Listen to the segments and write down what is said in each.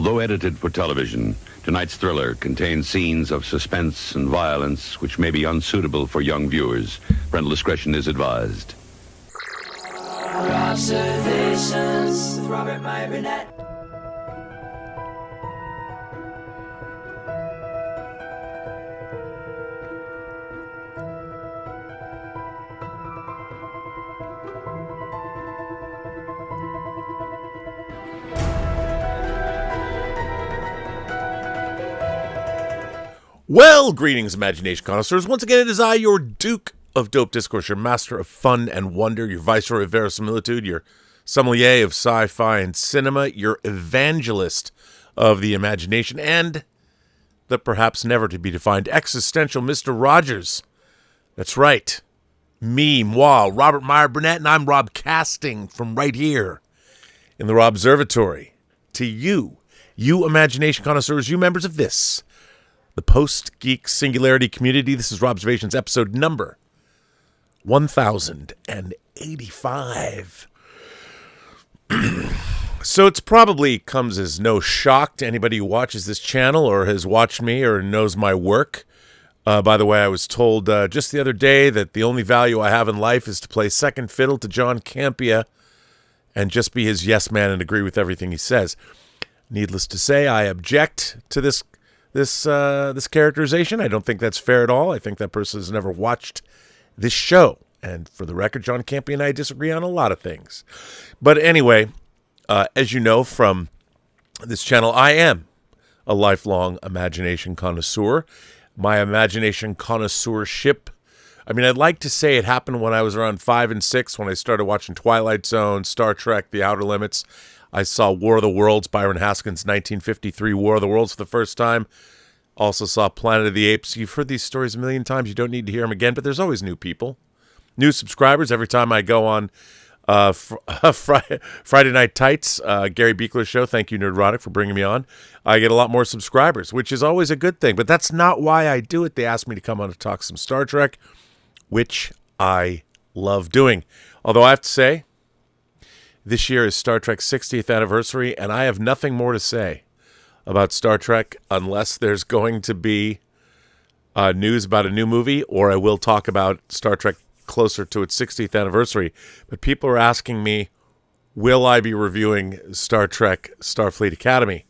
Although edited for television, tonight's thriller contains scenes of suspense and violence which may be unsuitable for young viewers. Parental discretion is advised. Robservations with Robert, Meyer, Burnett. Well, greetings, imagination connoisseurs. Once again, it is I, your Duke of Dope Discourse, your master of fun and wonder, your viceroy of verisimilitude, your sommelier of sci-fi and cinema, your evangelist of the imagination, and the perhaps never to be defined existential Mr. Rogers. That's right. Moi, Robert Meyer Burnett, and I'm Rob casting from right here in the Robservatory. To you imagination connoisseurs, you members of this, the Post-Geek Singularity community. This is Robservations episode number 1085. So it's probably comes as no shock to anybody who watches this channel or has watched me or knows my work. By the way, I was told just the other day that the only value I have in life is to play second fiddle to John Campea and just be his yes man and agree with everything he says. Needless to say, I object to this characterization. I don't think that's fair at all. I think that person has never watched this show. And for the record, John Campea and I disagree on a lot of things. But anyway, as you know from this channel, I am a lifelong imagination connoisseur. My imagination connoisseurship, I mean, I'd like to say it happened when I was around 5 and 6 when I started watching Twilight Zone, Star Trek, The Outer Limits. I saw War of the Worlds, Byron Haskins' 1953 War of the Worlds for the first time. Also saw Planet of the Apes. You've heard these stories a million times. You don't need to hear them again, but there's always new people. New subscribers every time I go on Friday Night Tights, Gary Beekler's show. Thank you, Nerdrotic, for bringing me on. I get a lot more subscribers, which is always a good thing. But that's not why I do it. They asked me to come on to talk some Star Trek, which I love doing. Although I have to say, this year is Star Trek's 60th anniversary, and I have nothing more to say about Star Trek unless there's going to be news about a new movie, or I will talk about Star Trek closer to its 60th anniversary. But people are asking me, will I be reviewing Star Trek Starfleet Academy?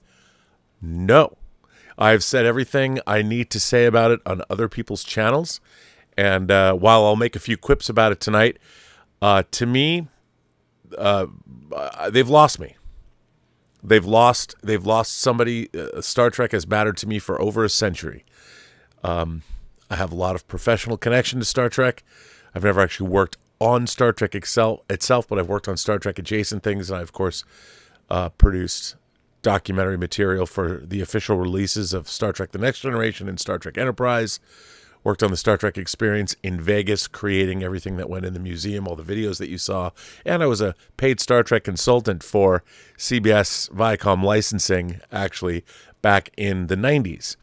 No. I've said everything I need to say about it on other people's channels, and while I'll make a few quips about it tonight, to me, they've lost me. They've lost somebody. Star Trek has mattered to me for over a century. I have a lot of professional connection to Star Trek. I've never actually worked on Star Trek itself, but I've worked on Star Trek adjacent things, and I, of course, produced documentary material for the official releases of Star Trek The Next Generation and Star Trek Enterprise. Worked on the Star Trek experience in Vegas, creating everything that went in the museum, all the videos that you saw. And I was a paid Star Trek consultant for CBS Viacom licensing, actually, back in the 90s.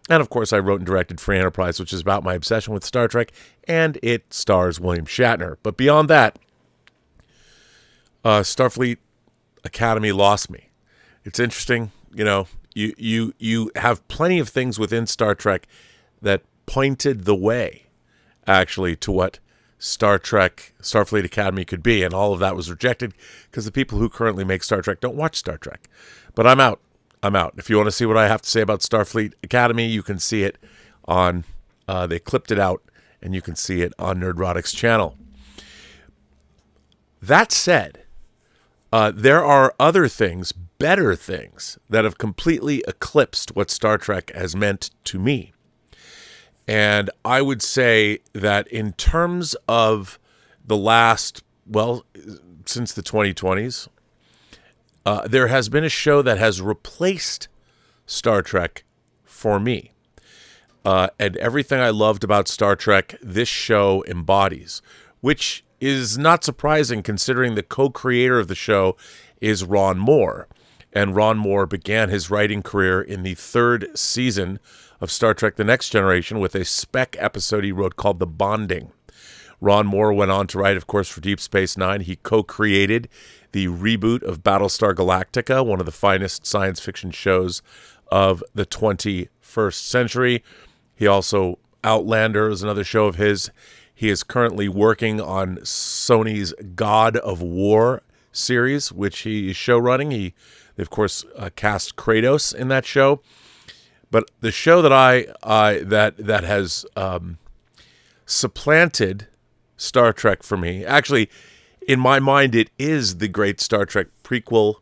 And, of course, I wrote and directed Free Enterprise, which is about my obsession with Star Trek, and it stars William Shatner. But beyond that, Starfleet Academy lost me. It's interesting, you know, you have plenty of things within Star Trek that pointed the way, actually, to what Starfleet Academy could be, and all of that was rejected because the people who currently make Star Trek don't watch Star Trek. But I'm out. If you want to see what I have to say about Starfleet Academy, you can see it on, they clipped it out, and you can see it on Nerdrotic's channel. That said, there are other things, better things, that have completely eclipsed what Star Trek has meant to me. And I would say that in terms of the last, well, since the 2020s, there has been a show that has replaced Star Trek for me. And everything I loved about Star Trek, this show embodies, which is not surprising considering the co-creator of the show is Ron Moore. And Ron Moore began his writing career in the 3rd season of Star Trek The Next Generation with a spec episode he wrote called The Bonding. Ron Moore went on to write, of course, for Deep Space Nine. He co-created the reboot of Battlestar Galactica, one of the finest science fiction shows of the 21st century. He also, Outlander is another show of his. He is currently working on Sony's God of War series, which he is show running. They, of course, cast Kratos in that show. But the show that has supplanted Star Trek for me, actually, in my mind, it is the great Star Trek prequel.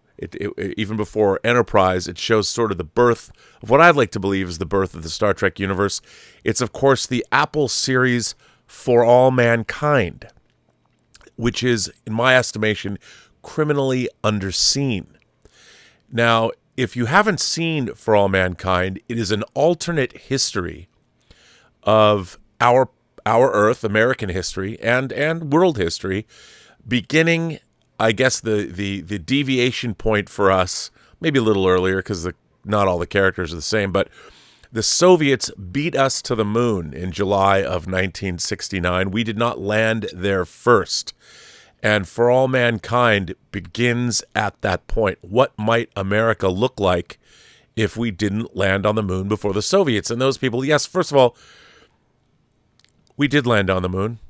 Even before Enterprise, it shows sort of the birth of what I'd like to believe is the birth of the Star Trek universe. It's, of course, the Apple series For All Mankind, which is, in my estimation, criminally underseen. Now, if you haven't seen For All Mankind, it is an alternate history of our Earth, American history, and world history, beginning, I guess, the deviation point for us, maybe a little earlier because not all the characters are the same, but the Soviets beat us to the moon in July of 1969. We did not land there first. And For All Mankind begins at that point. What might America look like if we didn't land on the moon before the Soviets? And those people, yes, first of all, we did land on the moon.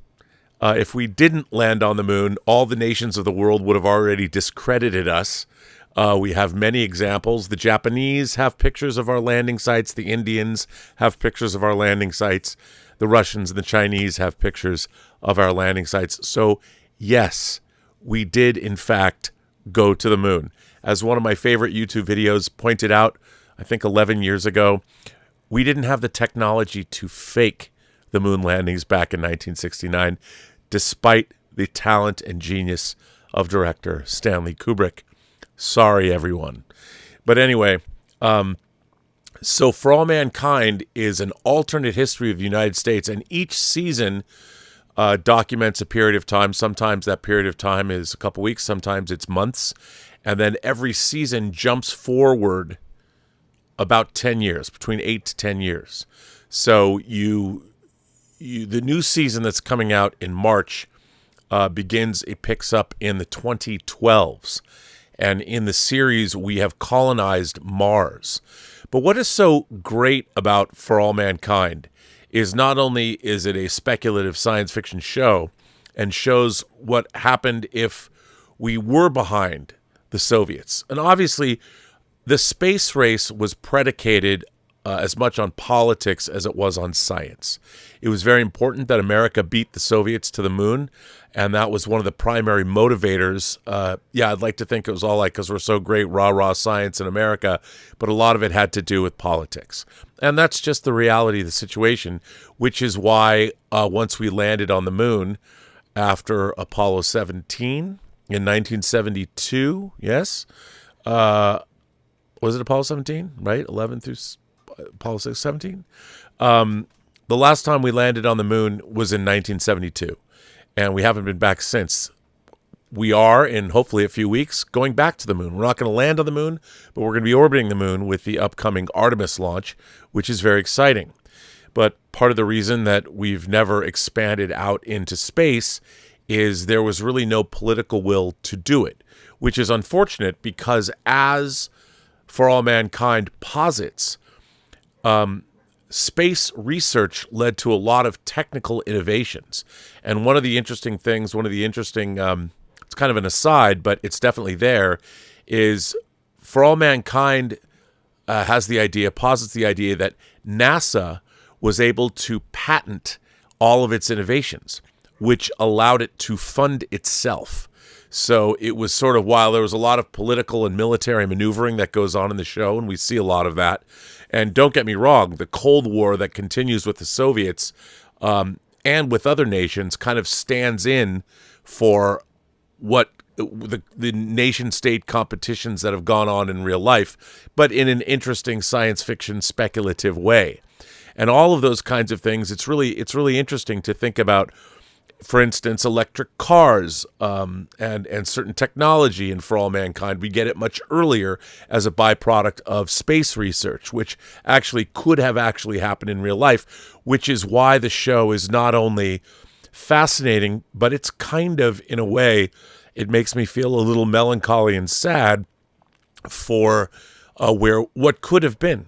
If we didn't land on the moon, all the nations of the world would have already discredited us. We have many examples. The Japanese have pictures of our landing sites. The Indians have pictures of our landing sites. The Russians and the Chinese have pictures of our landing sites. So, yes, we did, in fact, go to the moon. As one of my favorite YouTube videos pointed out, I think 11 years ago, we didn't have the technology to fake the moon landings back in 1969, despite the talent and genius of director Stanley Kubrick. Sorry, everyone. But anyway, so For All Mankind is an alternate history of the United States, and each season documents a period of time. Sometimes that period of time is a couple weeks, sometimes it's months, and then every season jumps forward about 10 years, between 8 to 10 years. So the new season that's coming out in March it picks up in the 2012s. And in the series, we have colonized Mars. But what is so great about For All Mankind is not only is it a speculative science fiction show and shows what happened if we were behind the Soviets. And obviously, the space race was predicated as much on politics as it was on science. It was very important that America beat the Soviets to the moon, and that was one of the primary motivators. I'd like to think it was all like, because we're so great, rah-rah science in America, but a lot of it had to do with politics. And that's just the reality of the situation, which is why once we landed on the moon after Apollo 17 in 1972, yes? Was it Apollo 17, right? 11 through Apollo 17? The last time we landed on the moon was in 1972, and we haven't been back since. We are, in hopefully a few weeks, going back to the moon. We're not going to land on the moon, but we're going to be orbiting the moon with the upcoming Artemis launch, which is very exciting. But part of the reason that we've never expanded out into space is there was really no political will to do it, which is unfortunate because, as For All Mankind posits, space research led to a lot of technical innovations. And one of the interesting things, it's kind of an aside, but it's definitely there, is For All Mankind posits the idea that NASA was able to patent all of its innovations, which allowed it to fund itself. So it was sort of, while there was a lot of political and military maneuvering that goes on in the show, and we see a lot of that, and don't get me wrong, the Cold War that continues with the Soviets and with other nations kind of stands in for what the nation-state competitions that have gone on in real life, but in an interesting science fiction speculative way. And all of those kinds of things, it's really interesting to think about. For instance, electric cars and certain technology in For All Mankind. We get it much earlier as a byproduct of space research, which could have happened in real life, which is why the show is not only fascinating, but it's kind of, in a way, it makes me feel a little melancholy and sad for what could have been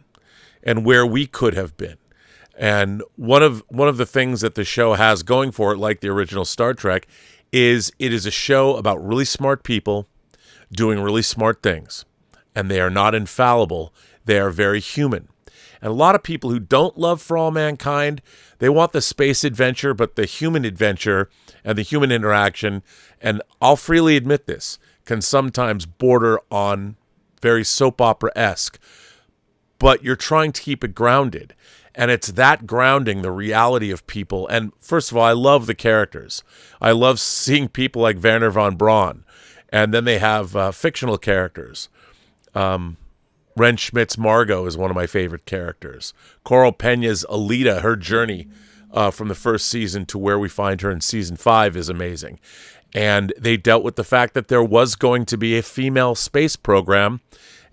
and where we could have been. And one of the things that the show has going for it, like the original Star Trek, is it is a show about really smart people doing really smart things. And they are not infallible. They are very human. And a lot of people who don't love For All Mankind, they want the space adventure, but the human adventure and the human interaction, and I'll freely admit this, can sometimes border on very soap opera-esque. But you're trying to keep it grounded. And it's that grounding, the reality of people. And first of all, I love the characters. I love seeing people like Werner von Braun. And then they have fictional characters. Ren Schmidt's Margot is one of my favorite characters. Coral Peña's Alita, her journey from the first season to where we find her in season 5 is amazing. And they dealt with the fact that there was going to be a female space program.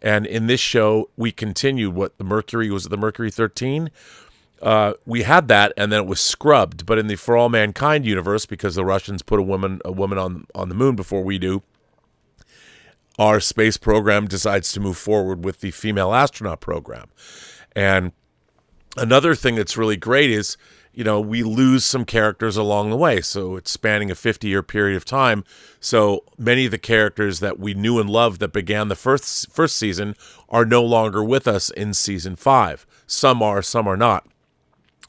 And in this show, we continued what the Mercury 13? We had that, and then it was scrubbed. But in the For All Mankind universe, because the Russians put a woman on the moon before we do, our space program decides to move forward with the female astronaut program. And another thing that's really great is, we lose some characters along the way. So it's spanning a 50-year period of time. So many of the characters that we knew and loved that began the first season are no longer with us in season 5. Some are not.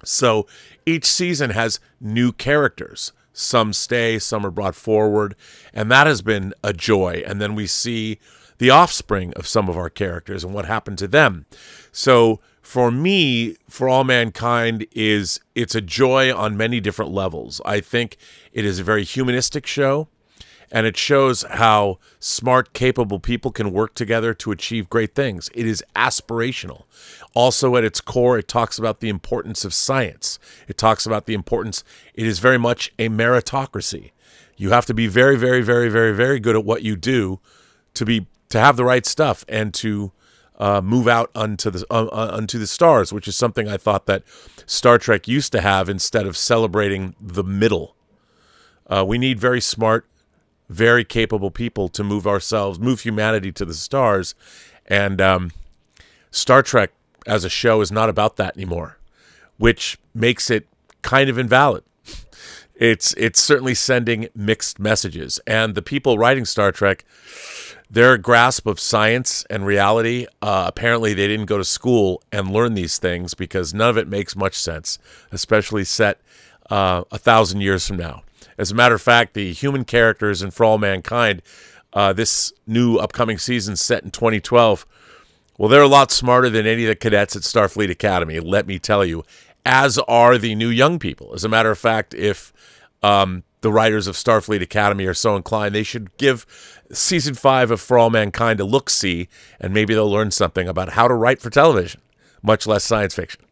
So each season has new characters. Some stay, some are brought forward, and that has been a joy. And then we see the offspring of some of our characters and what happened to them. So for me, For All Mankind it's a joy on many different levels. I think it is a very humanistic show, and it shows how smart, capable people can work together to achieve great things. It is aspirational. Also, at its core, it talks about the importance of science. It talks about the importance. It is very much a meritocracy. You have to be very, very, very, very, very good at what you do to have the right stuff and to move out onto the stars, which is something I thought that Star Trek used to have instead of celebrating the middle. We need very smart, very capable people to move humanity to the stars. And Star Trek as a show is not about that anymore, which makes it kind of invalid. It's certainly sending mixed messages. And the people writing Star Trek, their grasp of science and reality, apparently they didn't go to school and learn these things, because none of it makes much sense, especially set 1,000 years from now. As a matter of fact, the human characters in For All Mankind, this new upcoming season set in 2012, well, they're a lot smarter than any of the cadets at Starfleet Academy, let me tell you, as are the new young people. As a matter of fact, if the writers of Starfleet Academy are so inclined, they should give season 5 of For All Mankind a look-see, and maybe they'll learn something about how to write for television, much less science fiction.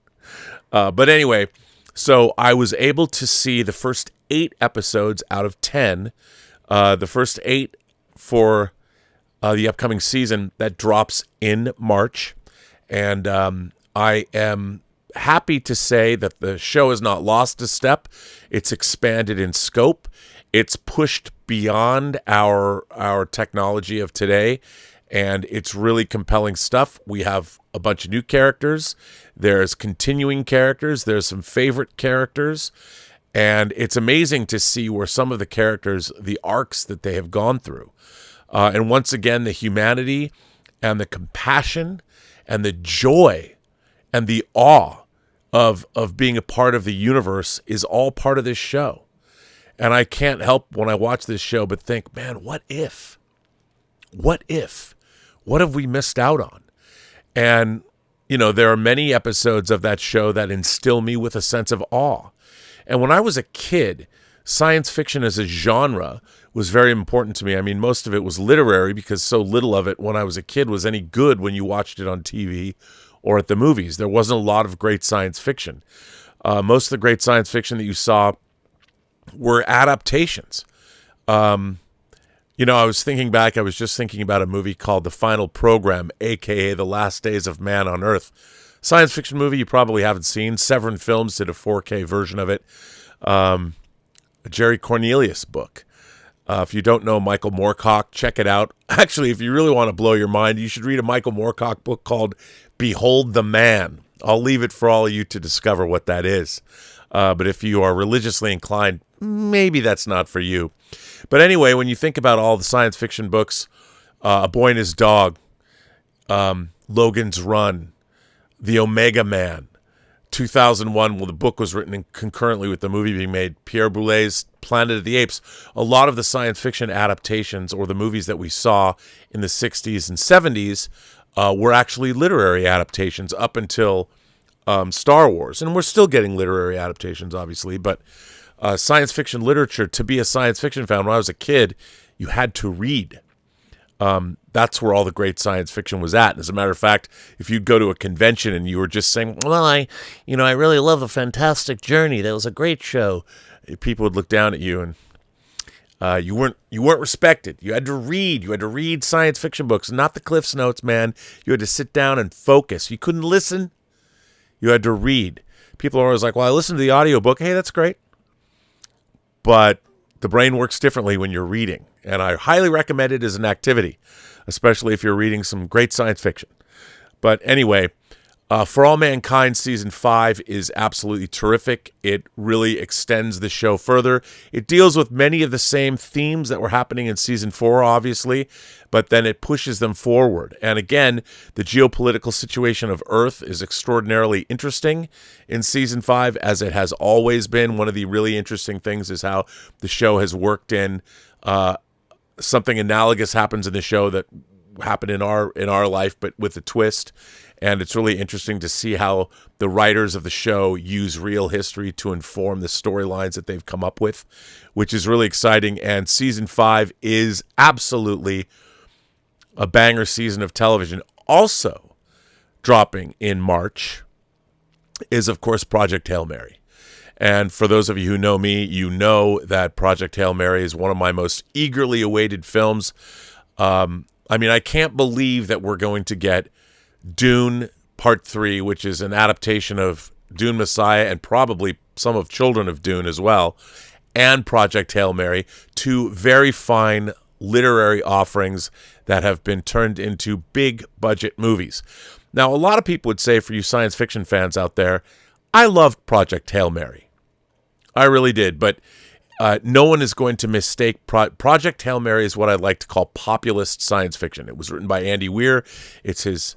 But anyway, so I was able to see the first 8 episodes out of 10, the first 8 for the upcoming season that drops in March. And I am happy to say that the show has not lost a step. It's expanded in scope. It's pushed beyond our technology of today, and it's really compelling stuff. We have a bunch of new characters. There's continuing characters. There's some favorite characters. And it's amazing to see where some of the characters, the arcs that they have gone through. And once again, the humanity and the compassion and the joy and the awe of being a part of the universe is all part of this show. And I can't help when I watch this show but think, man, what if? What if? What have we missed out on? And, there are many episodes of that show that instill me with a sense of awe. And when I was a kid, science fiction as a genre was very important to me. I mean, most of it was literary, because so little of it when I was a kid was any good when you watched it on TV or at the movies. There wasn't a lot of great science fiction. Most of the great science fiction that you saw were adaptations. I was thinking back, I was just thinking about a movie called The Final Program, a.k.a. The Last Days of Man on Earth. Science fiction movie you probably haven't seen. Severin Films did a 4K version of it. a Jerry Cornelius book. If you don't know Michael Moorcock, check it out. Actually, if you really want to blow your mind, you should read a Michael Moorcock book called Behold the Man. I'll leave it for all of you to discover what that is. But if you are religiously inclined, maybe that's not for you. But anyway, when you think about all the science fiction books, A Boy and His Dog, Logan's Run, The Omega Man, 2001, well, the book was written concurrently with the movie being made, Pierre Boulez's Planet of the Apes. A lot of the science fiction adaptations or the movies that we saw in the 60s and 70s were actually literary adaptations up until Star Wars. And we're still getting literary adaptations, obviously, but science fiction literature, to be a science fiction fan, when I was a kid, you had to read. That's where all the great science fiction was at. And as a matter of fact, if you'd go to a convention and you were just saying, well, I really love The Fantastic Journey. That was a great show. People would look down at you and you weren't respected. You had to read. You had to read science fiction books, not the Cliff's Notes, man. You had to sit down and focus. You couldn't listen. You had to read. People are always like, well, I listened to the audiobook. Hey, that's great. But the brain works differently when you're reading. And I highly recommend it as an activity, especially if you're reading some great science fiction. But anyway, For All Mankind Season 5 is absolutely terrific. It really extends the show further. It deals with many of the same themes that were happening in Season 4, obviously, but then it pushes them forward. And again, the geopolitical situation of Earth is extraordinarily interesting in Season 5, as it has always been. One of the really interesting things is how the show has worked in something analogous happens in the show that happened in our life, but with a twist. And it's really interesting to see how the writers of the show use real history to inform the storylines that they've come up with, which is really exciting. And Season 5 is absolutely a banger season of television. Also dropping in March is, of course, Project Hail Mary. And for those of you who know me, you know that Project Hail Mary is one of my most eagerly awaited films. I can't believe that we're going to get Dune Part 3, which is an adaptation of Dune Messiah and probably some of Children of Dune as well, and Project Hail Mary, two very fine literary offerings that have been turned into big budget movies. Now, a lot of people would say, for you science fiction fans out there, I loved Project Hail Mary. I really did, but no one is going to mistake Project Hail Mary is what I like to call populist science fiction. It was written by Andy Weir. It's his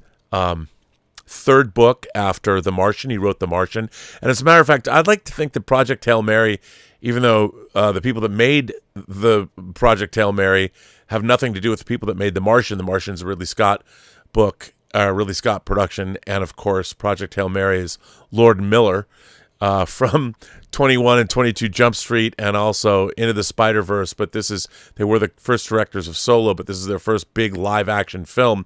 third book after The Martian. He wrote The Martian. And as a matter of fact, I'd like to think that Project Hail Mary, even though the people that made the Project Hail Mary have nothing to do with the people that made The Martian. The Martian's a Ridley Scott book, Ridley Scott production. And of course, Project Hail Mary is Lord Miller from 21 and 22 Jump Street and also Into the Spider-Verse. But they were the first directors of Solo, but this is their first big live action film.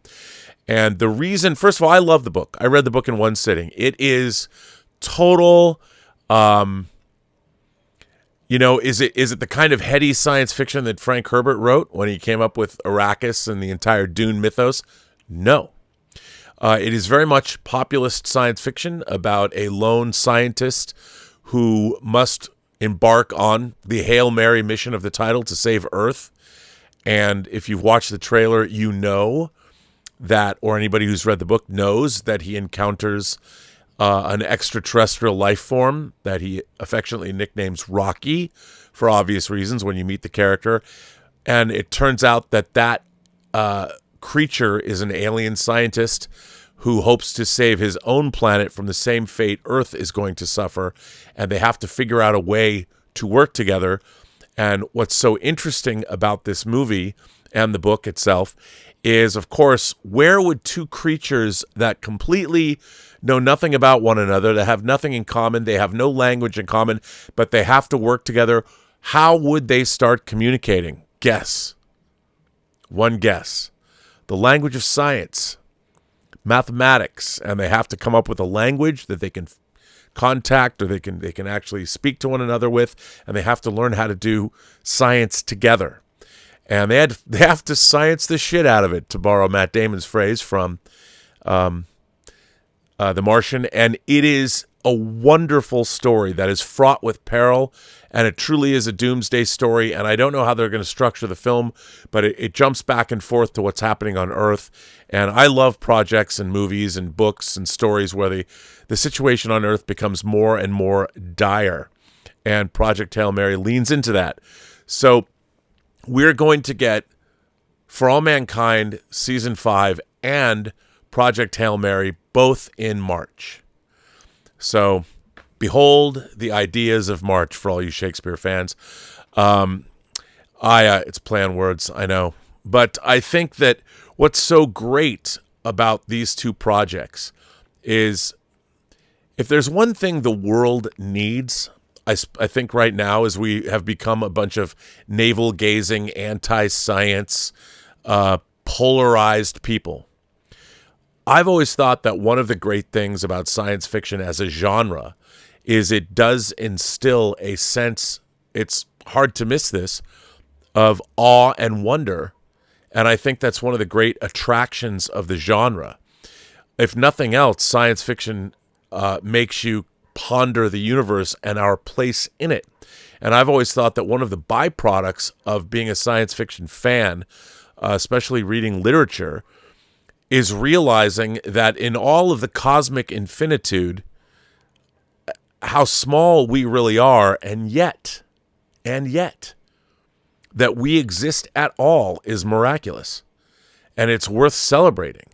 And the reason, first of all, I love the book. I read the book in one sitting. It is total, is it the kind of heady science fiction that Frank Herbert wrote when he came up with Arrakis and the entire Dune mythos? No. It is very much populist science fiction about a lone scientist who must embark on the Hail Mary mission of the title to save Earth. And if you've watched the trailer, you know that, or anybody who's read the book knows that he encounters an extraterrestrial life form that he affectionately nicknames Rocky for obvious reasons when you meet the character. And it turns out that creature is an alien scientist who hopes to save his own planet from the same fate Earth is going to suffer, and they have to figure out a way to work together. And what's so interesting about this movie and the book itself is, of course, where would two creatures that completely know nothing about one another, that have nothing in common, they have no language in common, but they have to work together, how would they start communicating? Guess. One guess. The language of science. Mathematics, and they have to come up with a language that they can contact or they can actually speak to one another with, and they have to learn how to do science together. And they have to science the shit out of it, to borrow Matt Damon's phrase from The Martian. And it is a wonderful story that is fraught with peril, and it truly is a doomsday story. And I don't know how they're going to structure the film, but it jumps back and forth to what's happening on Earth. And I love projects and movies and books and stories where the situation on Earth becomes more and more dire. And Project Hail Mary leans into that. So we're going to get For All Mankind Season 5 and Project Hail Mary both in March. So, behold the ideas of March for all you Shakespeare fans. It's play on words, I know. But I think that what's so great about these two projects is if there's one thing the world needs, I think right now is we have become a bunch of navel-gazing, anti-science, polarized people. I've always thought that one of the great things about science fiction as a genre is it does instill a sense, it's hard to miss this, of awe and wonder. And I think that's one of the great attractions of the genre. If nothing else, science fiction makes you ponder the universe and our place in it. And I've always thought that one of the byproducts of being a science fiction fan, especially reading literature, is realizing that in all of the cosmic infinitude, how small we really are, and yet, that we exist at all is miraculous, and it's worth celebrating.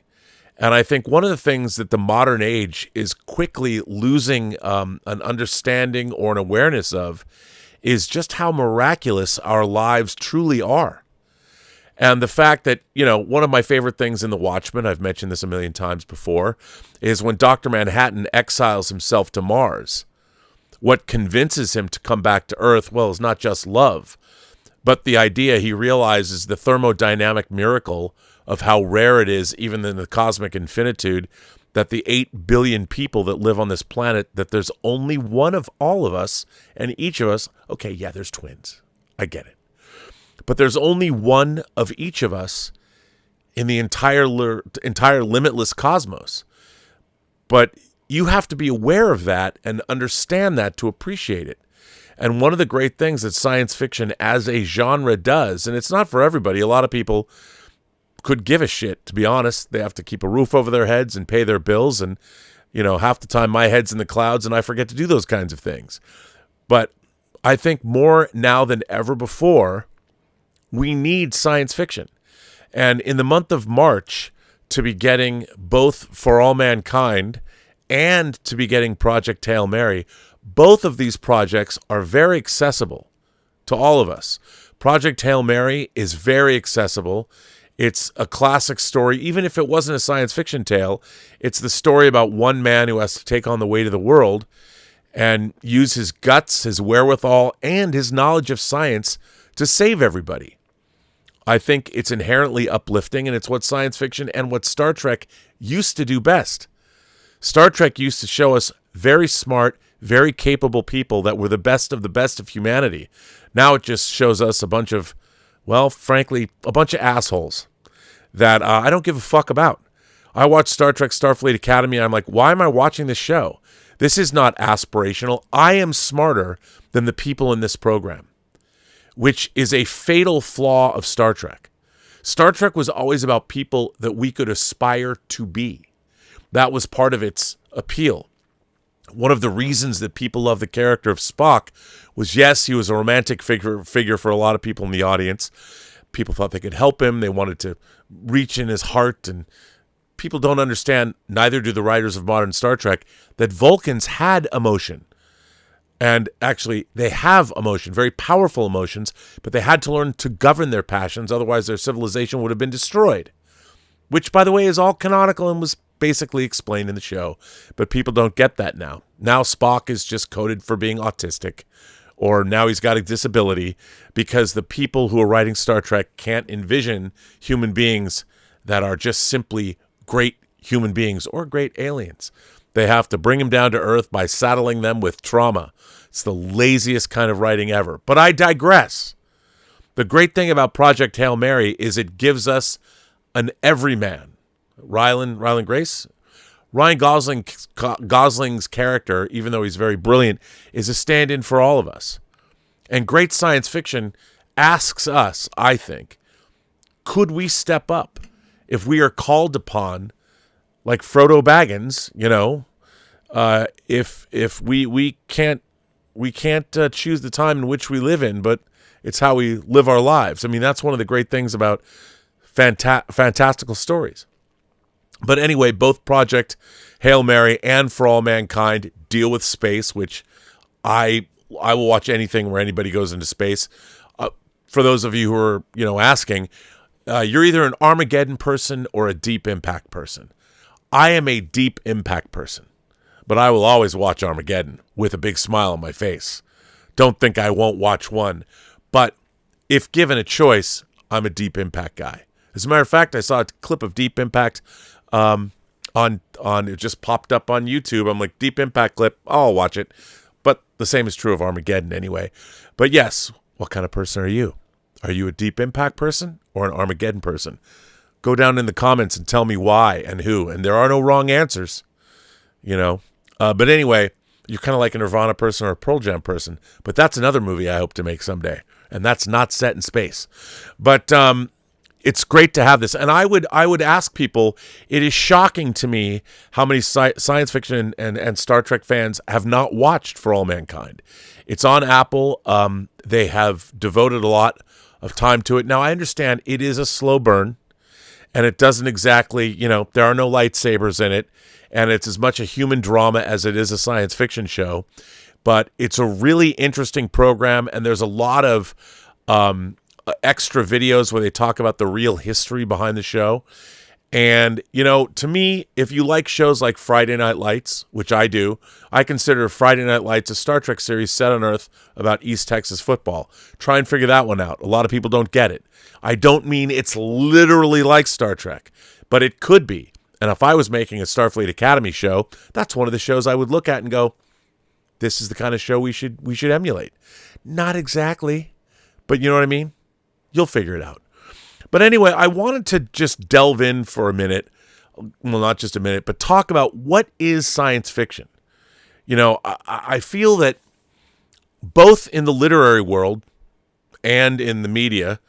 And I think one of the things that the modern age is quickly losing an understanding or an awareness of is just how miraculous our lives truly are. And the fact that, one of my favorite things in The Watchmen, I've mentioned this a million times before, is when Dr. Manhattan exiles himself to Mars. What convinces him to come back to Earth, well, is not just love, but the idea he realizes the thermodynamic miracle of how rare it is, even in the cosmic infinitude, that the 8 billion people that live on this planet, that there's only one of all of us, and each of us, okay, yeah, there's twins. I get it. But there's only one of each of us in the entire limitless cosmos. But you have to be aware of that and understand that to appreciate it. And one of the great things that science fiction as a genre does, and it's not for everybody, a lot of people could give a shit, to be honest. They have to keep a roof over their heads and pay their bills. And, half the time my head's in the clouds and I forget to do those kinds of things. But I think more now than ever before, we need science fiction. And in the month of March, to be getting both For All Mankind and to be getting Project Hail Mary, both of these projects are very accessible to all of us. Project Hail Mary is very accessible. It's a classic story. Even if it wasn't a science fiction tale, it's the story about one man who has to take on the weight of the world and use his guts, his wherewithal, and his knowledge of science to save everybody. I think it's inherently uplifting, and it's what science fiction and what Star Trek used to do best. Star Trek used to show us very smart, very capable people that were the best of humanity. Now it just shows us a bunch of, well, frankly, a bunch of assholes that I don't give a fuck about. I watch Star Trek Starfleet Academy, and I'm like, why am I watching this show? This is not aspirational. I am smarter than the people in this program, which is a fatal flaw of Star Trek. Star Trek was always about people that we could aspire to be. That was part of its appeal. One of the reasons that people love the character of Spock was, yes, he was a romantic figure for a lot of people in the audience. People thought they could help him. They wanted to reach in his heart. And people don't understand, neither do the writers of modern Star Trek, that Vulcans had emotion. And actually, they have emotion, very powerful emotions, but they had to learn to govern their passions. Otherwise, their civilization would have been destroyed. Which, by the way, is all canonical and was basically explained in the show. But people don't get that now. Now Spock is just coded for being autistic, or now he's got a disability, because the people who are writing Star Trek can't envision human beings that are just simply great human beings or great aliens. They have to bring them down to Earth by saddling them with trauma. It's the laziest kind of writing ever. But I digress. The great thing about Project Hail Mary is it gives us an everyman. Rylan Grace? Ryan Gosling's character, even though he's very brilliant, is a stand-in for all of us. And great science fiction asks us, I think, could we step up if we are called upon, like Frodo Baggins, if we can't choose the time in which we live in, but it's how we live our lives. I mean, that's one of the great things about fantastical stories. But anyway, both Project Hail Mary and For All Mankind deal with space, which I will watch anything where anybody goes into space. For those of you who are, asking, you're either an Armageddon person or a Deep Impact person. I am a Deep Impact person, but I will always watch Armageddon with a big smile on my face. Don't think I won't watch one. But if given a choice, I'm a Deep Impact guy. As a matter of fact, I saw a clip of Deep Impact on it just popped up on YouTube. I'm like, Deep Impact clip, I'll watch it. But the same is true of Armageddon anyway. But yes, what kind of person are you? Are you a Deep Impact person or an Armageddon person? Go down in the comments and tell me why and who. And there are no wrong answers, But anyway, you're kind of like a Nirvana person or a Pearl Jam person. But that's another movie I hope to make someday. And that's not set in space. But it's great to have this. And I would ask people, it is shocking to me how many science fiction and Star Trek fans have not watched For All Mankind. It's on Apple. They have devoted a lot of time to it. Now, I understand it is a slow burn, and it doesn't exactly, there are no lightsabers in it, and it's as much a human drama as it is a science fiction show. But it's a really interesting program, and there's a lot of extra videos where they talk about the real history behind the show. And, to me, if you like shows like Friday Night Lights, which I do, I consider Friday Night Lights a Star Trek series set on Earth about East Texas football. Try and figure that one out. A lot of people don't get it. I don't mean it's literally like Star Trek, but it could be. And if I was making a Starfleet Academy show, that's one of the shows I would look at and go, this is the kind of show we should emulate. Not exactly, but you know what I mean? You'll figure it out. But anyway, I wanted to just delve in for a minute. Well, not just a minute, but talk about what is science fiction. I feel that both in the literary world and in the media,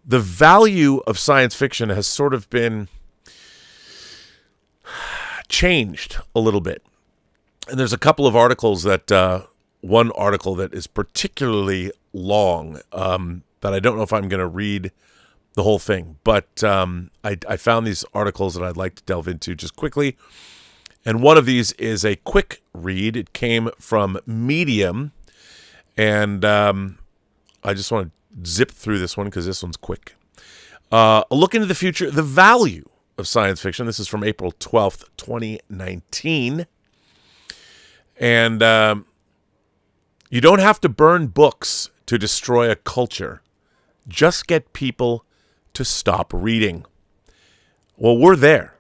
the value of science fiction has sort of been changed a little bit. And there's a couple of articles one article that is particularly long that I don't know if I'm going to read the whole thing. But I found these articles that I'd like to delve into just quickly. And one of these is a quick read. It came from Medium. And I just want to zip through this one because this one's quick. A look into the future, the value of science fiction. This is from April 12th, 2019. And you don't have to burn books to destroy a culture. Just get people to stop reading. Well, we're there.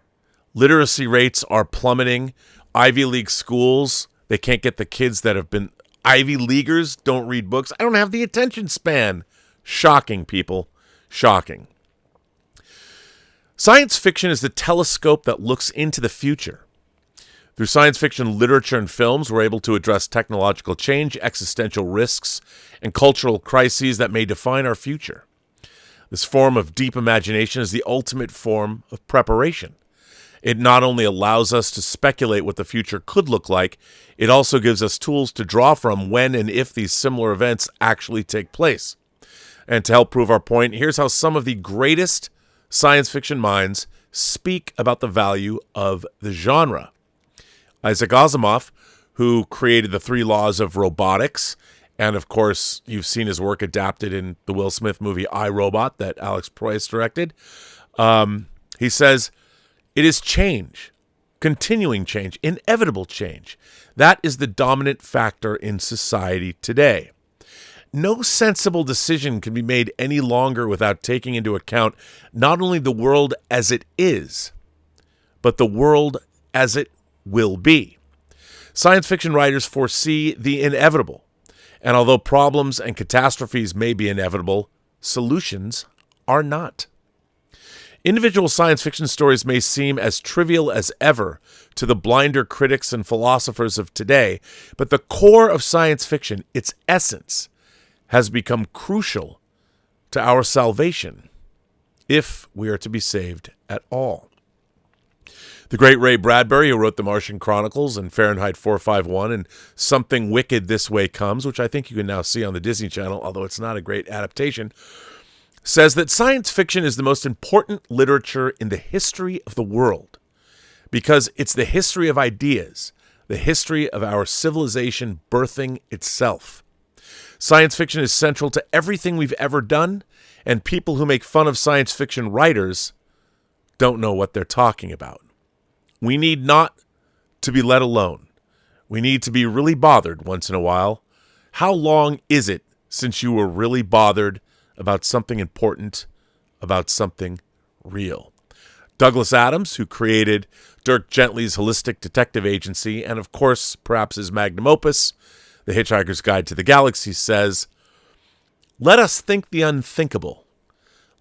Literacy rates are plummeting. Ivy League schools, they can't get the kids that have been Ivy Leaguers don't read books. I don't have the attention span. Shocking, people. Shocking. Science fiction is the telescope that looks into the future. Through science fiction literature and films, we're able to address technological change, existential risks, and cultural crises that may define our future. This form of deep imagination is the ultimate form of preparation. It not only allows us to speculate what the future could look like, it also gives us tools to draw from when and if these similar events actually take place. And to help prove our point, here's how some of the greatest science fiction minds speak about the value of the genre. Isaac Asimov, who created the 3 laws of robotics, and of course, you've seen his work adapted in the Will Smith movie I, Robot that Alex Proyas directed. He says, it is change, continuing change, inevitable change. That is the dominant factor in society today. No sensible decision can be made any longer without taking into account not only the world as it is, but the world as it will be. Science fiction writers foresee the inevitable, and although problems and catastrophes may be inevitable, solutions are not. Individual science fiction stories may seem as trivial as ever to the blinder critics and philosophers of today, but the core of science fiction, its essence, has become crucial to our salvation, if we are to be saved at all. The great Ray Bradbury, who wrote The Martian Chronicles and Fahrenheit 451 and Something Wicked This Way Comes, which I think you can now see on the Disney Channel, although it's not a great adaptation, says that science fiction is the most important literature in the history of the world because it's the history of ideas, the history of our civilization birthing itself. Science fiction is central to everything we've ever done, and people who make fun of science fiction writers don't know what they're talking about. We need not to be let alone. We need to be really bothered once in a while. How long is it since you were really bothered about something important, about something real? Douglas Adams, who created Dirk Gently's Holistic Detective Agency, and of course, perhaps his magnum opus, The Hitchhiker's Guide to the Galaxy, says, "Let us think the unthinkable.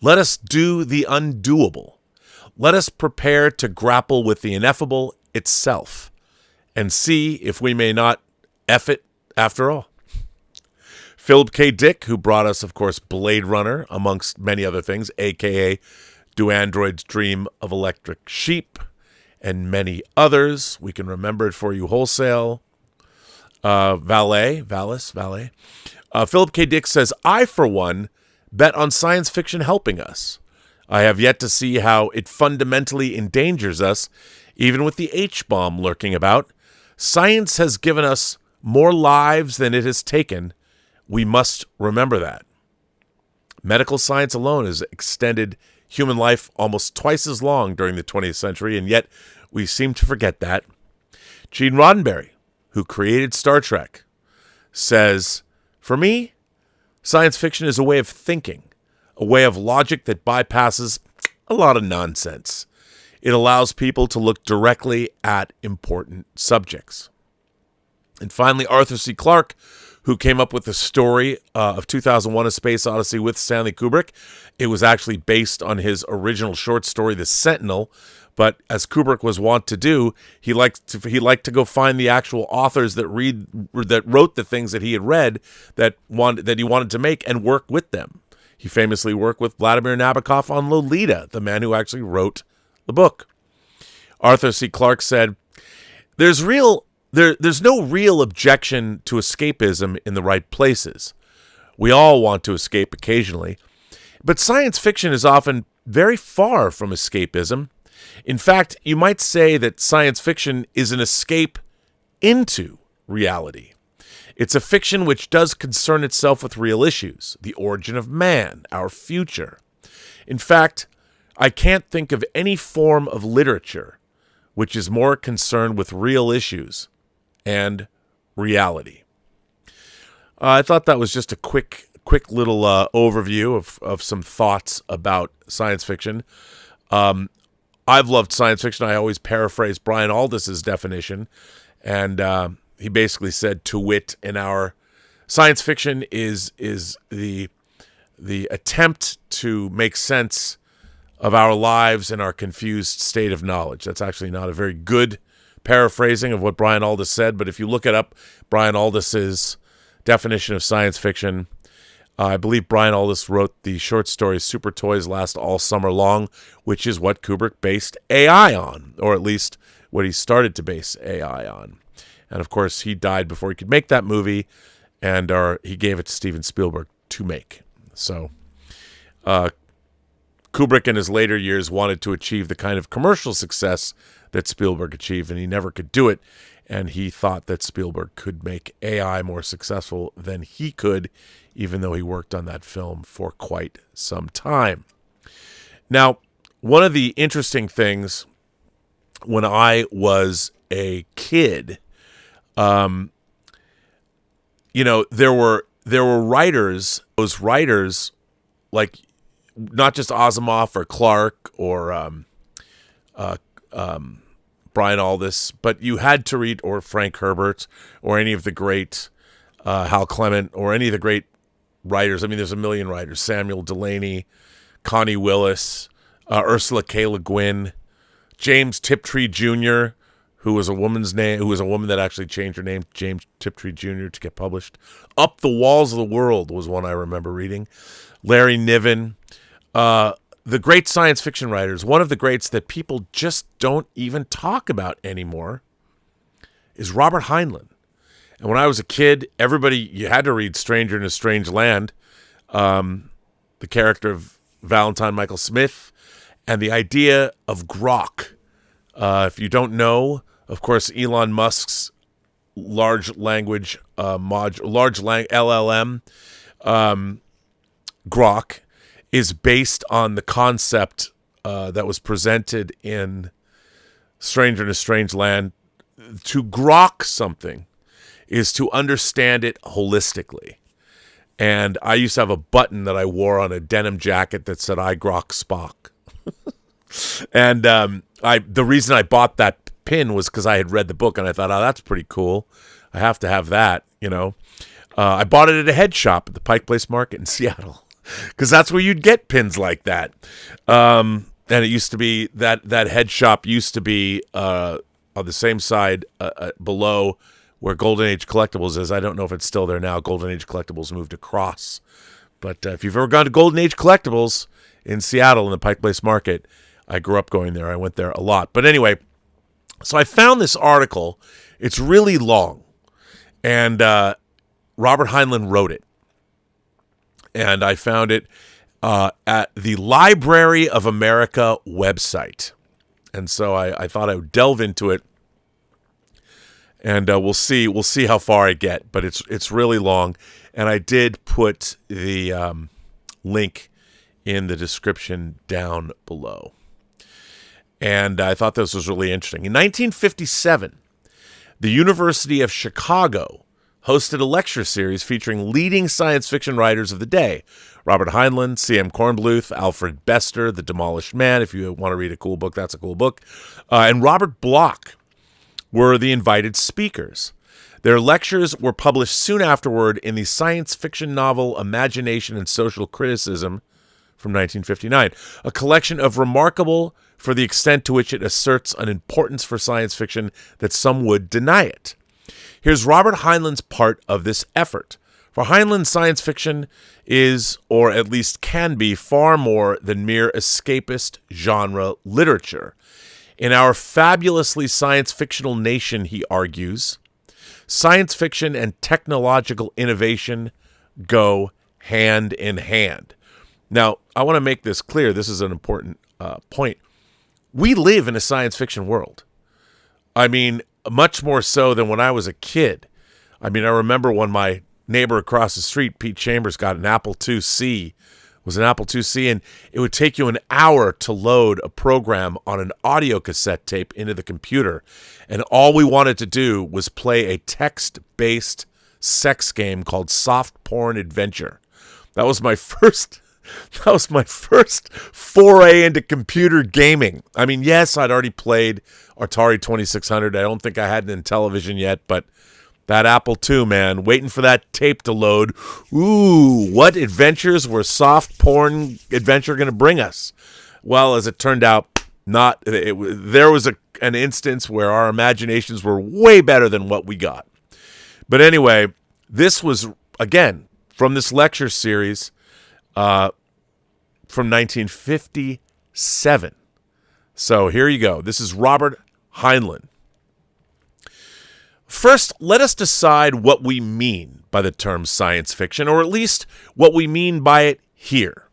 Let us do the undoable. Let us prepare to grapple with the ineffable itself and see if we may not F it after all." Philip K. Dick, who brought us, of course, Blade Runner, amongst many other things, a.k.a. Do Androids Dream of Electric Sheep, and many others. We can remember it for you wholesale. Valet. Philip K. Dick says, "I, for one, bet on science fiction helping us. I have yet to see how it fundamentally endangers us, even with the H-bomb lurking about. Science has given us more lives than it has taken. We must remember that. Medical science alone has extended human life almost twice as long during the 20th century, and yet we seem to forget that." Gene Roddenberry, who created Star Trek, says, "For me, science fiction is a way of thinking, a way of logic that bypasses a lot of nonsense. It allows people to look directly at important subjects." And finally, Arthur C. Clarke, who came up with the story of 2001: A Space Odyssey with Stanley Kubrick. It was actually based on his original short story, The Sentinel, but as Kubrick was wont to do, he liked to go find the actual authors that wrote the things that he had read that he wanted to make and work with them. He famously worked with Vladimir Nabokov on Lolita, the man who actually wrote the book. Arthur C. Clarke said, There's no real objection to escapism in the right places. We all want to escape occasionally, but science fiction is often very far from escapism. In fact, you might say that science fiction is an escape into reality. It's a fiction which does concern itself with real issues, the origin of man, our future. In fact, I can't think of any form of literature which is more concerned with real issues and reality. I thought that was just a quick little overview of some thoughts about science fiction. I've loved science fiction. I always paraphrase Brian Aldiss's definition, and he basically said, to wit, in our science fiction is the attempt to make sense of our lives and our confused state of knowledge. That's actually not a very good paraphrasing of what Brian Aldiss said, but if you look it up, Brian Aldiss's definition of science fiction, I believe Brian Aldiss wrote the short story Super Toys Last All Summer Long, which is what Kubrick based AI on, or at least what he started to base AI on. And of course, he died before he could make that movie, and he gave it to Steven Spielberg to make. So Kubrick in his later years wanted to achieve the kind of commercial success that Spielberg achieved, and he never could do it. And he thought that Spielberg could make AI more successful than he could, even though he worked on that film for quite some time. Now, one of the interesting those writers like not just Asimov or Clarke or Brian Aldiss, but you had to read, or Frank Herbert, or any of the great Hal Clement, or any of the great writers. I mean, there's a million writers: Samuel Delany, Connie Willis, Ursula K. Le Guin, James Tiptree Jr., who was a woman that actually changed her name, James Tiptree Jr., to get published. Up the Walls of the World was one I remember reading. Larry Niven, the great science fiction writers. One of the greats that people just don't even talk about anymore is Robert Heinlein. And when I was a kid, you had to read Stranger in a Strange Land, the character of Valentine Michael Smith, and the idea of grok. If you don't know, of course, Elon Musk's large language LLM, grok, is based on the concept that was presented in Stranger in a Strange Land. To grok something is to understand it holistically. And I used to have a button that I wore on a denim jacket that said, "I grok Spock." And the reason I bought that pin was because I had read the book and I thought, oh, that's pretty cool. I have to have that, I bought it at a head shop at the Pike Place Market in Seattle because that's where you'd get pins like that. And it used to be that head shop used to be on the same side below where Golden Age Collectibles is. I don't know if it's still there now. Golden Age Collectibles moved across. But if you've ever gone to Golden Age Collectibles in Seattle in the Pike Place Market, I grew up going there. I went there a lot. But anyway, so I found this article. It's really long. And Robert Heinlein wrote it. And I found it at the Library of America website. And so I thought I would delve into it. And we'll see how far I get. But it's really long. And I did put the link in the description down below. And I thought this was really interesting. In 1957, the University of Chicago hosted a lecture series featuring leading science fiction writers of the day. Robert Heinlein, C.M. Kornbluth, Alfred Bester, The Demolished Man. If you want to read a cool book, that's a cool book. And Robert Bloch were the invited speakers. Their lectures were published soon afterward in the science fiction novel Imagination and Social Criticism from 1959, a collection of remarkable for the extent to which it asserts an importance for science fiction that some would deny it. Here's Robert Heinlein's part of this effort. For Heinlein, science fiction is, or at least can be, far more than mere escapist genre literature. In our fabulously science-fictional nation, he argues, science fiction and technological innovation go hand in hand. Now, I want to make this clear. This is an important point. We live in a science fiction world. I mean, much more so than when I was a kid. I mean, I remember when my neighbor across the street, Pete Chambers, got an Apple IIc. It was an Apple IIc, and it would take you an hour to load a program on an audio cassette tape into the computer. And all we wanted to do was play a text-based sex game called Soft Porn Adventure. That was my first foray into computer gaming. I mean, yes, I'd already played Atari 2600. I don't think I had it in television yet, but that Apple II, man, waiting for that tape to load. Ooh, what adventures were Soft Porn Adventure going to bring us? Well, as it turned out, not. There was an instance where our imaginations were way better than what we got. But anyway, this was, again, from this lecture series from 1957. So here you go. This is Robert Heinlein. First, let us decide what we mean by the term science fiction, or at least what we mean by it here.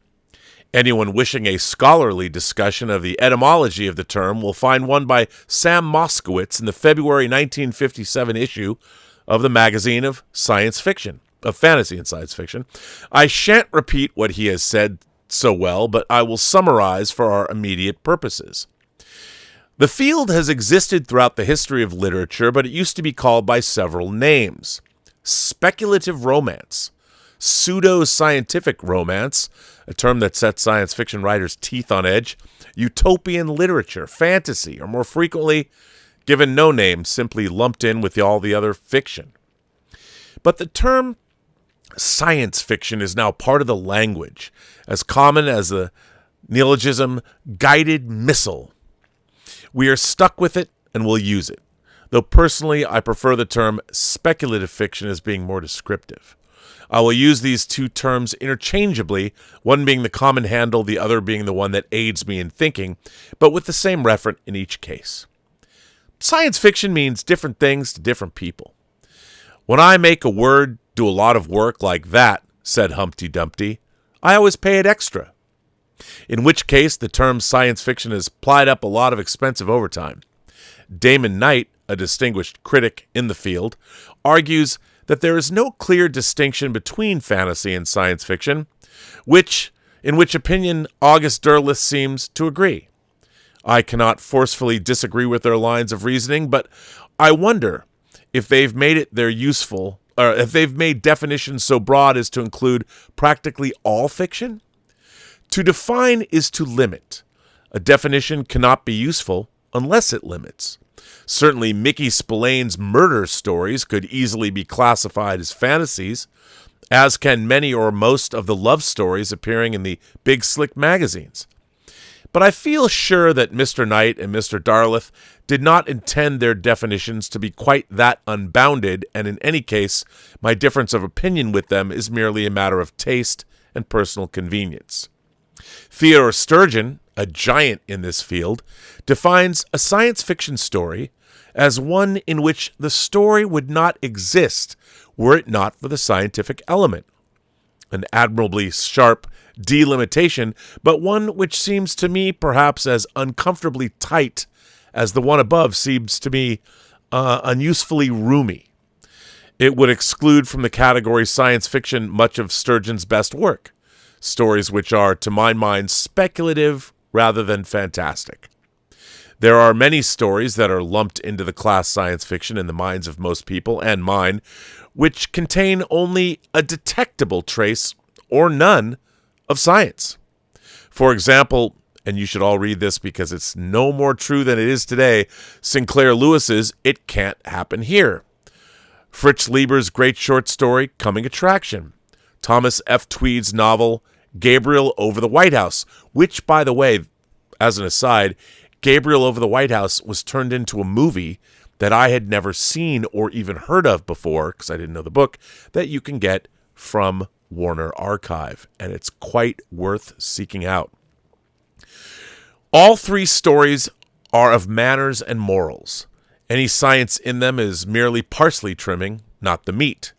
Anyone wishing a scholarly discussion of the etymology of the term will find one by Sam Moskowitz in the February 1957 issue of the magazine of science fiction, of fantasy and science fiction. I shan't repeat what he has said so well, but I will summarize for our immediate purposes. The field has existed throughout the history of literature, but it used to be called by several names. Speculative romance, pseudo-scientific romance, a term that sets science fiction writers' teeth on edge, utopian literature, fantasy, or more frequently, given no name, simply lumped in with all the other fiction. But the term science fiction is now part of the language, as common as the neologism, guided missile. We are stuck with it and will use it, though personally I prefer the term speculative fiction as being more descriptive. I will use these two terms interchangeably, one being the common handle, the other being the one that aids me in thinking, but with the same referent in each case. Science fiction means different things to different people. When I make a word do a lot of work like that, said Humpty Dumpty, I always pay it extra. In which case, the term science fiction has plied up a lot of expensive overtime. Damon Knight, a distinguished critic in the field, argues that there is no clear distinction between fantasy and science fiction, in which opinion August Derleth seems to agree. I cannot forcefully disagree with their lines of reasoning, but I wonder if they've made definitions so broad as to include practically all fiction. To define is to limit. A definition cannot be useful unless it limits. Certainly, Mickey Spillane's murder stories could easily be classified as fantasies, as can many or most of the love stories appearing in the Big Slick magazines. But I feel sure that Mr. Knight and Mr. Derleth did not intend their definitions to be quite that unbounded, and in any case, my difference of opinion with them is merely a matter of taste and personal convenience. Theodore Sturgeon, a giant in this field, defines a science fiction story as one in which the story would not exist were it not for the scientific element. An admirably sharp delimitation, but one which seems to me perhaps as uncomfortably tight as the one above seems to me unusefully roomy. It would exclude from the category science fiction much of Sturgeon's best work, stories which are, to my mind, speculative rather than fantastic. There are many stories that are lumped into the class science fiction in the minds of most people, and mine, which contain only a detectable trace, or none, of science. For example, and you should all read this because it's no more true than it is today, Sinclair Lewis's It Can't Happen Here, Fritz Lieber's great short story, Coming Attraction, Thomas F. Tweed's novel, Gabriel Over the White House, which, by the way, as an aside, Gabriel Over the White House was turned into a movie that I had never seen or even heard of before, because I didn't know the book, that you can get from Warner Archive, and it's quite worth seeking out. All three stories are of manners and morals. Any science in them is merely parsley trimming, not the meat.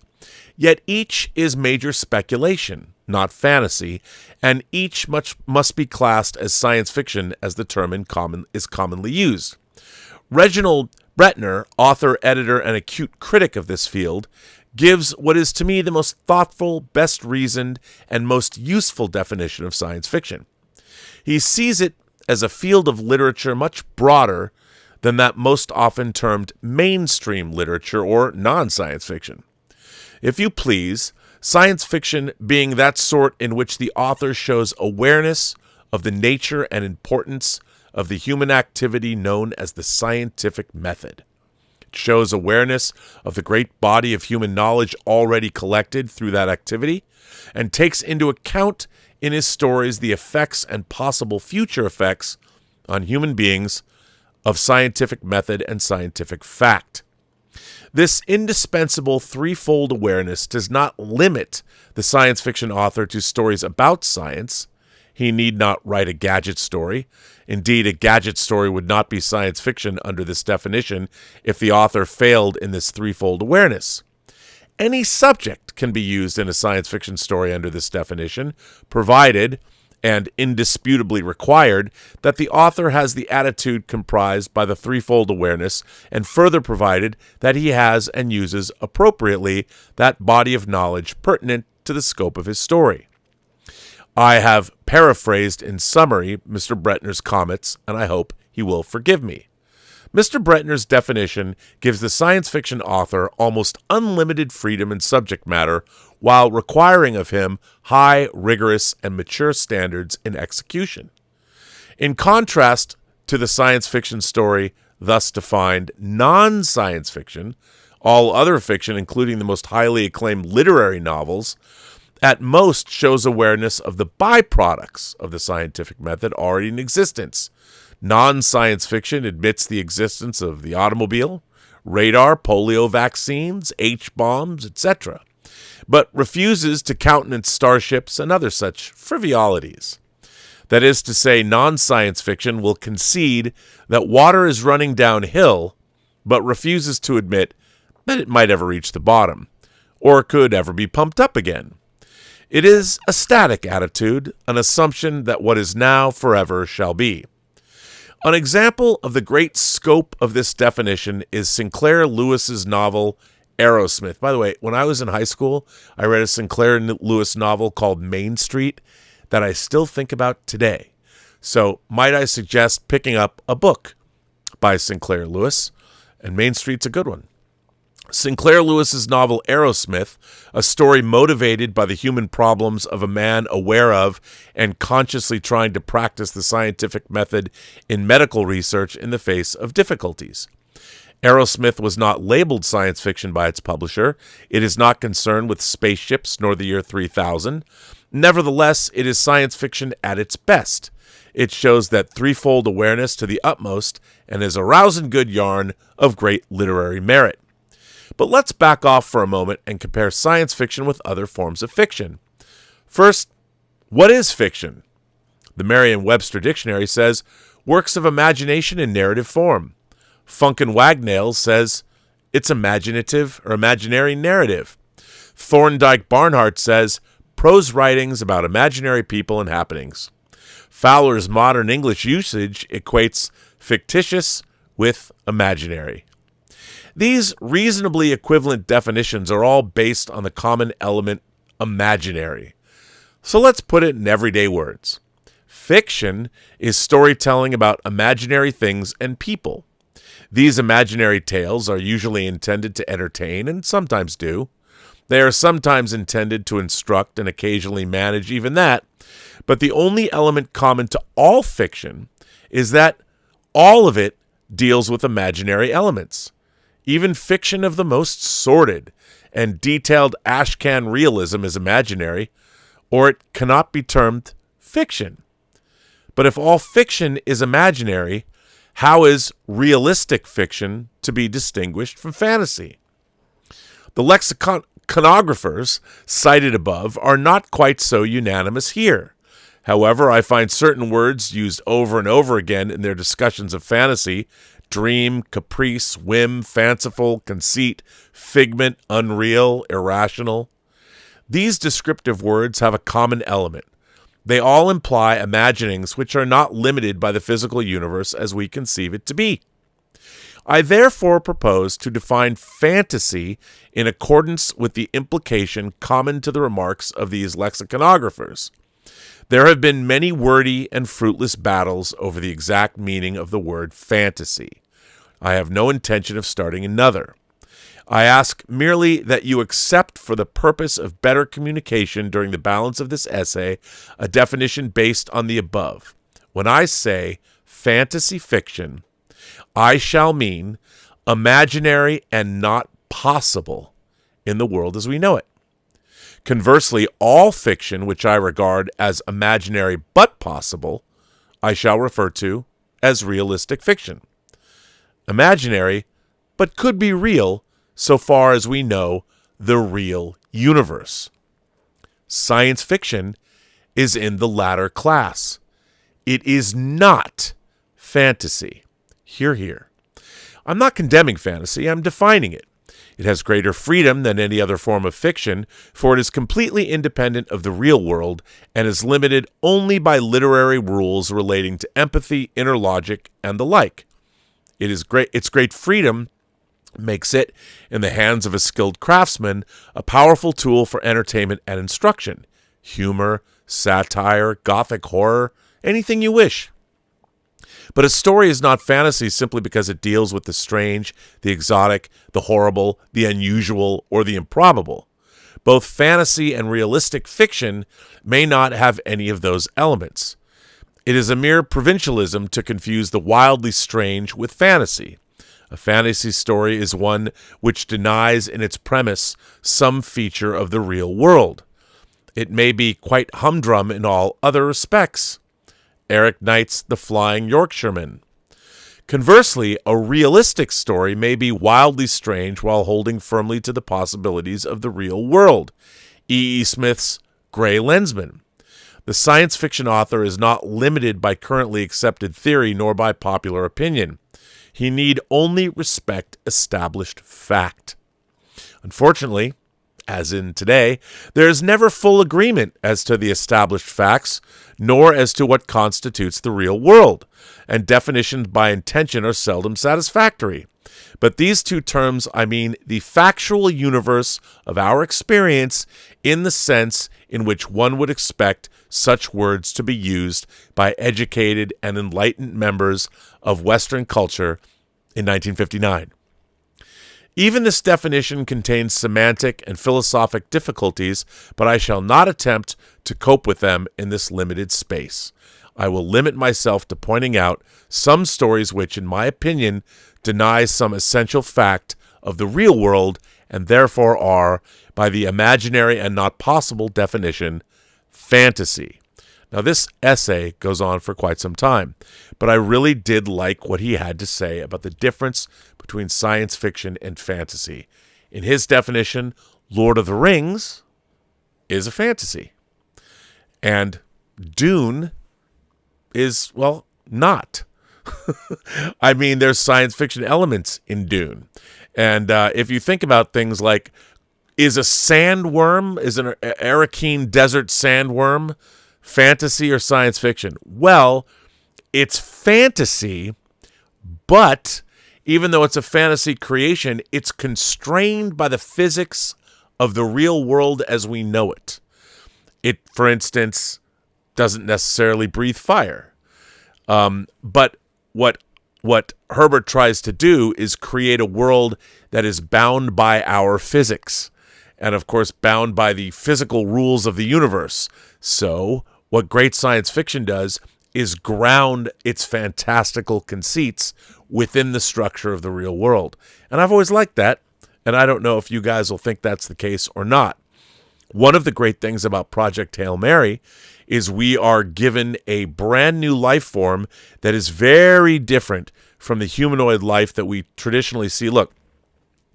Yet each is major speculation, not fantasy, and each must be classed as science fiction as the term is commonly used. Reginald Bretner, author, editor, and acute critic of this field, gives what is to me the most thoughtful, best reasoned, and most useful definition of science fiction. He sees it as a field of literature much broader than that most often termed mainstream literature or non-science fiction. If you please, science fiction being that sort in which the author shows awareness of the nature and importance of the human activity known as the scientific method. It shows awareness of the great body of human knowledge already collected through that activity, and takes into account in his stories the effects and possible future effects on human beings of scientific method and scientific fact. This indispensable threefold awareness does not limit the science fiction author to stories about science. He need not write a gadget story. Indeed, a gadget story would not be science fiction under this definition if the author failed in this threefold awareness. Any subject can be used in a science fiction story under this definition, provided, and indisputably required, that the author has the attitude comprised by the threefold awareness, and further provided that he has and uses appropriately that body of knowledge pertinent to the scope of his story. I have paraphrased in summary Mr. Bretner's comments, and I hope he will forgive me. Mr. Bretner's definition gives the science fiction author almost unlimited freedom in subject matter while requiring of him high, rigorous, and mature standards in execution. In contrast to the science fiction story thus defined non-science fiction, all other fiction, including the most highly acclaimed literary novels, at most shows awareness of the byproducts of the scientific method already in existence. Non-science fiction admits the existence of the automobile, radar, polio vaccines, H-bombs, etc., but refuses to countenance starships and other such frivolities. That is to say, non-science fiction will concede that water is running downhill, but refuses to admit that it might ever reach the bottom, or could ever be pumped up again. It is a static attitude, an assumption that what is now forever shall be. An example of the great scope of this definition is Sinclair Lewis's novel Aerosmith. By the way, when I was in high school, I read a Sinclair Lewis novel called Main Street that I still think about today. So might I suggest picking up a book by Sinclair Lewis, and Main Street's a good one. Sinclair Lewis's novel Aerosmith, a story motivated by the human problems of a man aware of and consciously trying to practice the scientific method in medical research in the face of difficulties. Aerosmith was not labeled science fiction by its publisher. It is not concerned with spaceships nor the year 3000. Nevertheless, it is science fiction at its best. It shows that threefold awareness to the utmost and is a rousing good yarn of great literary merit. But let's back off for a moment and compare science fiction with other forms of fiction. First, what is fiction? The Merriam-Webster Dictionary says, works of imagination in narrative form. Funkin' Wagnalls says, it's imaginative or imaginary narrative. Thorndike Barnhart says, prose writings about imaginary people and happenings. Fowler's modern English usage equates fictitious with imaginary. These reasonably equivalent definitions are all based on the common element imaginary. So let's put it in everyday words. Fiction is storytelling about imaginary things and people. These imaginary tales are usually intended to entertain and sometimes do. They are sometimes intended to instruct and occasionally manage even that. But the only element common to all fiction is that all of it deals with imaginary elements. Even fiction of the most sordid and detailed ashcan realism is imaginary, or it cannot be termed fiction. But if all fiction is imaginary, how is realistic fiction to be distinguished from fantasy? The lexiconographers cited above are not quite so unanimous here. However, I find certain words used over and over again in their discussions of fantasy: dream, caprice, whim, fanciful, conceit, figment, unreal, irrational. These descriptive words have a common element. They all imply imaginings which are not limited by the physical universe as we conceive it to be. I therefore propose to define fantasy in accordance with the implication common to the remarks of these lexiconographers. There have been many wordy and fruitless battles over the exact meaning of the word fantasy. I have no intention of starting another. I ask merely that you accept, for the purpose of better communication during the balance of this essay, a definition based on the above. When I say fantasy fiction, I shall mean imaginary and not possible in the world as we know it. Conversely, all fiction which I regard as imaginary but possible, I shall refer to as realistic fiction. Imaginary, but could be real so far as we know the real universe. Science fiction is in the latter class. It is not fantasy. Hear, hear. I'm not condemning fantasy, I'm defining it. It has greater freedom than any other form of fiction, for it is completely independent of the real world and is limited only by literary rules relating to empathy, inner logic, and the like. Its great freedom makes it, in the hands of a skilled craftsman, a powerful tool for entertainment and instruction. Humor, satire, gothic horror, anything you wish. But a story is not fantasy simply because it deals with the strange, the exotic, the horrible, the unusual, or the improbable. Both fantasy and realistic fiction may not have any of those elements. It is a mere provincialism to confuse the wildly strange with fantasy. A fantasy story is one which denies in its premise some feature of the real world. It may be quite humdrum in all other respects. Eric Knight's The Flying Yorkshireman. Conversely, a realistic story may be wildly strange while holding firmly to the possibilities of the real world. E. E. Smith's Gray Lensman. The science fiction author is not limited by currently accepted theory nor by popular opinion. He need only respect established fact. Unfortunately, as in today, there is never full agreement as to the established facts, nor as to what constitutes the real world, and definitions by intention are seldom satisfactory. But these two terms, I mean the factual universe of our experience in the sense in which one would expect such words to be used by educated and enlightened members of Western culture in 1959. Even this definition contains semantic and philosophic difficulties, but I shall not attempt to cope with them in this limited space. I will limit myself to pointing out some stories which, in my opinion, deny some essential fact of the real world and therefore are, by the imaginary and not possible definition, fantasy. Now, this essay goes on for quite some time, but I really did like what he had to say about the difference between science fiction and fantasy. In his definition, Lord of the Rings is a fantasy. And Dune is, well, not. I mean, there's science fiction elements in Dune. And if you think about things like, is a sandworm, is an Arakean desert sandworm fantasy or science fiction? Well, it's fantasy, but even though it's a fantasy creation, it's constrained by the physics of the real world as we know it. It, for instance, doesn't necessarily breathe fire. But what Herbert tries to do is create a world that is bound by our physics, and of course bound by the physical rules of the universe. So what great science fiction does is ground its fantastical conceits within the structure of the real world. And I've always liked that, and I don't know if you guys will think that's the case or not. One of the great things about Project Hail Mary is we are given a brand new life form that is very different from the humanoid life that we traditionally see. Look,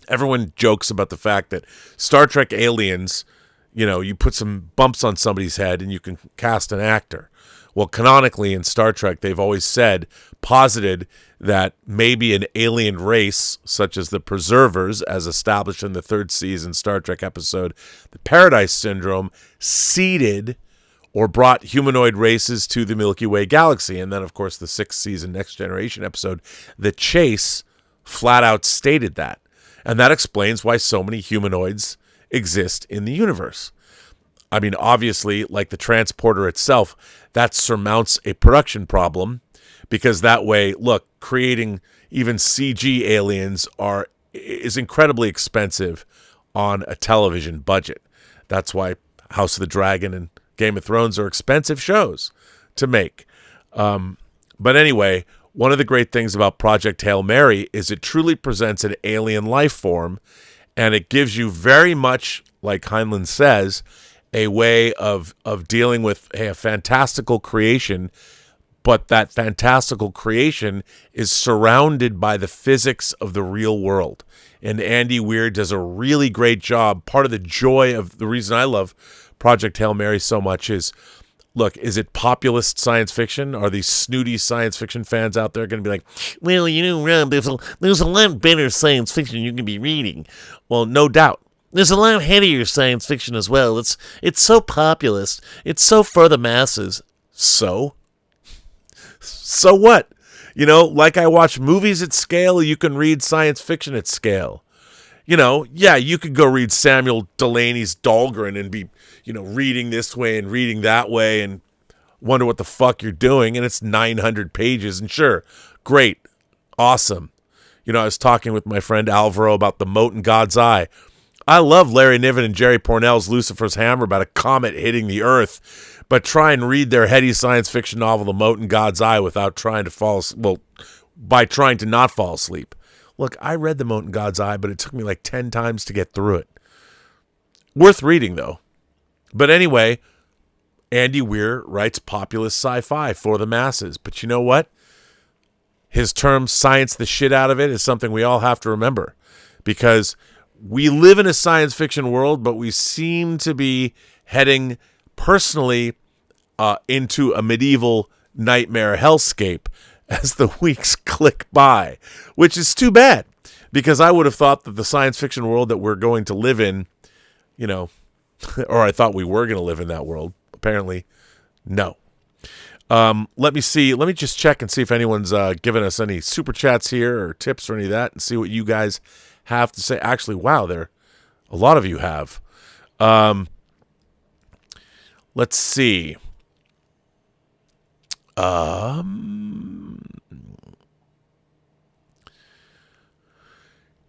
everyone jokes about the fact that Star Trek aliens, you put some bumps on somebody's head and you can cast an actor. Well, canonically in Star Trek, they've always posited that maybe an alien race, such as the Preservers, as established in the third season Star Trek episode, the Paradise Syndrome, seeded or brought humanoid races to the Milky Way galaxy. And then, of course, the sixth season Next Generation episode, The Chase, flat out stated that. And that explains why so many humanoids exist in the universe. I mean, obviously, like the transporter itself, that surmounts a production problem, because that way, look, creating even CG aliens is incredibly expensive on a television budget. That's why House of the Dragon and Game of Thrones are expensive shows to make. But anyway, one of the great things about Project Hail Mary is it truly presents an alien life form, and it gives you very much, like Heinlein says, a way of dealing with a fantastical creation, but that fantastical creation is surrounded by the physics of the real world. And Andy Weir does a really great job. Part of the joy of the reason I love Project Hail Mary so much is, look, is it populist science fiction? Are these snooty science fiction fans out there going to be like, well, Rob, there's a lot better science fiction you can be reading? Well, no doubt. There's a lot headier science fiction as well. It's so populist. It's so for the masses. So what? Like I watch movies at scale, you can read science fiction at scale. Yeah, you could go read Samuel Delaney's Dahlgren and be, reading this way and reading that way and wonder what the fuck you're doing. And it's 900 pages. And sure, great, awesome. I was talking with my friend Alvaro about The Mote in God's Eye. I love Larry Niven and Jerry Pournelle's Lucifer's Hammer about a comet hitting the Earth, but try and read their heady science fiction novel, The Mote in God's Eye, without trying to by trying to not fall asleep. Look, I read The Mote in God's Eye, but it took me like 10 times to get through it. Worth reading, though. But anyway, Andy Weir writes populist sci-fi for the masses. But you know what? His term, science the shit out of it, is something we all have to remember. Because we live in a science fiction world, but we seem to be heading personally into a medieval nightmare hellscape as the weeks click by, which is too bad, because I would have thought that the science fiction world that we're going to live in, or I thought we were going to live in that world. Apparently, no. Let me see. Let me just check and see if anyone's given us any super chats here or tips or any of that, and see what you guys have to say. Actually, wow, a lot of you have. Let's see.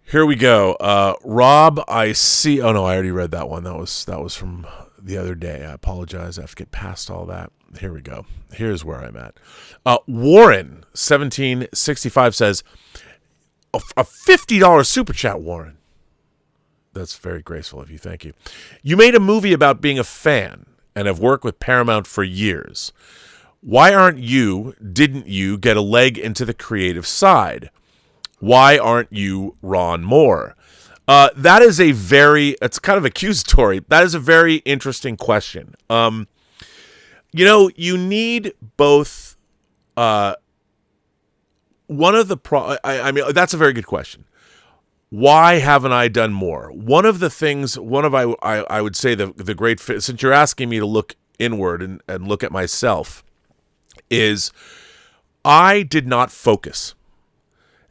Here we go. Rob, I see. Oh no, I already read that one. That was from the other day. I apologize. I have to get past all that. Here we go. Here's where I'm at. Warren 1765 says a $50 super chat. Warren, that's very graceful of you. Thank you. You made a movie about being a fan and have worked with Paramount for years. Why didn't you get a leg into the creative side? Why aren't you Ron Moore? That is it's kind of accusatory. That is a very interesting question. You need both. One of the I mean, that's a very good question. Why haven't I done more? One of the things, I would say the great fit, since you're asking me to look inward and look at myself, is I did not focus.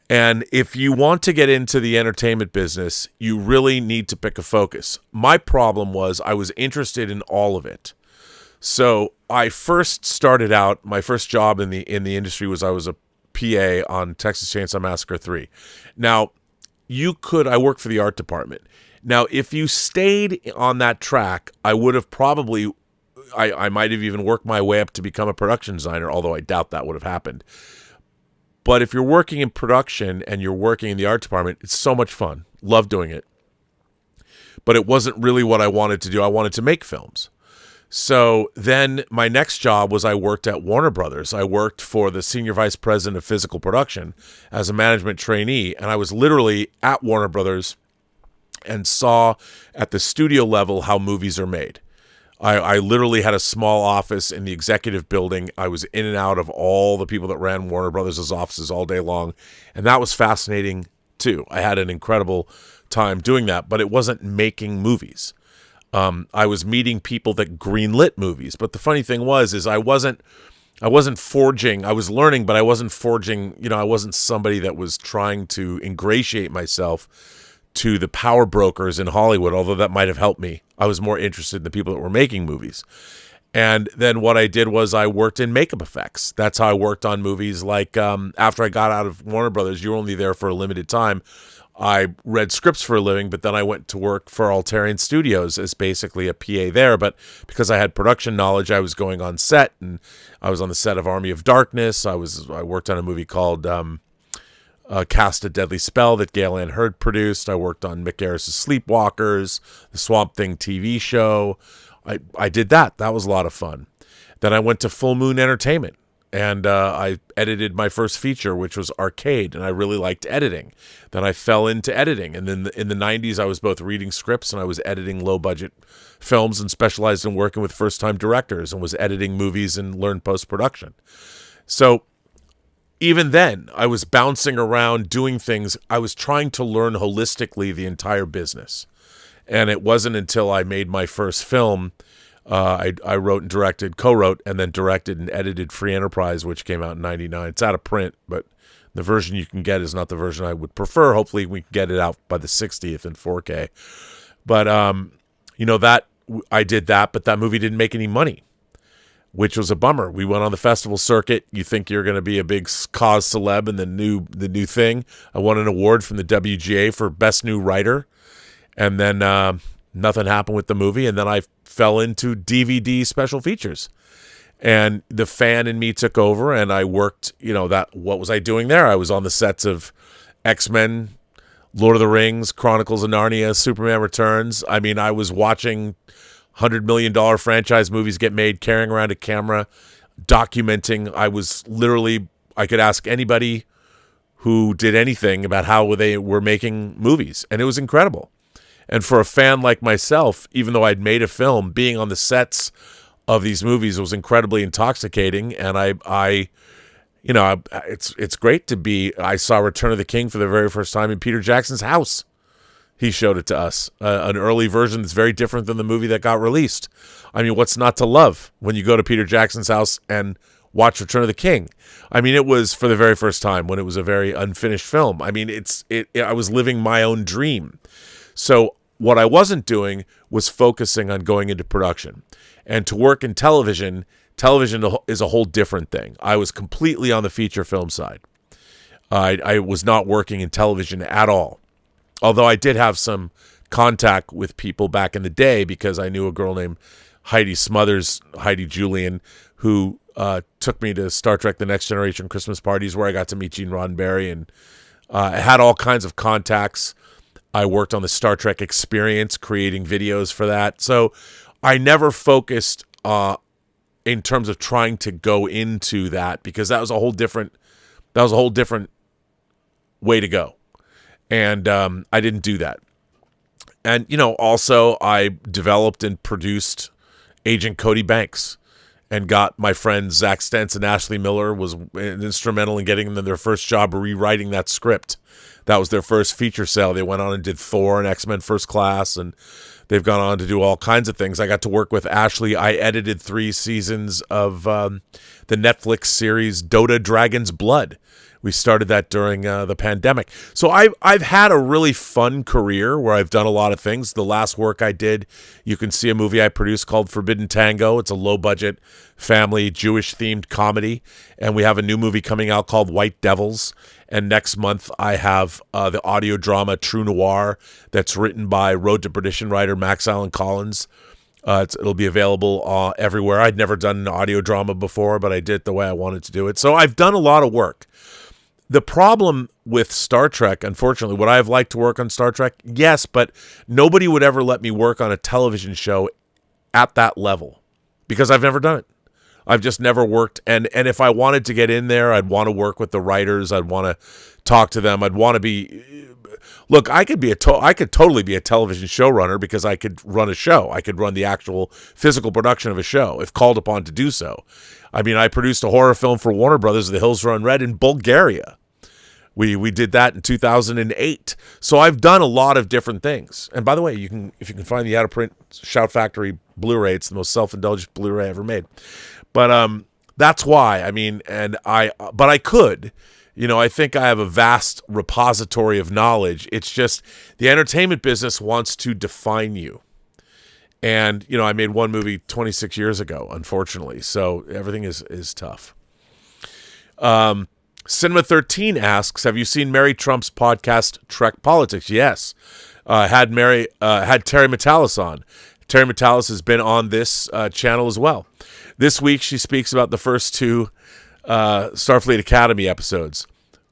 And if you want to get into the entertainment business, you really need to pick a focus. My problem was I was interested in all of it. So I first started out, my first job in the industry was I was a PA on Texas Chainsaw Massacre 3. Now, I worked for the art department. Now, if you stayed on that track, I would have probably, I might have even worked my way up to become a production designer, although I doubt that would have happened. But if you're working in production and you're working in the art department, it's so much fun. Love doing it. But it wasn't really what I wanted to do. I wanted to make films. So then my next job was I worked at Warner Brothers. I worked for the senior vice president of physical production as a management trainee. And I was literally at Warner Brothers and saw at the studio level how movies are made. I literally had a small office in the executive building. I was in and out of all the people that ran Warner Brothers' offices all day long. And that was fascinating, too. I had an incredible time doing that, but it wasn't making movies. I was meeting people that greenlit movies. But the funny thing is I wasn't forging. I was learning, but I wasn't forging. I wasn't somebody that was trying to ingratiate myself to the power brokers in Hollywood, although that might have helped me. I was more interested in the people that were making movies. And then what I did was I worked in makeup effects. That's how I worked on movies. Like after I got out of Warner Brothers, you were only there for a limited time. I read scripts for a living, but then I went to work for Altarian Studios as basically a PA there. But because I had production knowledge, I was going on set, and I was on the set of Army of Darkness. I worked on a movie called Cast a Deadly Spell that Gail Ann Hurd produced. I worked on Mick Garris' Sleepwalkers, the Swamp Thing TV show. I did that. That was a lot of fun. Then I went to Full Moon Entertainment, and I edited my first feature, which was Arcade, and I really liked editing. Then I fell into editing, and then in the 90s, I was both reading scripts and I was editing low-budget films and specialized in working with first-time directors and was editing movies and learned post-production. So even then, I was bouncing around doing things. I was trying to learn holistically the entire business. And it wasn't until I made my first film, I wrote and directed, co-wrote, and then directed and edited Free Enterprise, which came out in 99. It's out of print, but the version you can get is not the version I would prefer. Hopefully we can get it out by the 60th in 4K. But, that I did that, but that movie didn't make any money, which was a bummer. We went on the festival circuit. You think you're going to be a big cause celeb in the new thing. I won an award from the WGA for Best New Writer. And then nothing happened with the movie. And then I fell into DVD special features. And the fan in me took over, and I worked, what was I doing there? I was on the sets of X-Men, Lord of the Rings, Chronicles of Narnia, Superman Returns. I mean, I was watching $100 million franchise movies get made, carrying around a camera, documenting. I could ask anybody who did anything about how they were making movies, and it was incredible. And for a fan like myself, even though I'd made a film, being on the sets of these movies was incredibly intoxicating. And it's great to be. I saw Return of the King for the very first time in Peter Jackson's house. He showed it to us, an early version that's very different than the movie that got released. I mean, what's not to love when you go to Peter Jackson's house and watch Return of the King? I mean, it was for the very first time when it was a very unfinished film. I mean, I was living my own dream. So what I wasn't doing was focusing on going into production. And to work in television is a whole different thing. I was completely on the feature film side. I was not working in television at all. Although I did have some contact with people back in the day because I knew a girl named Heidi Julian, who took me to Star Trek The Next Generation Christmas parties where I got to meet Gene Roddenberry, and I had all kinds of contacts. I worked on the Star Trek Experience, creating videos for that. So I never focused in terms of trying to go into that because that was a whole different way to go. And I didn't do that. And, also I developed and produced Agent Cody Banks and got my friends Zach Stentz and Ashley Miller was instrumental in getting them their first job rewriting that script. That was their first feature cell. They went on and did Thor and X-Men First Class, and they've gone on to do all kinds of things. I got to work with Ashley. I edited 3 seasons of the Netflix series Dota Dragon's Blood. We started that during the pandemic. So I've had a really fun career where I've done a lot of things. The last work I did, you can see a movie I produced called Forbidden Tango. It's a low-budget family Jewish-themed comedy. And we have a new movie coming out called White Devils. And next month I have the audio drama True Noir that's written by Road to Perdition writer Max Allan Collins. It'll be available everywhere. I'd never done an audio drama before, but I did it the way I wanted to do it. So I've done a lot of work. The problem with Star Trek, unfortunately, would I have liked to work on Star Trek? Yes, but nobody would ever let me work on a television show at that level because I've never done it. I've just never worked. And if I wanted to get in there, I'd want to work with the writers. I'd want to talk to them. I'd want to be... Look, I could totally be a television showrunner because I could run a show. I could run the actual physical production of a show if called upon to do so. I mean, I produced a horror film for Warner Brothers, The Hills Run Red, in Bulgaria. We did that in 2008. So I've done a lot of different things. And by the way, if you can find the out of print Shout Factory Blu-ray, it's the most self-indulgent Blu-ray ever made. But that's why. I mean, but I could. I think I have a vast repository of knowledge. It's just the entertainment business wants to define you. And, I made one movie 26 years ago, unfortunately. So everything is tough. Cinema 13 asks, have you seen Mary Trump's podcast, Trek Politics? Yes. Had Terry Matalas on. Terry Matalas has been on this channel as well. This week, she speaks about the first 2 Starfleet Academy episodes.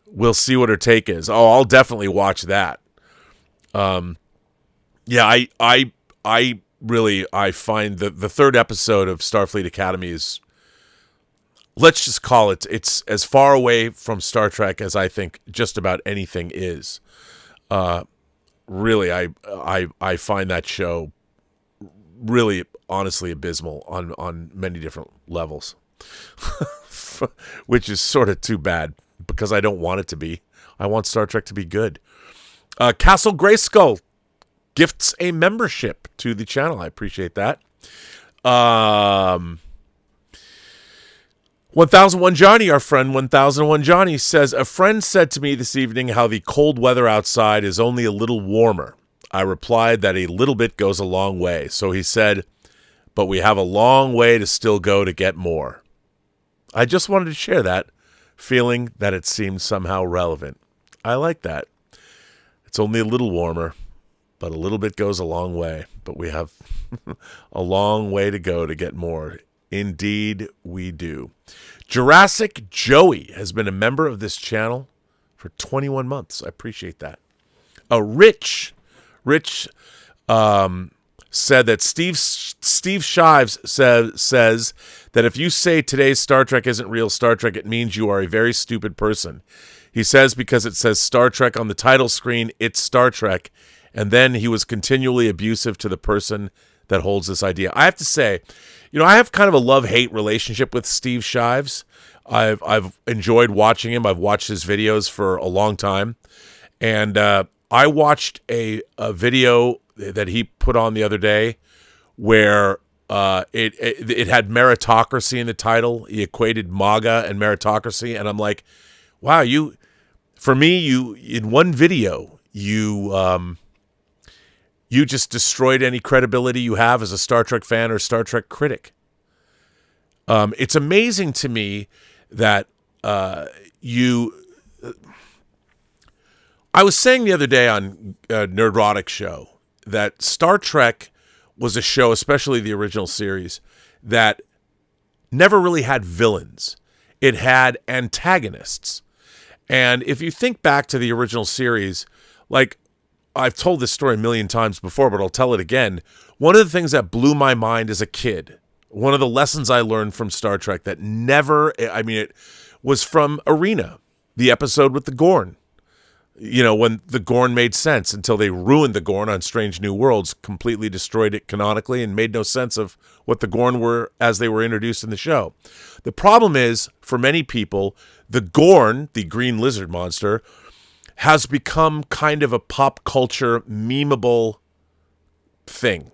We'll see what her take is. Oh, I'll definitely watch that. Yeah, I find the third episode of Starfleet Academy is, let's just call it's as far away from Star Trek as I think just about anything is. Really, I find that show really honestly abysmal on many different levels, which is sort of too bad because I don't want it to be. I want Star Trek to be good. Castle Grayskull gifts a membership to the channel. I appreciate that. 1001 Johnny, our friend 1001 Johnny, says, a friend said to me this evening how the cold weather outside is only a little warmer. I replied that a little bit goes a long way. So he said, but we have a long way to still go to get more. I just wanted to share that, feeling that it seemed somehow relevant. I like that. It's only a little warmer, but a little bit goes a long way. But we have a long way to go to get more. Indeed, we do. Jurassic Joey has been a member of this channel for 21 months. I appreciate that. Rich said that Steve Shives says that if you say today's Star Trek isn't real Star Trek, it means you are a very stupid person. He says because it says Star Trek on the title screen, it's Star Trek. And then he was continually abusive to the person that holds this idea. I have to say, I have kind of a love-hate relationship with Steve Shives. I've enjoyed watching him. I've watched his videos for a long time. And I watched a video that he put on the other day where it had meritocracy in the title. He equated MAGA and meritocracy, and I'm like, wow, in one video, you just destroyed any credibility you have as a Star Trek fan or Star Trek critic. It's amazing to me that I was saying the other day on Nerdrotic show that Star Trek was a show, especially the original series, that never really had villains. It had antagonists. And if you think back to the original series, like I've told this story a million times before, but I'll tell it again. One of the things that blew my mind as a kid, one of the lessons I learned from Star Trek it was from Arena, the episode with the Gorn. When the Gorn made sense until they ruined the Gorn on Strange New Worlds, completely destroyed it canonically and made no sense of what the Gorn were as they were introduced in the show. The problem is, for many people, the Gorn, the green lizard monster, has become kind of a pop culture memeable thing.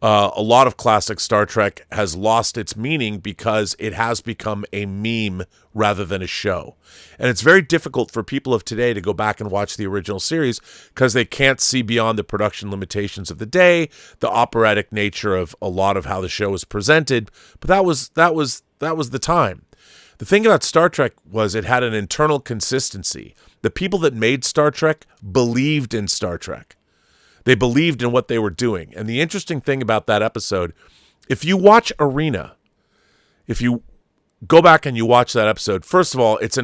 A lot of classic Star Trek has lost its meaning because it has become a meme rather than a show. And it's very difficult for people of today to go back and watch the original series because they can't see beyond the production limitations of the day, the operatic nature of a lot of how the show was presented. But that was the time. The thing about Star Trek was it had an internal consistency. The people that made Star Trek believed in Star Trek. They believed in what they were doing. And the interesting thing about that episode, if you watch Arena, if you go back and you watch that episode, first of all, it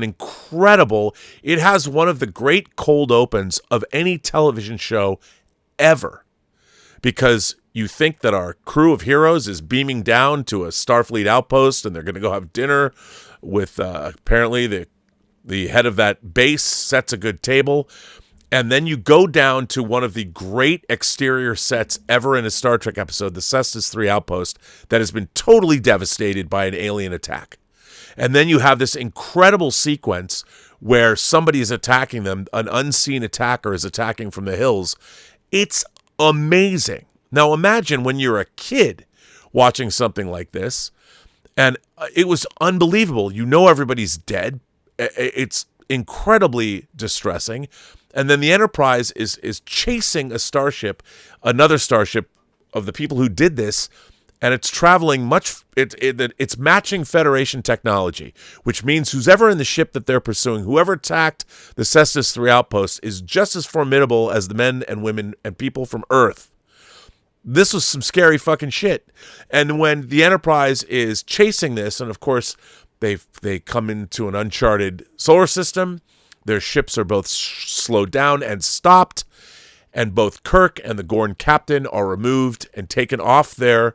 has one of the great cold opens of any television show ever. Because you think that our crew of heroes is beaming down to a Starfleet outpost and they're going to go have dinner with apparently the head of that base sets a good table. And then you go down to one of the great exterior sets ever in a Star Trek episode, the Cestus 3 outpost, that has been totally devastated by an alien attack. And then you have this incredible sequence where somebody is attacking them, an unseen attacker is attacking from the hills. It's amazing. Now imagine when you're a kid watching something like this, and it was unbelievable. Everybody's dead. It's incredibly distressing. And then the Enterprise is chasing a starship, another starship of the people who did this, and it's traveling it's matching Federation technology, which means who's ever in the ship that they're pursuing, whoever attacked the Cestus 3 outpost is just as formidable as the men and women and people from Earth. This was some scary fucking shit. And when the Enterprise is chasing this, and of course they come into an uncharted solar system, their ships are both slowed down and stopped, and both Kirk and the Gorn captain are removed and taken off their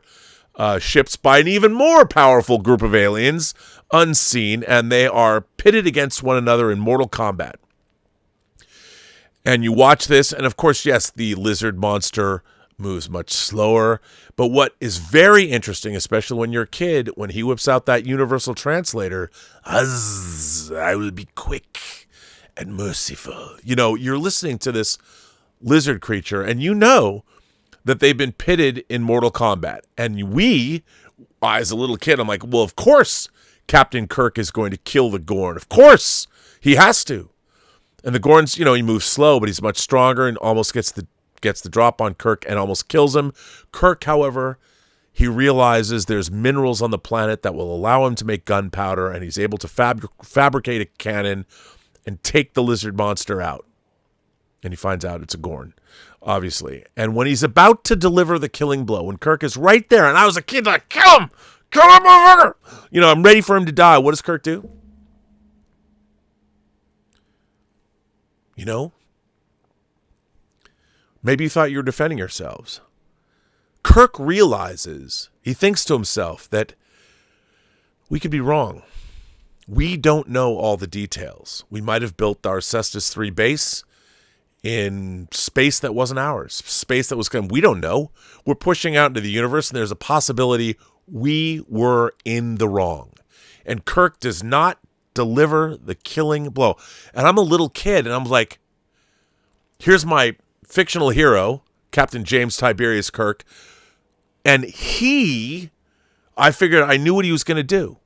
ships by an even more powerful group of aliens, unseen, and they are pitted against one another in mortal combat. And you watch this, and of course, yes, the lizard monster moves much slower. But what is very interesting, especially when you're a kid, when he whips out that universal translator, I will be quick and merciful. You're listening to this lizard creature, and that they've been pitted in mortal combat. And as a little kid, I'm like, well, of course Captain Kirk is going to kill the Gorn. Of course he has to. And the Gorn's, he moves slow, but he's much stronger and almost gets the drop on Kirk and almost kills him. Kirk, however, he realizes there's minerals on the planet that will allow him to make gunpowder, and he's able to fabricate a cannon and take the lizard monster out. And he finds out it's a Gorn, obviously. And when he's about to deliver the killing blow, when Kirk is right there, and I was a kid like, kill him, motherfucker! I'm ready for him to die. What does Kirk do? Maybe you thought you were defending yourselves. Kirk realizes, he thinks to himself that we could be wrong. We don't know all the details. We might have built our Cestus 3 base in space that wasn't ours, space that was coming. We don't know. We're pushing out into the universe, and there's a possibility we were in the wrong. And Kirk does not deliver the killing blow. And I'm a little kid, and I'm like, here's my fictional hero, Captain James Tiberius Kirk, and I figured I knew what he was going to do.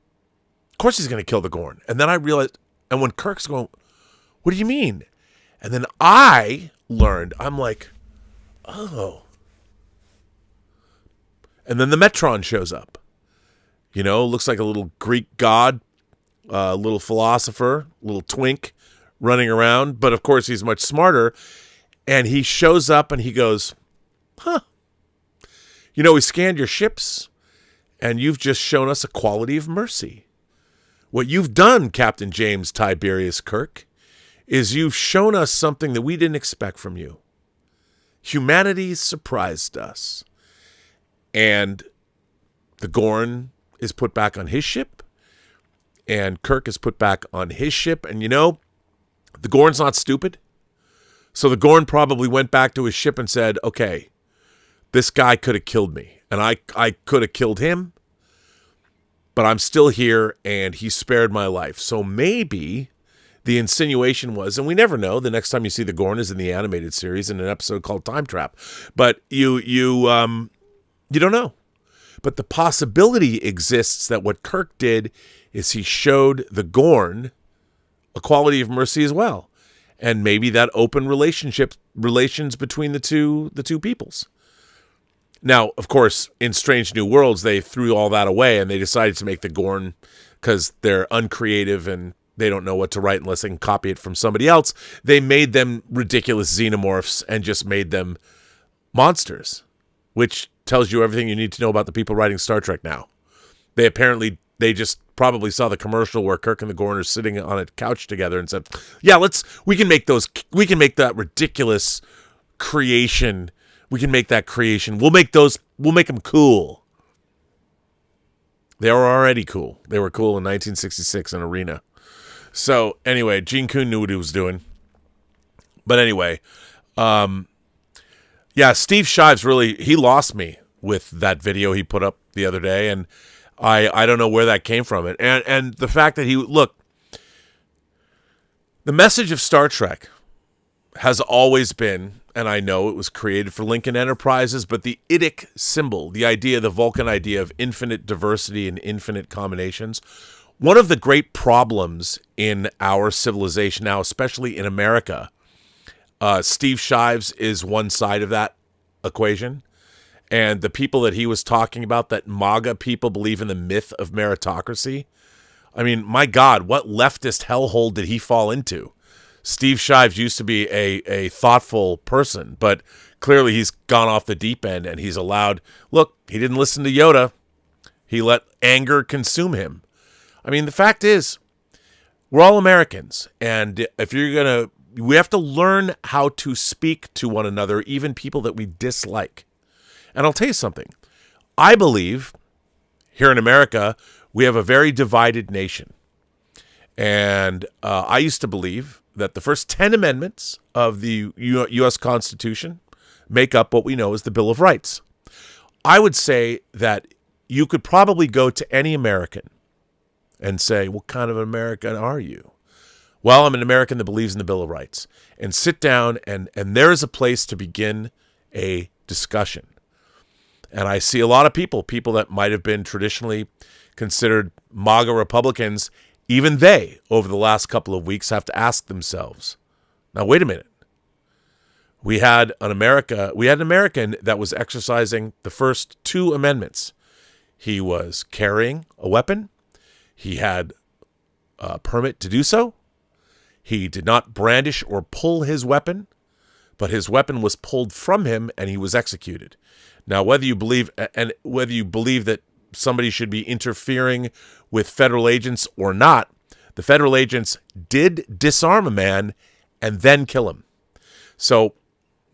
Of course he's going to kill the Gorn. And then I realized, and when Kirk's going, what do you mean? And then I learned, I'm like, oh. And then the Metron shows up. You know, looks like a little Greek god, a little philosopher, little twink running around. But of course he's much smarter. And he shows up and he goes, huh. You know, we scanned your ships and you've just shown us a quality of mercy. What you've done, Captain James Tiberius Kirk, is you've shown us something that we didn't expect from you. Humanity surprised us. And the Gorn is put back on his ship, and Kirk is put back on his ship. And you know, the Gorn's not stupid. So the Gorn probably went back to his ship and said, okay, this guy could have killed me, and I could have killed him, but I'm still here, and he spared my life. So maybe the insinuation was, and we never know, the next time you see the Gorn is in the animated series in an episode called Time Trap, but you don't know. But the possibility exists that what Kirk did is he showed the Gorn a quality of mercy as well. And maybe that opened relations between the two peoples. Now, of course, in Strange New Worlds, they threw all that away and they decided to make the Gorn, because they're uncreative and they don't know what to write unless they can copy it from somebody else. They made them ridiculous xenomorphs and just made them monsters, which tells you everything you need to know about the people writing Star Trek now. They just probably saw the commercial where Kirk and the Gorn are sitting on a couch together and said, yeah, we can make that ridiculous creation. We can make that creation. We'll make them cool. They were already cool. They were cool in 1966 in Arena. So anyway, Gene Kuhn knew what he was doing. But anyway, yeah, Steve Shives he lost me with that video he put up the other day, and I don't know where that came from. And the fact that the message of Star Trek has always been, and I know it was created for Lincoln Enterprises, but the IDIC symbol, the Vulcan idea of infinite diversity and infinite combinations, one of the great problems in our civilization now, especially in America, Steve Shives is one side of that equation. And the people that he was talking about, that MAGA people believe in the myth of meritocracy. I mean, my God, what leftist hellhole did he fall into? Steve Shives used to be a thoughtful person, but clearly he's gone off the deep end, and he's allowed, look, he didn't listen to Yoda. He let anger consume him. I mean, the fact is, we're all Americans, and we have to learn how to speak to one another, even people that we dislike. And I'll tell you something. I believe here in America, we have a very divided nation. And I used to believe that the first 10 amendments of the U.S. Constitution make up what we know as the Bill of Rights. I would say that you could probably go to any American and say, what kind of American are you? Well, I'm an American that believes in the Bill of Rights. And sit down, and there is a place to begin a discussion. And I see a lot of people that might have been traditionally considered MAGA Republicans, even they, over the last couple of weeks, have to ask themselves, now, wait a minute. We had an American that was exercising the first 2 amendments. He was carrying a weapon. He had a permit to do so. He did not brandish or pull his weapon, but his weapon was pulled from him and he was executed. Now, whether you believe that somebody should be interfering with federal agents or not, the federal agents did disarm a man and then kill him. So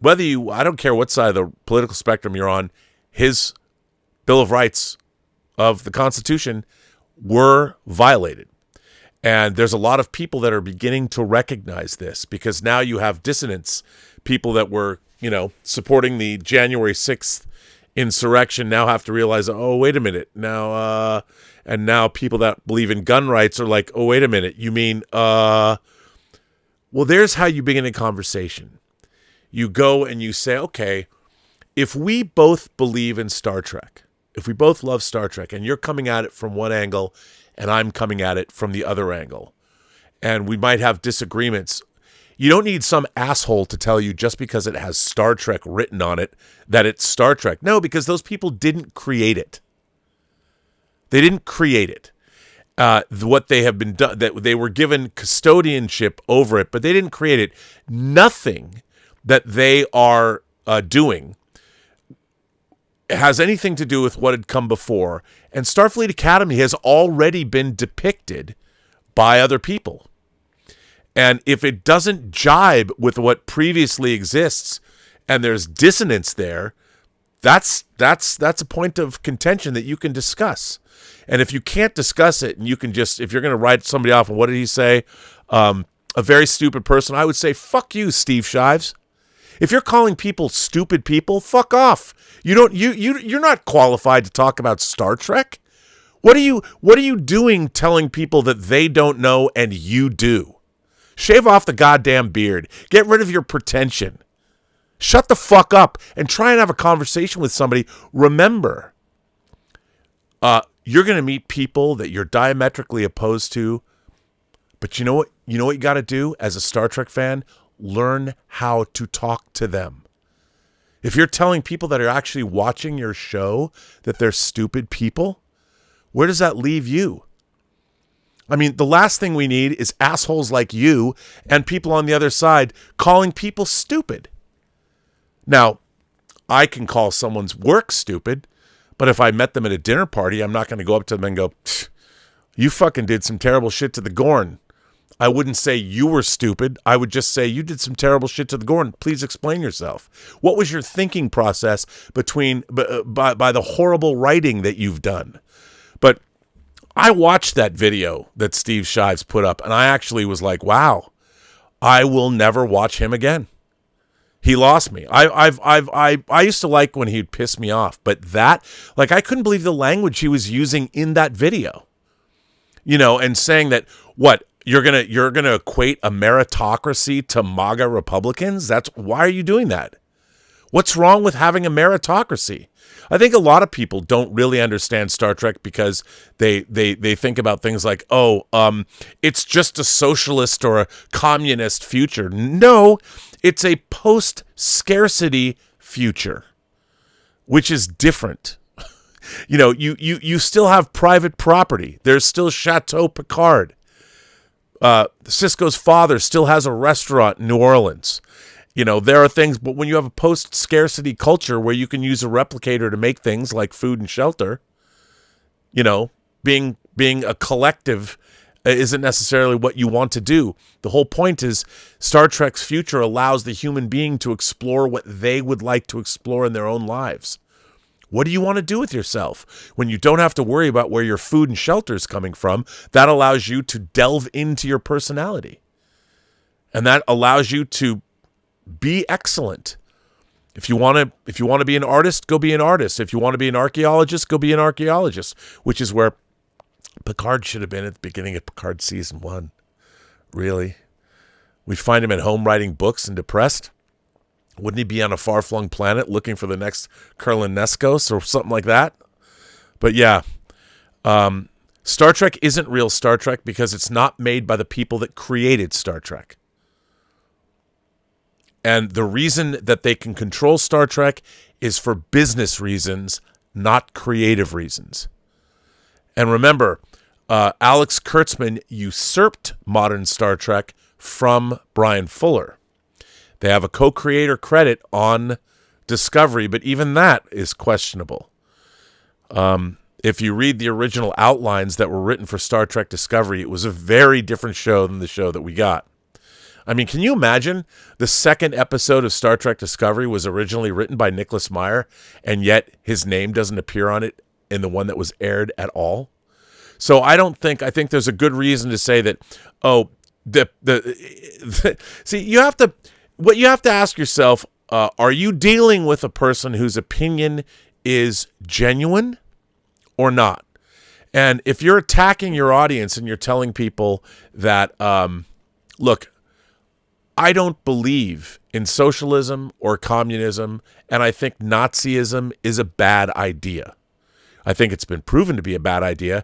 I don't care what side of the political spectrum you're on, his Bill of Rights of the Constitution were violated. And there's a lot of people that are beginning to recognize this, because now you have dissonance. People that were, supporting the January 6th insurrection now have to realize, oh, wait a minute. Now, and now people that believe in gun rights are like, oh, wait a minute. You mean, well, there's how you begin a conversation. You go and you say, okay, if we both believe in Star Trek, if we both love Star Trek, and you're coming at it from one angle and I'm coming at it from the other angle, and we might have disagreements, you don't need some asshole to tell you just because it has Star Trek written on it that it's Star Trek. No, because those people didn't create it. They didn't create it. What they have been done, that they were given custodianship over it, but they didn't create it. Nothing that they are doing has anything to do with what had come before. And Starfleet Academy has already been depicted by other people. And if it doesn't jibe with what previously exists and there's dissonance there, that's a point of contention that you can discuss. And if you can't discuss it, and you can just, if you're going to write somebody off, and what did he say? A very stupid person, I would say, fuck you, Steve Shives. If you're calling people stupid people, fuck off. You're not qualified to talk about Star Trek. What are you doing telling people that they don't know and you do? Shave off the goddamn beard. Get rid of your pretension. Shut the fuck up and try and have a conversation with somebody. Remember, you're going to meet people that you're diametrically opposed to, but you know what you got to do as a Star Trek fan? Learn how to talk to them. If you're telling people that are actually watching your show that they're stupid people, where does that leave you? I mean, the last thing we need is assholes like you and people on the other side calling people stupid. Now, I can call someone's work stupid, but if I met them at a dinner party, I'm not going to go up to them and go, you fucking did some terrible shit to the Gorn. I wouldn't say you were stupid. I would just say you did some terrible shit to the Gorn. Please explain yourself. What was your thinking process by the horrible writing that you've done? But I watched that video that Steve Shives put up, and I actually was like, wow, I will never watch him again. He lost me. I used to like when he'd piss me off, but that, like, I couldn't believe the language he was using in that video. And saying that, what, you're gonna equate a meritocracy to MAGA Republicans? Why are you doing that? What's wrong with having a meritocracy? I think a lot of people don't really understand Star Trek because they think about things like, it's just a socialist or a communist future. No, it's a post-scarcity future, which is different. You still have private property. There's still Chateau Picard. Cisco's father still has a restaurant in New Orleans. There are things, but when you have a post-scarcity culture where you can use a replicator to make things like food and shelter, being a collective isn't necessarily what you want to do. The whole point is Star Trek's future allows the human being to explore what they would like to explore in their own lives. What do you want to do with yourself? When you don't have to worry about where your food and shelter is coming from, that allows you to delve into your personality. And that allows you to be excellent. If you want to be an artist, go be an artist. If you want to be an archaeologist, go be an archaeologist, which is where Picard should have been at the beginning of Picard season 1. Really? We find him at home writing books and depressed. Wouldn't he be on a far-flung planet looking for the next Kurlan Neskos or something like that? But yeah, Star Trek isn't real Star Trek because it's not made by the people that created Star Trek. And the reason that they can control Star Trek is for business reasons, not creative reasons. And remember, Alex Kurtzman usurped modern Star Trek from Brian Fuller. They have a co-creator credit on Discovery, but even that is questionable. If you read the original outlines that were written for Star Trek Discovery, it was a very different show than the show that we got. I mean, can you imagine the second episode of Star Trek Discovery was originally written by Nicholas Meyer, and yet his name doesn't appear on it in the one that was aired at all? So I think there's a good reason to say that, see, you have to ask yourself, are you dealing with a person whose opinion is genuine or not? And if you're attacking your audience and you're telling people that, look, I don't believe in socialism or communism, and I think Nazism is a bad idea. I think it's been proven to be a bad idea,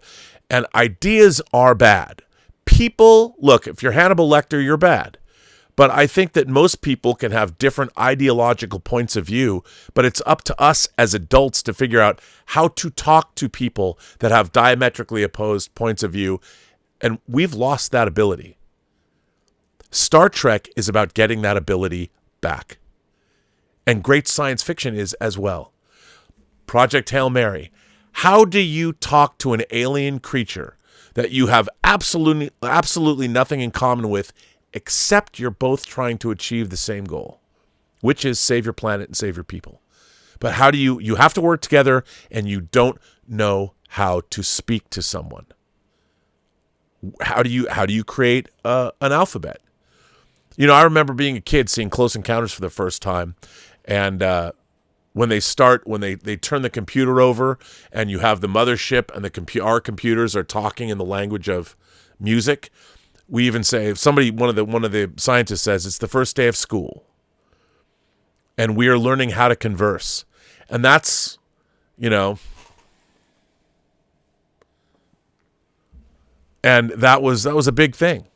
and ideas are bad. People, look, if you're Hannibal Lecter, you're bad. But I think that most people can have different ideological points of view, but it's up to us as adults to figure out how to talk to people that have diametrically opposed points of view, and we've lost that ability. Star Trek is about getting that ability back. And great science fiction is as well. Project Hail Mary. How do you talk to an alien creature that you have absolutely nothing in common with, except you're both trying to achieve the same goal, which is save your planet and save your people? But how do you have to work together, and you don't know how to speak to someone. How do you create an alphabet? You know, I remember being a kid seeing Close Encounters for the first time, and when they turn the computer over, and you have the mothership, and our computers are talking in the language of music. We even say, one of the scientists says, it's the first day of school, and we are learning how to converse, and that's, and that was a big thing.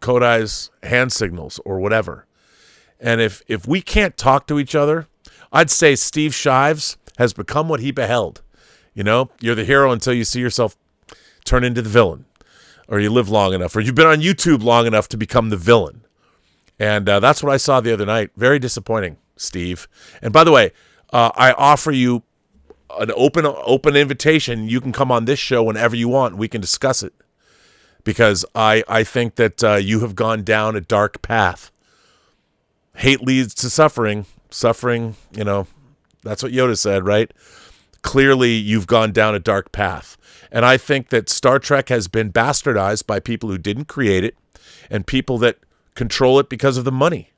Kodai's hand signals or whatever. And if we can't talk to each other, I'd say Steve Shives has become what he beheld. You're the hero until you see yourself turn into the villain, or you live long enough, or you've been on YouTube long enough to become the villain. And that's what I saw the other night. Very disappointing, Steve. And by the way, I offer you an open invitation. You can come on this show whenever you want. We can discuss it. Because I think that you have gone down a dark path. Hate leads to suffering. Suffering, that's what Yoda said, right? Clearly, you've gone down a dark path. And I think that Star Trek has been bastardized by people who didn't create it and people that control it because of the money.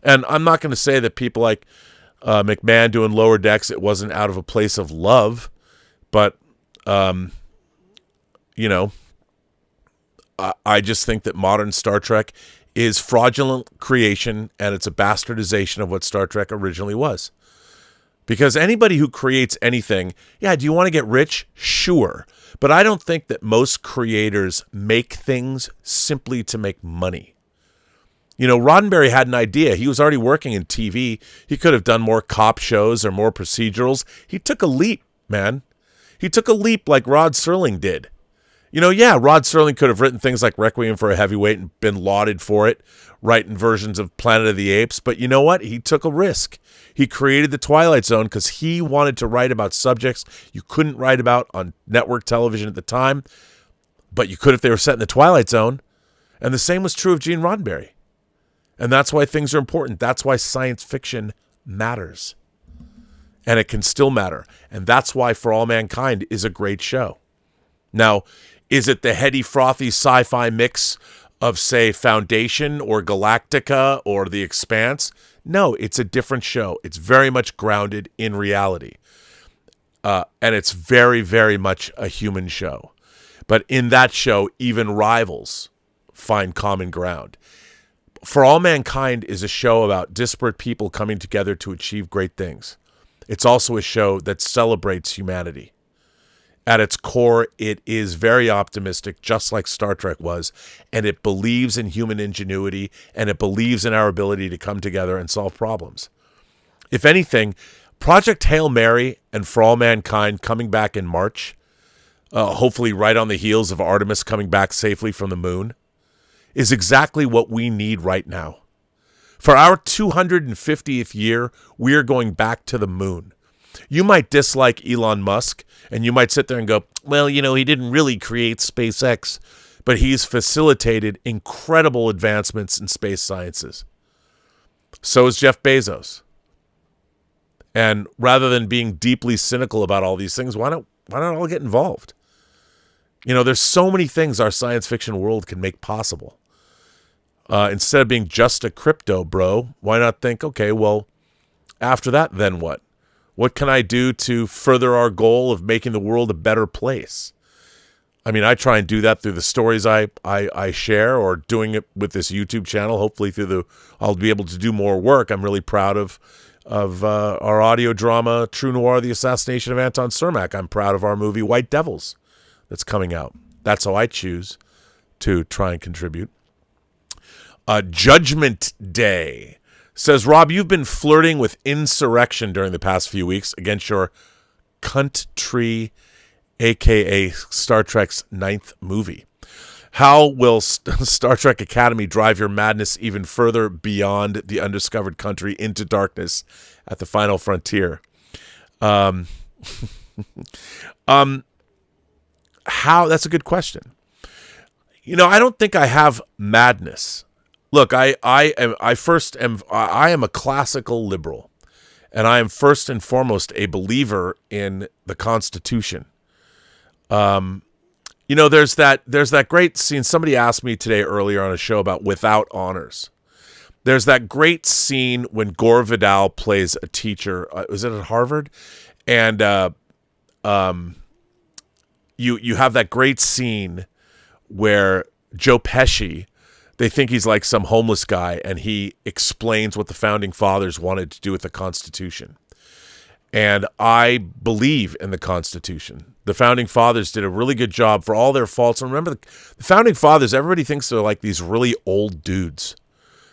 And I'm not going to say that people like McMahon doing Lower Decks, it wasn't out of a place of love. But, I just think that modern Star Trek is fraudulent creation, and it's a bastardization of what Star Trek originally was. Because anybody who creates anything, do you want to get rich? Sure. But I don't think that most creators make things simply to make money. Roddenberry had an idea. He was already working in TV. He could have done more cop shows or more procedurals. He took a leap, man. He took a leap like Rod Serling did. Rod Serling could have written things like Requiem for a Heavyweight and been lauded for it, writing versions of Planet of the Apes. But you know what? He took a risk. He created The Twilight Zone because he wanted to write about subjects you couldn't write about on network television at the time, but you could if they were set in the Twilight Zone. And the same was true of Gene Roddenberry. And that's why things are important. That's why science fiction matters. And it can still matter. And that's why For All Mankind is a great show. Now, is it the heady, frothy sci-fi mix of, say, Foundation or Galactica or The Expanse? No, it's a different show. It's very much grounded in reality. And it's very, very much a human show. But in that show, even rivals find common ground. For All Mankind is a show about disparate people coming together to achieve great things. It's also a show that celebrates humanity. At its core, it is very optimistic, just like Star Trek was, and it believes in human ingenuity, and it believes in our ability to come together and solve problems. If anything, Project Hail Mary and For All Mankind coming back in March, hopefully right on the heels of Artemis coming back safely from the moon, is exactly what we need right now. For our 250th year, we are going back to the moon. You might dislike Elon Musk, and you might sit there and go, well, he didn't really create SpaceX. but he's facilitated incredible advancements in space sciences. So is Jeff Bezos. And rather than being deeply cynical about all these things, why not all get involved? There's so many things our science fiction world can make possible. Instead of being just a crypto bro, why not think, okay, well, after that, then what? What can I do to further our goal of making the world a better place? I mean, I try and do that through the stories I share, or doing it with this YouTube channel. Hopefully I'll be able to do more work. I'm really proud of our audio drama, True Noir, The Assassination of Anton Cermak. I'm proud of our movie, White Devils, that's coming out. That's how I choose to try and contribute. Judgment Day says, Rob, you've been flirting with insurrection during the past few weeks against your country, a.k.a. Star Trek's 9th movie. How will Star Trek Academy drive your madness even further beyond the undiscovered country into darkness at the final frontier? How? That's a good question. I don't think I have madness. Look, I am a classical liberal, and I am first and foremost a believer in the Constitution. There's that great scene. Somebody asked me today earlier on a show about Without Honors. There's that great scene when Gore Vidal plays a teacher. Was it at Harvard? And you have that great scene where Joe Pesci, they think he's like some homeless guy, and he explains what the founding fathers wanted to do with the Constitution. And I believe in the Constitution. The founding fathers did a really good job for all their faults. And remember, the founding fathers, everybody thinks they're like these really old dudes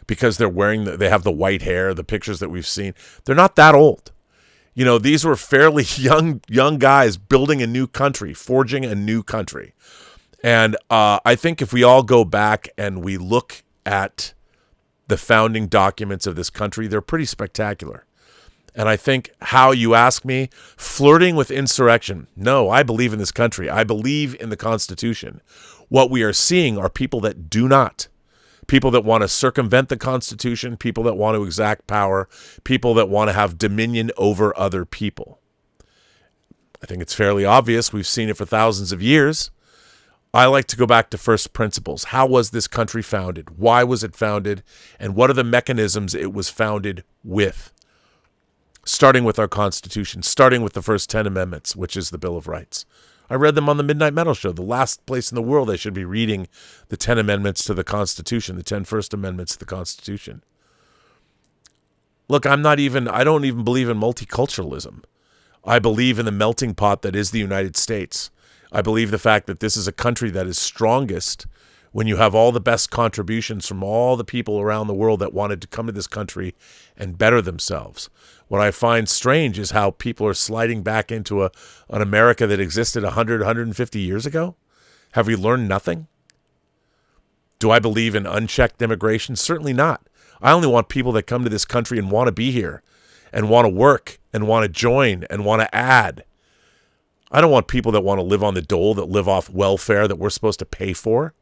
because they have the white hair, the pictures that we've seen. They're not that old. These were fairly young guys building a new country, forging a new country. And I think if we all go back and we look at the founding documents of this country, they're pretty spectacular. And I think, how you ask me, flirting with insurrection. No, I believe in this country. I believe in the Constitution. What we are seeing are people that do not. People that want to circumvent the Constitution, people that want to exact power, people that want to have dominion over other people. I think it's fairly obvious. We've seen it for thousands of years. I like to go back to first principles. How was this country founded? Why was it founded? And what are the mechanisms it was founded with? Starting with our Constitution, starting with the first 10 amendments, which is the Bill of Rights. I read them on the Midnight Metal Show, the last place in the world I should be reading the 10 amendments to the Constitution, the 10 first amendments to the Constitution. Look, I don't even believe in multiculturalism. I believe in the melting pot that is the United States. I believe the fact that this is a country that is strongest when you have all the best contributions from all the people around the world that wanted to come to this country and better themselves. What I find strange is how people are sliding back into an America that existed 100, 150 years ago. Have we learned nothing? Do I believe in unchecked immigration? Certainly not. I only want people that come to this country and want to be here and want to work and want to join and want to add. I don't want people that want to live on the dole, that live off welfare that we're supposed to pay for.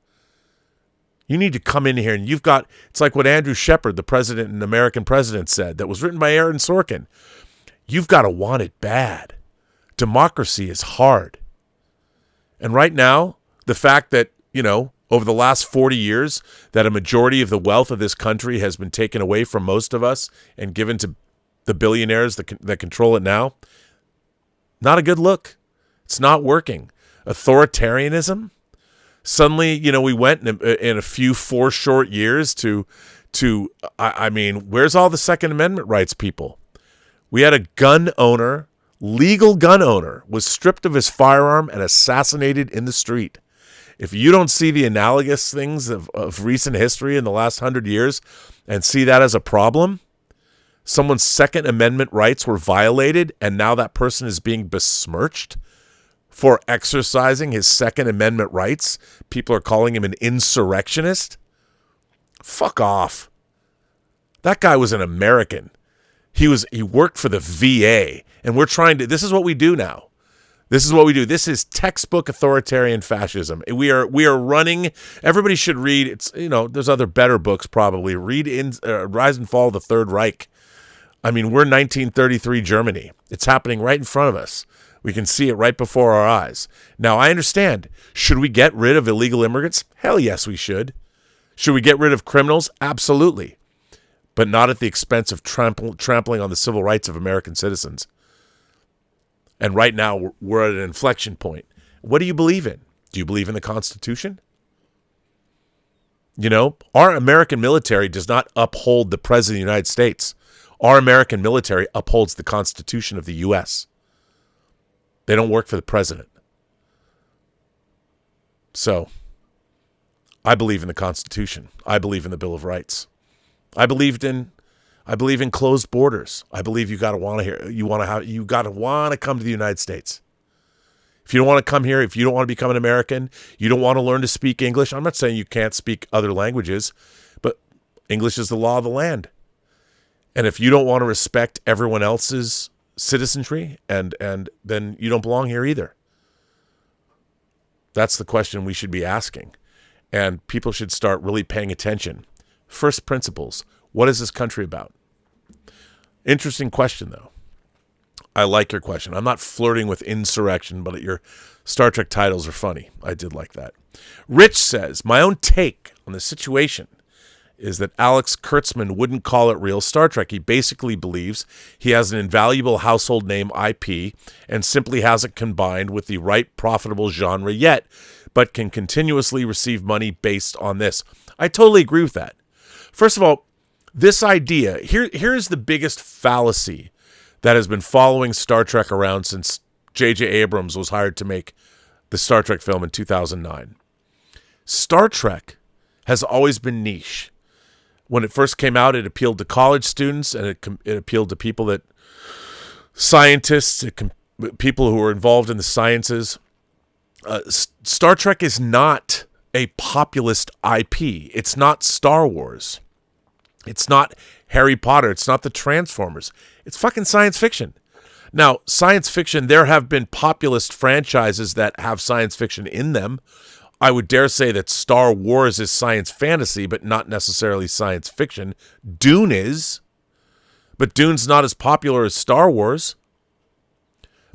You need to come in here and it's like what Andrew Shepard, the president and American president, said, that was written by Aaron Sorkin. You've got to want it bad. Democracy is hard. And right now, the fact that, over the last 40 years, that a majority of the wealth of this country has been taken away from most of us and given to the billionaires that control it now, not a good look. It's not working. Authoritarianism. Suddenly, we went in a few 4 short years to where's all the Second Amendment rights, people? We had a legal gun owner, was stripped of his firearm and assassinated in the street. If you don't see the analogous things of recent history in the last 100 years and see that as a problem, someone's Second Amendment rights were violated and now that person is being besmirched for exercising his Second Amendment rights. People are calling him an insurrectionist. Fuck off. That guy was an American. He worked for the VA, and this is what we do now. This is what we do. This is textbook authoritarian fascism. We are running. Everybody should read. It's, there's other better books probably. Read Rise and Fall of the Third Reich. I mean, we're 1933 Germany. It's happening right in front of us. We can see it right before our eyes. Now, I understand. Should we get rid of illegal immigrants? Hell yes, we should. Should we get rid of criminals? Absolutely. But not at the expense of trampling on the civil rights of American citizens. And right now, we're at an inflection point. What do you believe in? Do you believe in the Constitution? Our American military does not uphold the President of the United States. Our American military upholds the Constitution of the U.S. They don't work for the President. So, I believe in the Constitution. I believe in the Bill of Rights. I believe in closed borders. I believe you got to want to come to the United States. If you don't want to come here, if you don't want to become an American, you don't want to learn to speak English. I'm not saying you can't speak other languages, but English is the law of the land. And if you don't want to respect everyone else's citizenry, and then you don't belong here either. That's the question we should be asking. And people should start really paying attention. First principles. What is this country about? Interesting question, though. I like your question. I'm not flirting with insurrection, but your Star Trek titles are funny. I did like that. Rich says, my own take on the situation is that Alex Kurtzman wouldn't call it real Star Trek. He basically believes he has an invaluable household name IP and simply hasn't combined with the right profitable genre yet, but can continuously receive money based on this. I totally agree with that. First of all, this idea, here's the biggest fallacy that has been following Star Trek around since J.J. Abrams was hired to make the Star Trek film in 2009. Star Trek has always been niche. When it first came out, it appealed to college students, and it appealed to people scientists, people who are involved in the sciences. Star Trek is not a populist IP. It's not Star Wars. It's not Harry Potter. It's not the Transformers. It's fucking science fiction. Now, science fiction, there have been populist franchises that have science fiction in them. I would dare say that Star Wars is science fantasy, but not necessarily science fiction. Dune is, but Dune's not as popular as Star Wars.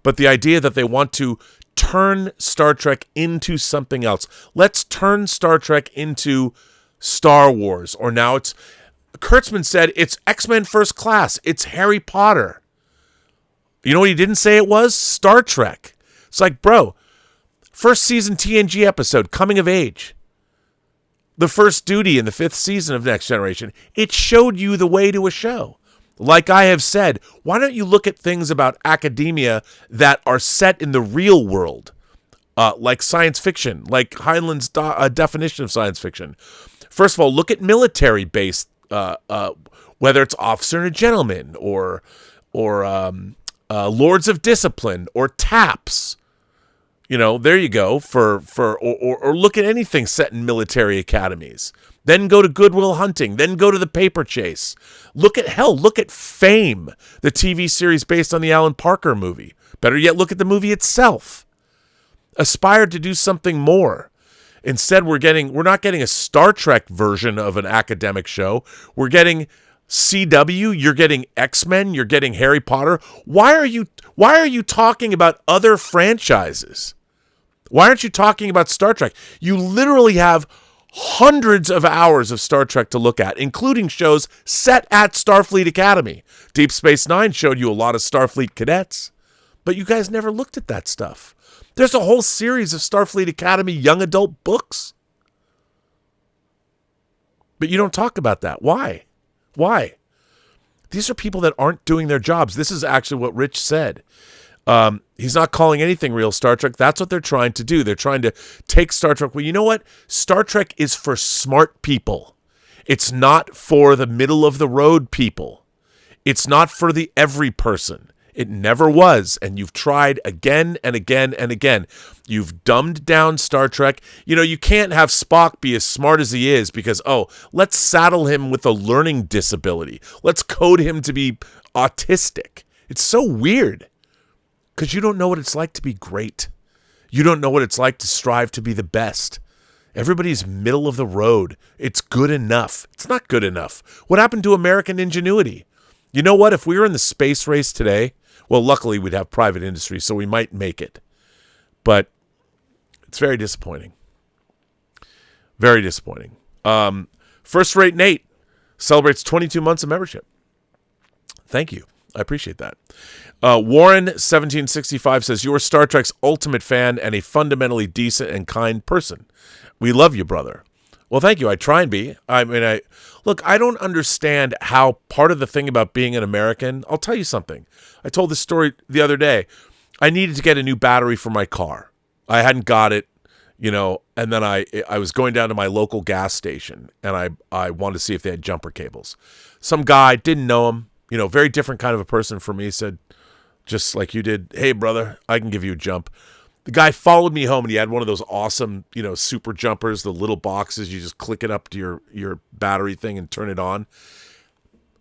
But the idea that they want to turn Star Trek into something else. Let's turn Star Trek into Star Wars. Or now Kurtzman said it's X-Men First Class. It's Harry Potter. You know what he didn't say it was? Star Trek. It's like, bro, first season TNG episode, Coming of Age. The first duty in the 5th season of Next Generation. It showed you the way to a show. Like I have said, why don't you look at things about academia that are set in the real world? Like science fiction, like Heinlein's definition of science fiction. First of all, look at military-based, whether it's Officer and a Gentleman or Lords of Discipline or TAPS. There you go. Or look at anything set in military academies. Then go to Good Will Hunting. Then go to The Paper Chase. Look at Fame, the TV series based on the Alan Parker movie. Better yet, look at the movie itself. Aspire to do something more. Instead, we're not getting a Star Trek version of an academic show. We're getting CW, you're getting X-Men, you're getting Harry Potter. Why are you talking about other franchises? Why aren't you talking about Star Trek? You literally have hundreds of hours of Star Trek to look at, including shows set at Starfleet Academy. Deep Space Nine showed you a lot of Starfleet cadets, but you guys never looked at that stuff. There's a whole series of Starfleet Academy young adult books. But you don't talk about that. Why? Why? These are people that aren't doing their jobs. This is actually what Rich said. He's not calling anything real Star Trek. That's what they're trying to do. They're trying to take Star Trek. Well, you know what? Star Trek is for smart people. It's not for the middle of the road people. It's not for the every person. It never was, and you've tried again and again and again. You've dumbed down Star Trek. You can't have Spock be as smart as he is because, let's saddle him with a learning disability. Let's code him to be autistic. It's so weird. Because you don't know what it's like to be great. You don't know what it's like to strive to be the best. Everybody's middle of the road. It's good enough. It's not good enough. What happened to American ingenuity? You know what? If we were in the space race today, well, luckily we'd have private industry, so we might make it. But it's very disappointing. Very disappointing. First Rate Nate celebrates 22 months of membership. Thank you. I appreciate that. Warren 1765 says, "You are Star Trek's ultimate fan and a fundamentally decent and kind person. We love you, brother." Well, thank you. I try and be. I don't understand how part of the thing about being an American, I'll tell you something. I told this story the other day. I needed to get a new battery for my car. I hadn't got it, and then I was going down to my local gas station, and I wanted to see if they had jumper cables. Some guy, didn't know him, very different kind of a person from me, said, just like you did, "Hey, brother, I can give you a jump." The guy followed me home, and he had one of those awesome, super jumpers, the little boxes. You just click it up to your battery thing and turn it on.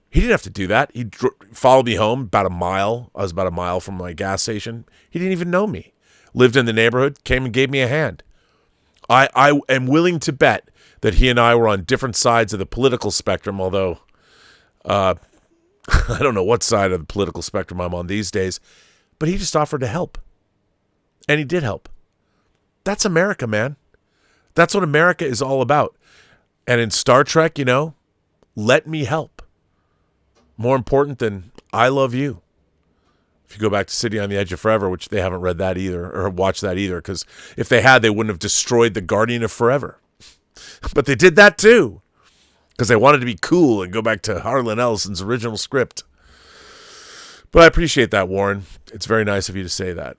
He didn't have to do that. He followed me home about a mile. I was about a mile from my gas station. He didn't even know me. Lived in the neighborhood, came and gave me a hand. I am willing to bet that he and I were on different sides of the political spectrum, although I don't know what side of the political spectrum I'm on these days, but he just offered to help. And he did help. That's America, man. That's what America is all about. And in Star Trek, let me help. More important than I love you. If you go back to City on the Edge of Forever, which they haven't read that either, or watched that either, because if they had, they wouldn't have destroyed the Guardian of Forever. But they did that too, because they wanted to be cool and go back to Harlan Ellison's original script. But I appreciate that, Warren. It's very nice of you to say that.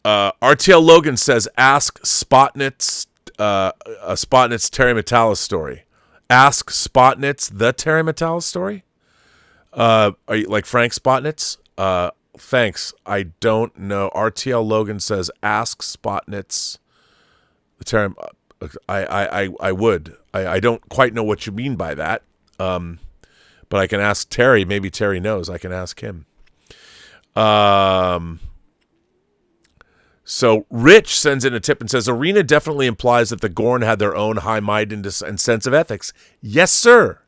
RTL Logan says, "Ask Spotnitz, Spotnitz Terry Metalis story." Ask Spotnitz the Terry Metalis story? Are you like Frank Spotnitz? Thanks. I don't know. RTL Logan says, "Ask Spotnitz the Terry." I would. I don't quite know what you mean by that. But I can ask Terry. Maybe Terry knows. I can ask him. So Rich sends in a tip and says, "Arena definitely implies that the Gorn had their own high-mindedness and sense of ethics." Yes, sir.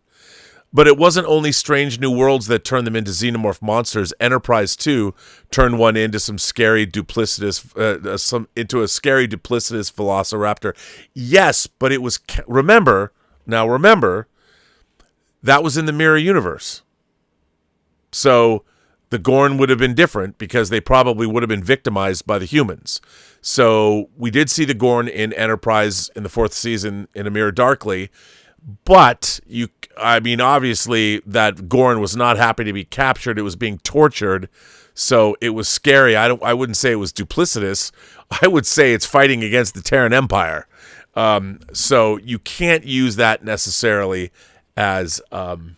But it wasn't only Strange New Worlds that turned them into xenomorph monsters. Enterprise 2 turned one into some scary, duplicitous, into a scary, duplicitous velociraptor. Yes, but it was, remember, that was in the mirror universe. So the Gorn would have been different because they probably would have been victimized by the humans. So we did see the Gorn in Enterprise in the 4th season in A Mirror Darkly, but obviously that Gorn was not happy to be captured. It was being tortured, so it was scary. I wouldn't say it was duplicitous. I would say it's fighting against the Terran Empire. So you can't use that necessarily as an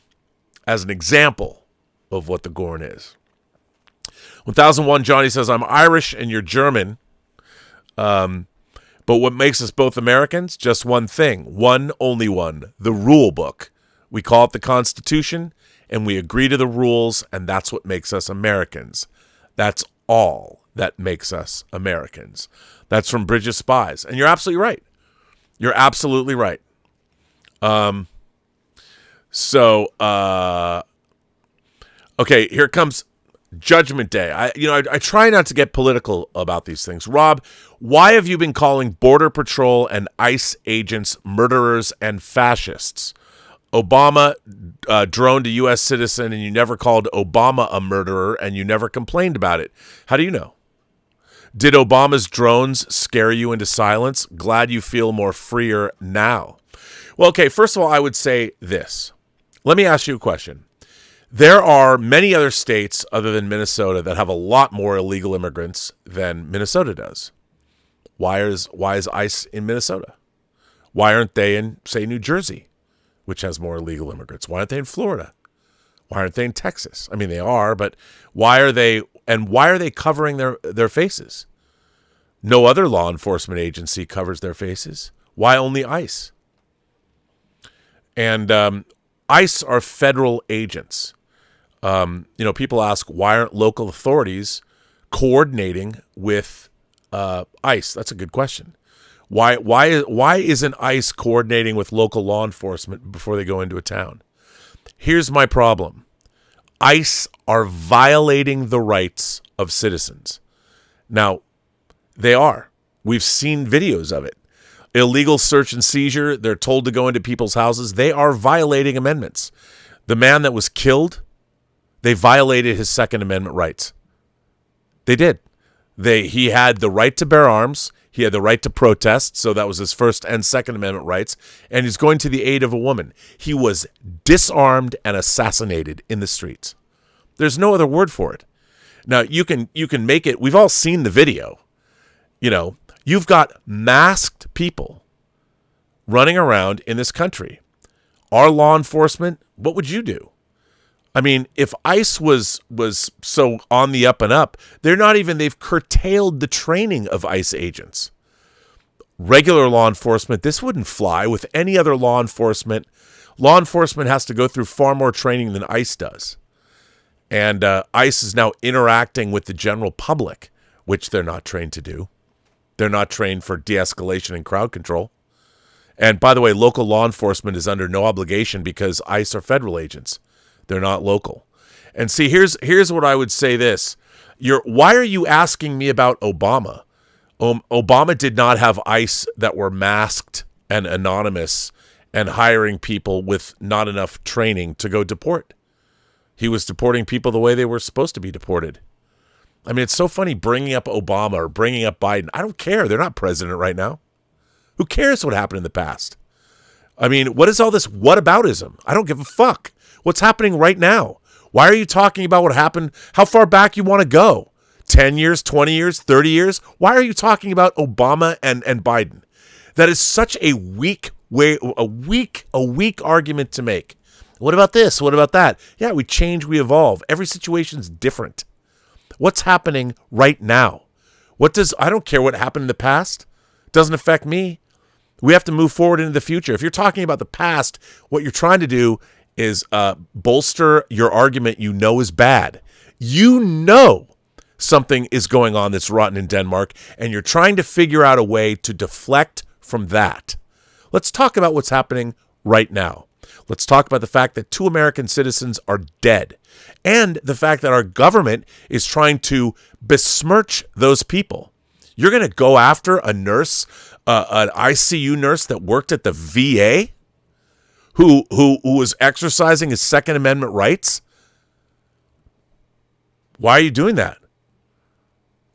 example of what the Gorn is. 1001 Johnny says, "I'm Irish and you're German. But what makes us both Americans? Just one thing. One, only one. The rule book. We call it the Constitution, and we agree to the rules, and that's what makes us Americans. That's all that makes us Americans." That's from Bridge of Spies. And you're absolutely right. You're absolutely right. Okay, here comes Judgment Day. I try not to get political about these things. Rob, why have you been calling Border Patrol and ICE agents murderers and fascists? Obama droned a U.S. citizen, and you never called Obama a murderer, and you never complained about it. How do you know? Did Obama's drones scare you into silence? Glad you feel more freer now. Well, okay, first of all, I would say this. Let me ask you a question. There are many other states other than Minnesota that have a lot more illegal immigrants than Minnesota does. Why is ICE in Minnesota? Why aren't they in, say, New Jersey, which has more illegal immigrants? Why aren't they in Florida? Why aren't they in Texas? I mean, they are, but why are they covering their faces? No other law enforcement agency covers their faces. Why only ICE? And ICE are federal agents. People ask, why aren't local authorities coordinating with ICE? That's a good question. Why isn't ICE coordinating with local law enforcement before they go into a town? Here's my problem. ICE are violating the rights of citizens. Now, they are. We've seen videos of it. Illegal search and seizure. They're told to go into people's houses. They are violating amendments. The man that was killed, they violated his Second Amendment rights. They did. He had the right to bear arms. He had the right to protest, so that was his First and Second Amendment rights, and he's going to the aid of a woman. He was disarmed and assassinated in the streets. There's no other word for it. Now, you can make it, we've all seen the video. You've got masked people running around in this country. Our law enforcement, what would you do? I mean, if ICE was so on the up and up, they've curtailed the training of ICE agents. Regular law enforcement, this wouldn't fly with any other law enforcement. Law enforcement has to go through far more training than ICE does. And ICE is now interacting with the general public, which they're not trained to do. They're not trained for de-escalation and crowd control. And by the way, local law enforcement is under no obligation because ICE are federal agents. They're not local. And see, here's what I would say this. Why are you asking me about Obama? Obama did not have ICE that were masked and anonymous and hiring people with not enough training to go deport. He was deporting people the way they were supposed to be deported. I mean, it's so funny bringing up Obama or bringing up Biden. I don't care. They're not president right now. Who cares what happened in the past? I mean, what is all this whataboutism? I don't give a fuck. What's happening right now? Why are you talking about what happened? How far back you want to go? 10 years, 20 years, 30 years? Why are you talking about Obama and Biden? That is such a weak argument to make. What about this? What about that? Yeah, we change, we evolve. Every situation's different. What's happening right now? I don't care what happened in the past. It doesn't affect me. We have to move forward into the future. If you're talking about the past, what you're trying to do is bolster your argument is bad. You know something is going on that's rotten in Denmark, and you're trying to figure out a way to deflect from that. Let's talk about what's happening right now. Let's talk about the fact that 2 American citizens are dead, and the fact that our government is trying to besmirch those people. You're going to go after a nurse, an ICU nurse that worked at the VA, who was exercising his Second Amendment rights? Why are you doing that?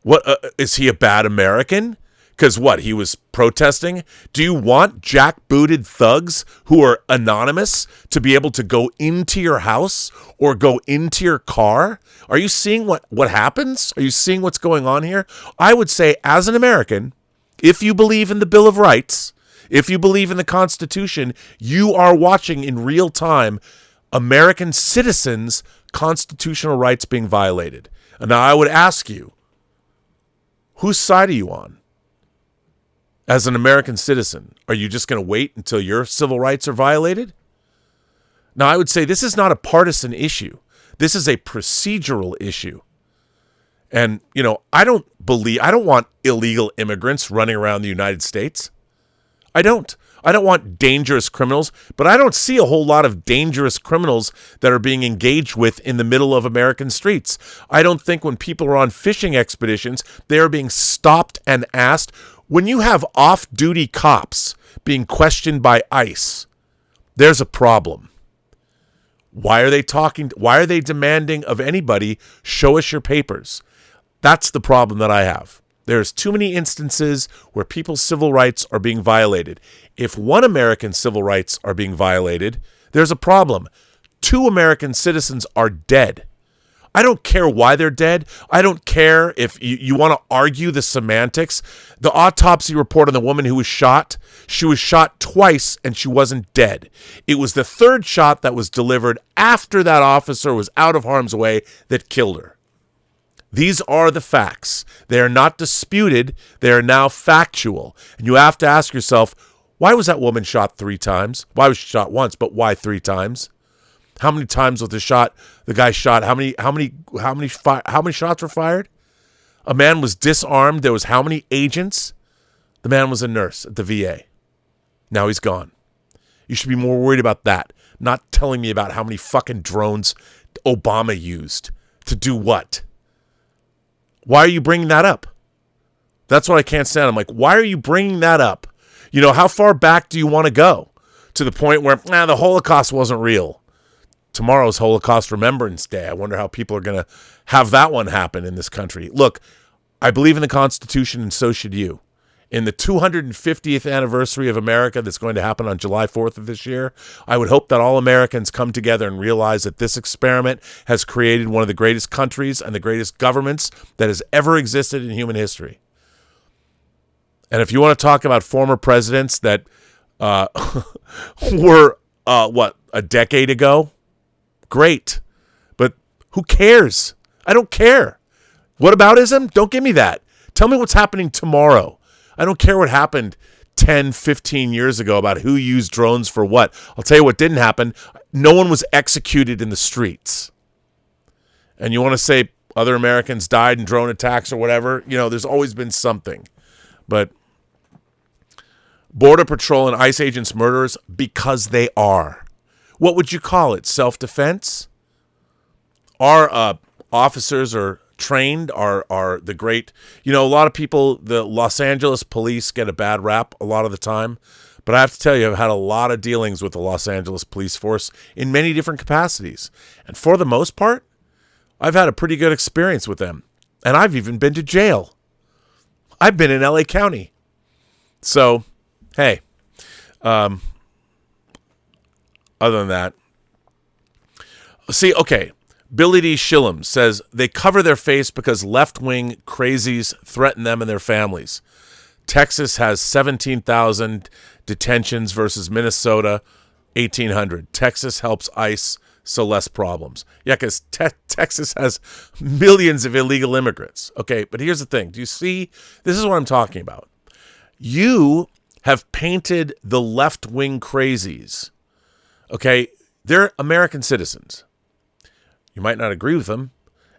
What is he a bad American? Because he was protesting? Do you want jackbooted thugs who are anonymous to be able to go into your house or go into your car? Are you seeing what happens? Are you seeing what's going on here? I would say, as an American, if you believe in the Bill of Rights, if you believe in the Constitution, you are watching in real time American citizens' constitutional rights being violated. And now I would ask you, whose side are you on? As an American citizen, are you just going to wait until your civil rights are violated? Now, I would say this is not a partisan issue. This is a procedural issue. And, I don't want illegal immigrants running around the United States. I don't want dangerous criminals, but I don't see a whole lot of dangerous criminals that are being engaged with in the middle of American streets. I don't think when people are on fishing expeditions, they are being stopped and asked. When you have off-duty cops being questioned by ICE, there's a problem. Why are they demanding of anybody, show us your papers? That's the problem that I have. There's too many instances where people's civil rights are being violated. If 1 American civil rights are being violated, there's a problem. 2 American citizens are dead. I don't care why they're dead. I don't care if you want to argue the semantics. The autopsy report on the woman who was shot, she was shot twice and she wasn't dead. It was the 3rd shot that was delivered after that officer was out of harm's way that killed her. These are the facts. They are not disputed. They are now factual. And you have to ask yourself, why was that woman shot 3 times? Why was she shot once, but why 3 times? How many times was the guy shot? How many shots were fired? A man was disarmed. There was how many agents? The man was a nurse at the VA. Now he's gone. You should be more worried about that, not telling me about how many fucking drones Obama used to do what. Why are you bringing that up? That's what I can't stand. I'm like, why are you bringing that up? You know, how far back do you want to go? To the point where, the Holocaust wasn't real. Tomorrow's Holocaust Remembrance Day. I wonder how people are going to have that one happen in this country. Look, I believe in the Constitution, and so should you. In the 250th anniversary of America that's going to happen on July 4th of this year, I would hope that all Americans come together and realize that this experiment has created one of the greatest countries and the greatest governments that has ever existed in human history. And if you want to talk about former presidents that were, a decade ago, great. But who cares? I don't care. Whataboutism? Don't give me that. Tell me what's happening tomorrow. I don't care what happened 10, 15 years ago about who used drones for what. I'll tell you what didn't happen. No one was executed in the streets. And you want to say other Americans died in drone attacks or whatever? You know, there's always been something. But Border Patrol and ICE agents murderers because they are. What would you call it? Self-defense? Our officers are trained, are the great... You know, a lot of people, the Los Angeles police get a bad rap a lot of the time. But I have to tell you, I've had a lot of dealings with the Los Angeles police force in many different capacities. And for the most part, I've had a pretty good experience with them. And I've even been to jail. I've been in LA County. So... Hey, other than that, see, okay, Billy D. Shillem says they cover their face because left-wing crazies threaten them and their families. Texas has 17,000 detentions versus Minnesota, 1,800. Texas helps ICE, so less problems. Yeah, because Texas has millions of illegal immigrants. Okay, but here's the thing. Do you see? This is what I'm talking about. You have painted the left-wing crazies. Okay? They're American citizens. You might not agree with them.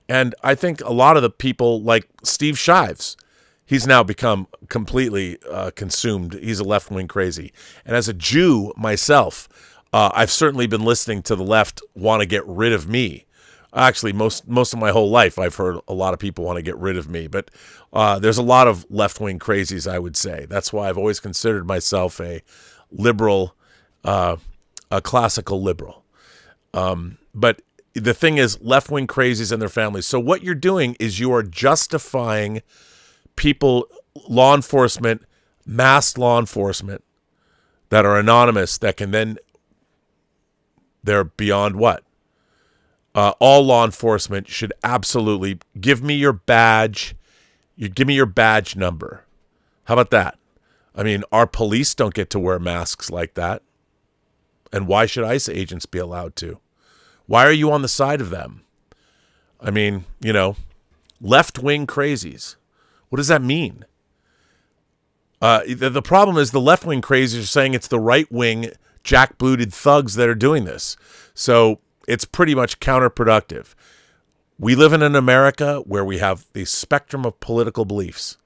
And I think a lot of the people, like Steve Shives, he's now become completely consumed. He's a left-wing crazy. And as a Jew myself, I've certainly been listening to the left want to get rid of me. Actually, most of my whole life, I've heard a lot of people want to get rid of me. But there's a lot of left-wing crazies, I would say. That's why I've always considered myself a liberal, a classical liberal. But the thing is, left-wing crazies and their families. So what you're doing is you are justifying people, law enforcement, masked law enforcement that are anonymous that can then, they're beyond what? All law enforcement should absolutely give me your badge. You give me your badge number. How about that? I mean, our police don't get to wear masks like that. And why should ICE agents be allowed to? Why are you on the side of them? I mean, you know, left-wing crazies. What does that mean? The problem is the left-wing crazies are saying it's the right-wing jackbooted thugs that are doing this. So it's pretty much counterproductive. We live in an America where we have the spectrum of political beliefs.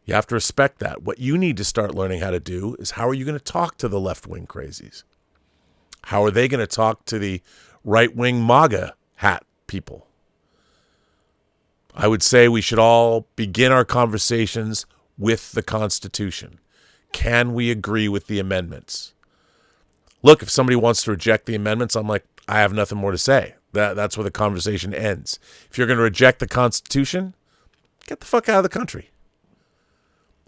You have to respect that. What you need to start learning how to do is how are you going to talk to the left-wing crazies? How are they going to talk to the right-wing MAGA hat people? I would say we should all begin our conversations with the Constitution. Can we agree with the amendments? Look, if somebody wants to reject the amendments, I'm like, I have nothing more to say. That's where the conversation ends. If you're going to reject the Constitution, get the fuck out of the country.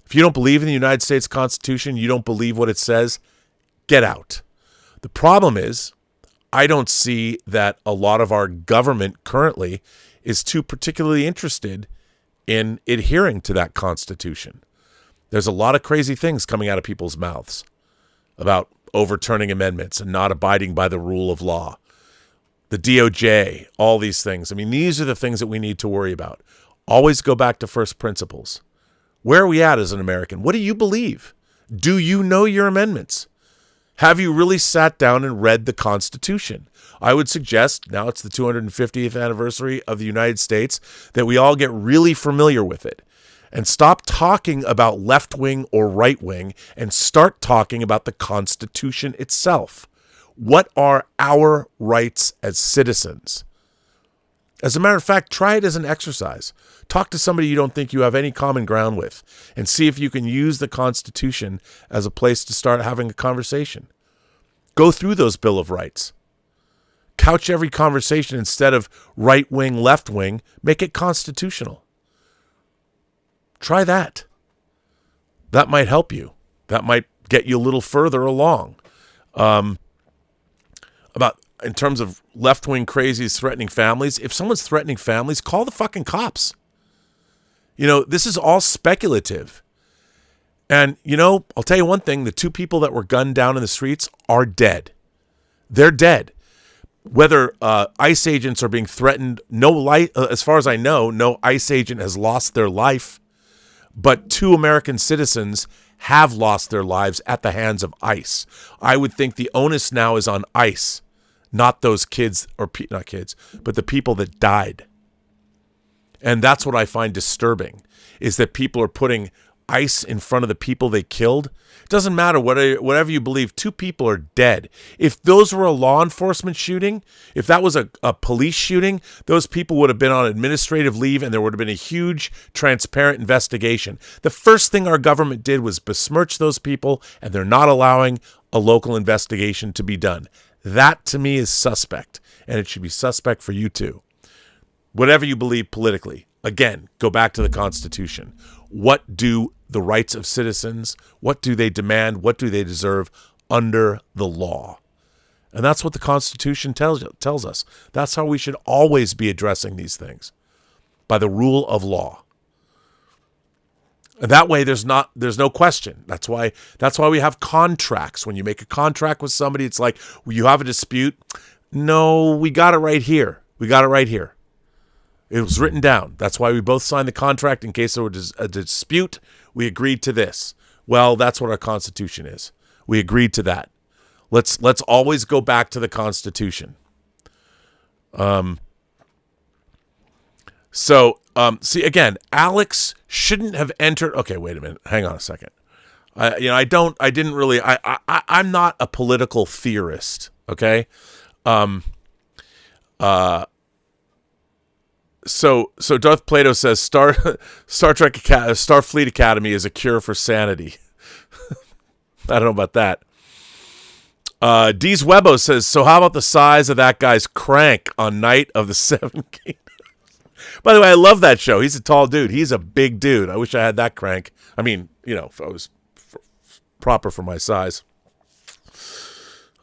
If you don't believe in the United States Constitution, you don't believe what it says, get out. The problem is, I don't see that a lot of our government currently is too particularly interested in adhering to that Constitution. There's a lot of crazy things coming out of people's mouths about overturning amendments and not abiding by the rule of law. The DOJ, all these things. I mean, these are the things that we need to worry about. Always go back to first principles. Where are we at as an American? What do you believe? Do you know your amendments? Have you really sat down and read the Constitution? I would suggest, now it's the 250th anniversary of the United States, that we all get really familiar with it and stop talking about left wing or right wing and start talking about the Constitution itself. What are our rights as citizens? As a matter of fact, try it as an exercise. Talk to somebody you don't think you have any common ground with and see if you can use the Constitution as a place to start having a conversation. Go through those Bill of Rights. Couch every conversation instead of right wing, left wing. Make it constitutional. Try that. That might help you. That might get you a little further along. About in terms of left-wing crazies threatening families, if someone's threatening families, call the fucking cops. This is all speculative. And, I'll tell you one thing. The 2 people that were gunned down in the streets are dead. They're dead. Whether ICE agents are being threatened, as far as I know, no ICE agent has lost their life. But 2 American citizens have lost their lives at the hands of ICE. I would think the onus now is on ICE, not those kids, not kids, but the people that died. And that's what I find disturbing, is that people are putting ICE in front of the people they killed. It doesn't matter whatever you believe. 2 people are dead. If those were a law enforcement shooting, if that was a police shooting, those people would have been on administrative leave and there would have been a huge, transparent investigation. The first thing our government did was besmirch those people, and they're not allowing a local investigation to be done. That, to me, is suspect, and it should be suspect for you too. Whatever you believe politically, again, go back to the Constitution. What do the rights of citizens, what do they demand, what do they deserve under the law? And that's what the Constitution tells us. That's how we should always be addressing these things, by the rule of law. And that way there's no question. That's why we have contracts. When you make a contract with somebody, it's like, well, you have a dispute. No, we got it right here. We got it right here. It was written down. That's why we both signed the contract. In case there was a dispute, we agreed to this. Well, that's what our Constitution is. We agreed to that. Let's always go back to the Constitution. See, again, Alex shouldn't have entered. Okay, wait a minute. Hang on a second. I'm not a political theorist. Okay. So Darth Plato says Starfleet Academy is a cure for sanity. I don't know about that. Deez Webbo says, so how about the size of that guy's crank on Night of the Seven Kingdoms? By the way, I love that show. He's a tall dude. He's a big dude. I wish I had that crank. I mean, if I was proper for my size.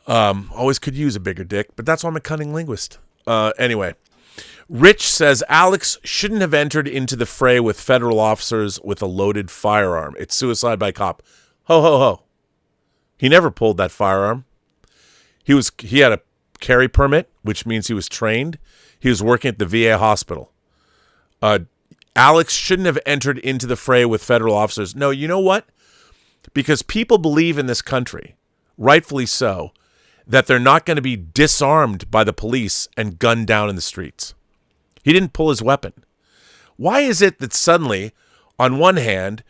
Always could use a bigger dick, but that's why I'm a cunning linguist. Anyway. Rich says Alex shouldn't have entered into the fray with federal officers with a loaded firearm. It's suicide by cop. Ho, ho, ho. He never pulled that firearm. He had a carry permit, which means he was trained. He was working at the VA hospital. Alex shouldn't have entered into the fray with federal officers. No, you know what? Because people believe in this country, rightfully so, that they're not going to be disarmed by the police and gunned down in the streets. He didn't pull his weapon. Why is it that suddenly, on one hand,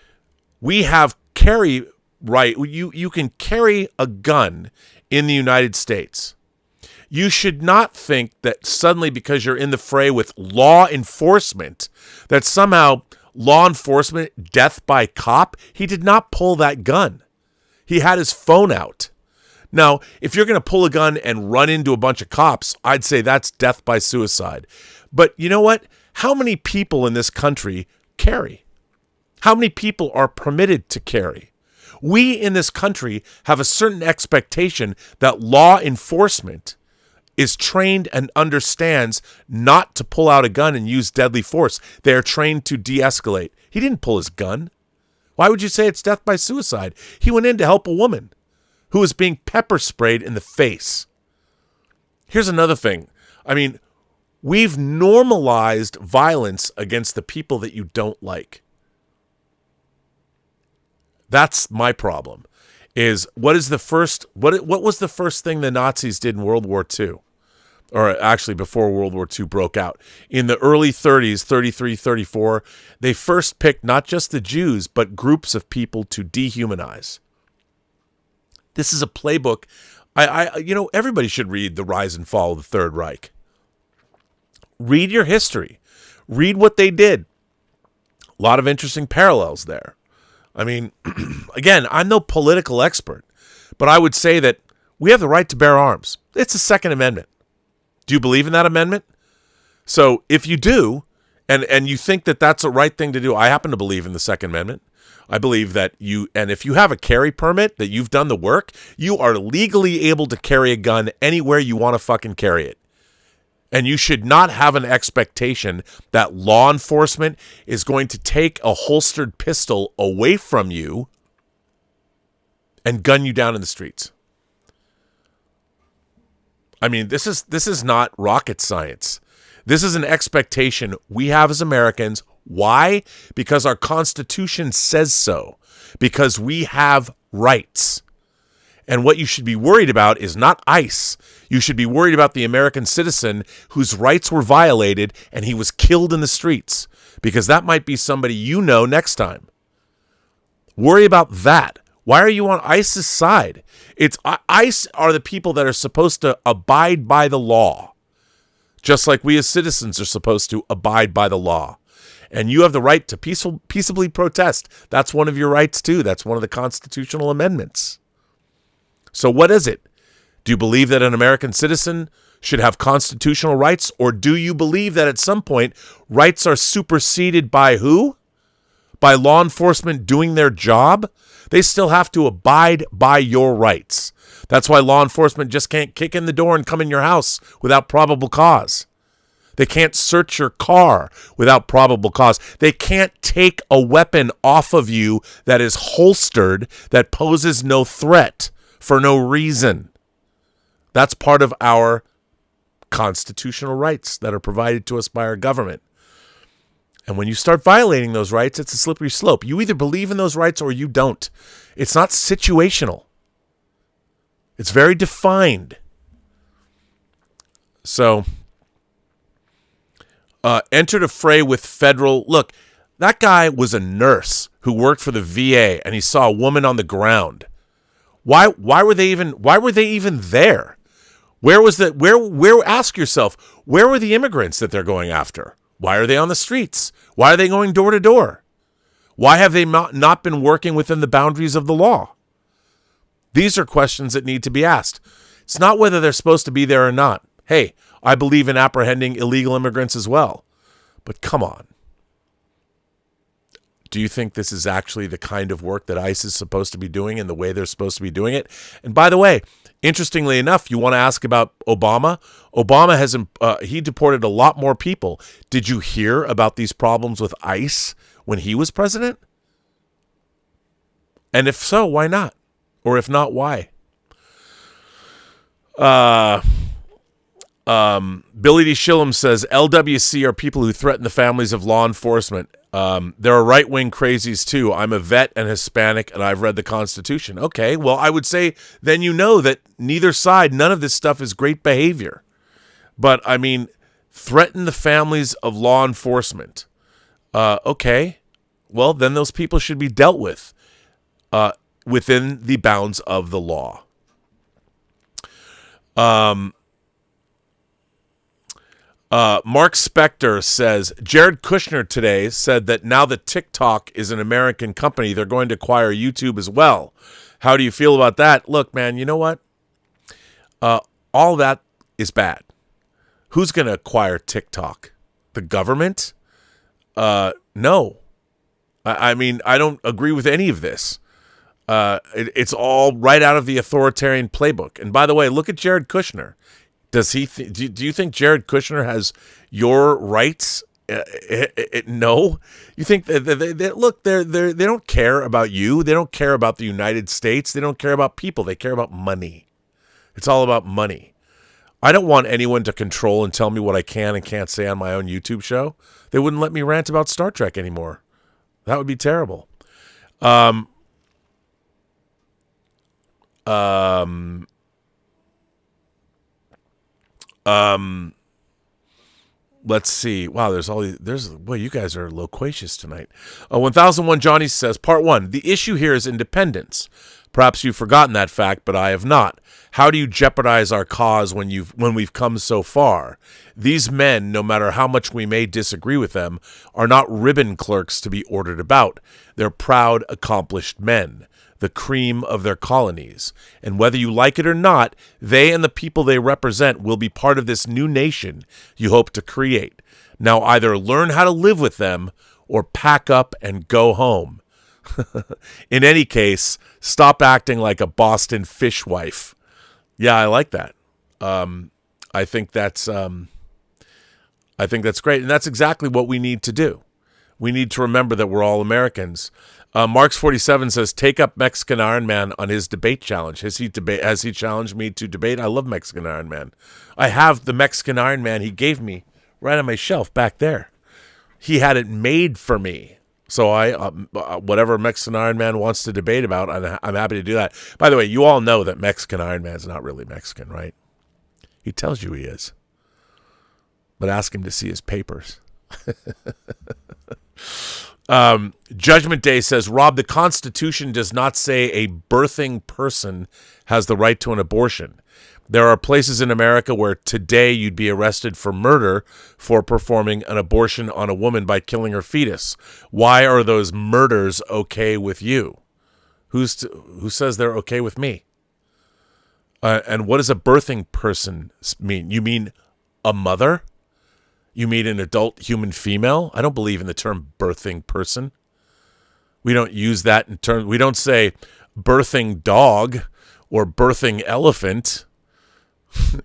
we have carry right? You can carry a gun in the United States. You should not think that suddenly, because you're in the fray with law enforcement, that somehow law enforcement, death by cop. He did not pull that gun. He had his phone out. Now, if you're going to pull a gun and run into a bunch of cops, I'd say that's death by suicide. But you know what? How many people in this country carry? How many people are permitted to carry? We in this country have a certain expectation that law enforcement is trained and understands not to pull out a gun and use deadly force. They are trained to de-escalate. He didn't pull his gun. Why would you say it's death by suicide? He went in to help a woman who was being pepper sprayed in the face. Here's another thing. I mean, we've normalized violence against the people that you don't like. That's my problem. is what was the first thing the Nazis did in World War II? Or actually before World War II broke out. In the early 30s, 33, 34, they first picked not just the Jews, but groups of people to dehumanize. This is a playbook. Everybody should read The Rise and Fall of the Third Reich. Read your history. Read what they did. A lot of interesting parallels there. I mean, again, I'm no political expert, but I would say that we have the right to bear arms. It's the Second Amendment. Do you believe in that amendment? So if you do, and you think that that's the right thing to do, I happen to believe in the Second Amendment. I believe that if you have a carry permit, that you've done the work, you are legally able to carry a gun anywhere you want to fucking carry it. And you should not have an expectation that law enforcement is going to take a holstered pistol away from you and gun you down in the streets. I mean, this is not rocket science. This is an expectation we have as Americans. Why? Because our Constitution says so. Because we have rights. And what you should be worried about is not ICE. You should be worried about the American citizen whose rights were violated and he was killed in the streets. Because that might be somebody you know next time. Worry about that. Why are you on ICE's side? It's ICE are the people that are supposed to abide by the law. Just like we as citizens are supposed to abide by the law. And you have the right to peaceably protest. That's one of your rights too. That's one of the constitutional amendments. So what is it? Do you believe that an American citizen should have constitutional rights? Or do you believe that at some point rights are superseded by who? By law enforcement doing their job? They still have to abide by your rights. That's why law enforcement just can't kick in the door and come in your house without probable cause. They can't search your car without probable cause. They can't take a weapon off of you that is holstered, that poses no threat for no reason. That's part of our constitutional rights that are provided to us by our government. And when you start violating those rights, it's a slippery slope. You either believe in those rights or you don't. It's not situational. It's very defined. So, entered a fray with federal... Look, that guy was a nurse who worked for the VA, and he saw a woman on the ground. Why were they even there? Ask yourself, where were the immigrants that they're going after? Why are they on the streets? Why are they going door to door? Why have they not been working within the boundaries of the law? These are questions that need to be asked. It's not whether they're supposed to be there or not. Hey, I believe in apprehending illegal immigrants as well. But come on. Do you think this is actually the kind of work that ICE is supposed to be doing and the way they're supposed to be doing it? And by the way, interestingly enough, you want to ask about Obama? Obama has he deported a lot more people. Did you hear about these problems with ICE when he was president? And if so, why not? Or if not, why? Billy D. Shillum says, LWC are people who threaten the families of law enforcement. There are right-wing crazies too. I'm a vet and Hispanic, and I've read the Constitution. Okay, well, I would say then you know that neither side, none of this stuff is great behavior. But, I mean, threaten the families of law enforcement. Okay, well, then those people should be dealt with within the bounds of the law. Mark Spector says, Jared Kushner today said that now that TikTok is an American company, they're going to acquire YouTube as well. How do you feel about that? Look, man, you know what? All that is bad. Who's going to acquire TikTok? The government? No. I mean, I don't agree with any of this. It's all right out of the authoritarian playbook. And by the way, look at Jared Kushner. Does he? Do you think Jared Kushner has your rights? No. You think that look, they don't care about you. They don't care about the United States. They don't care about people. They care about money. It's all about money. I don't want anyone to control and tell me what I can and can't say on my own YouTube show. They wouldn't let me rant about Star Trek anymore. That would be terrible. Let's see. Wow, boy, you guys are loquacious tonight. 1001 Johnny says, Part 1, the issue here is independence. Perhaps you've forgotten that fact, but I have not. How do you jeopardize our cause when we've come so far? These men, no matter how much we may disagree with them, are not ribbon clerks to be ordered about. They're proud, accomplished men, the cream of their colonies. And whether you like it or not, they and the people they represent will be part of this new nation you hope to create. Now either learn how to live with them or pack up and go home. In any case, stop acting like a Boston fishwife. Yeah, I like that. I think that's great, and that's exactly what we need to do. We need to remember that we're all Americans. Marks 47 says, take up Mexican Iron Man on his debate challenge. Has he challenged me to debate? I love Mexican Iron Man. I have the Mexican Iron Man he gave me right on my shelf back there. He had it made for me. So whatever Mexican Iron Man wants to debate about, I'm happy to do that. By the way, you all know that Mexican Iron Man's not really Mexican, right? He tells you he is. But ask him to see his papers. Judgment Day says, Rob, the Constitution does not say a birthing person has the right to an abortion. There are places in America where today you'd be arrested for murder for performing an abortion on a woman by killing her fetus. Why are those murders okay with you? Who says they're okay with me? And what does a birthing person mean? You mean a mother? You mean an adult human female? I don't believe in the term birthing person. We don't use that in terms. We don't say birthing dog or birthing elephant.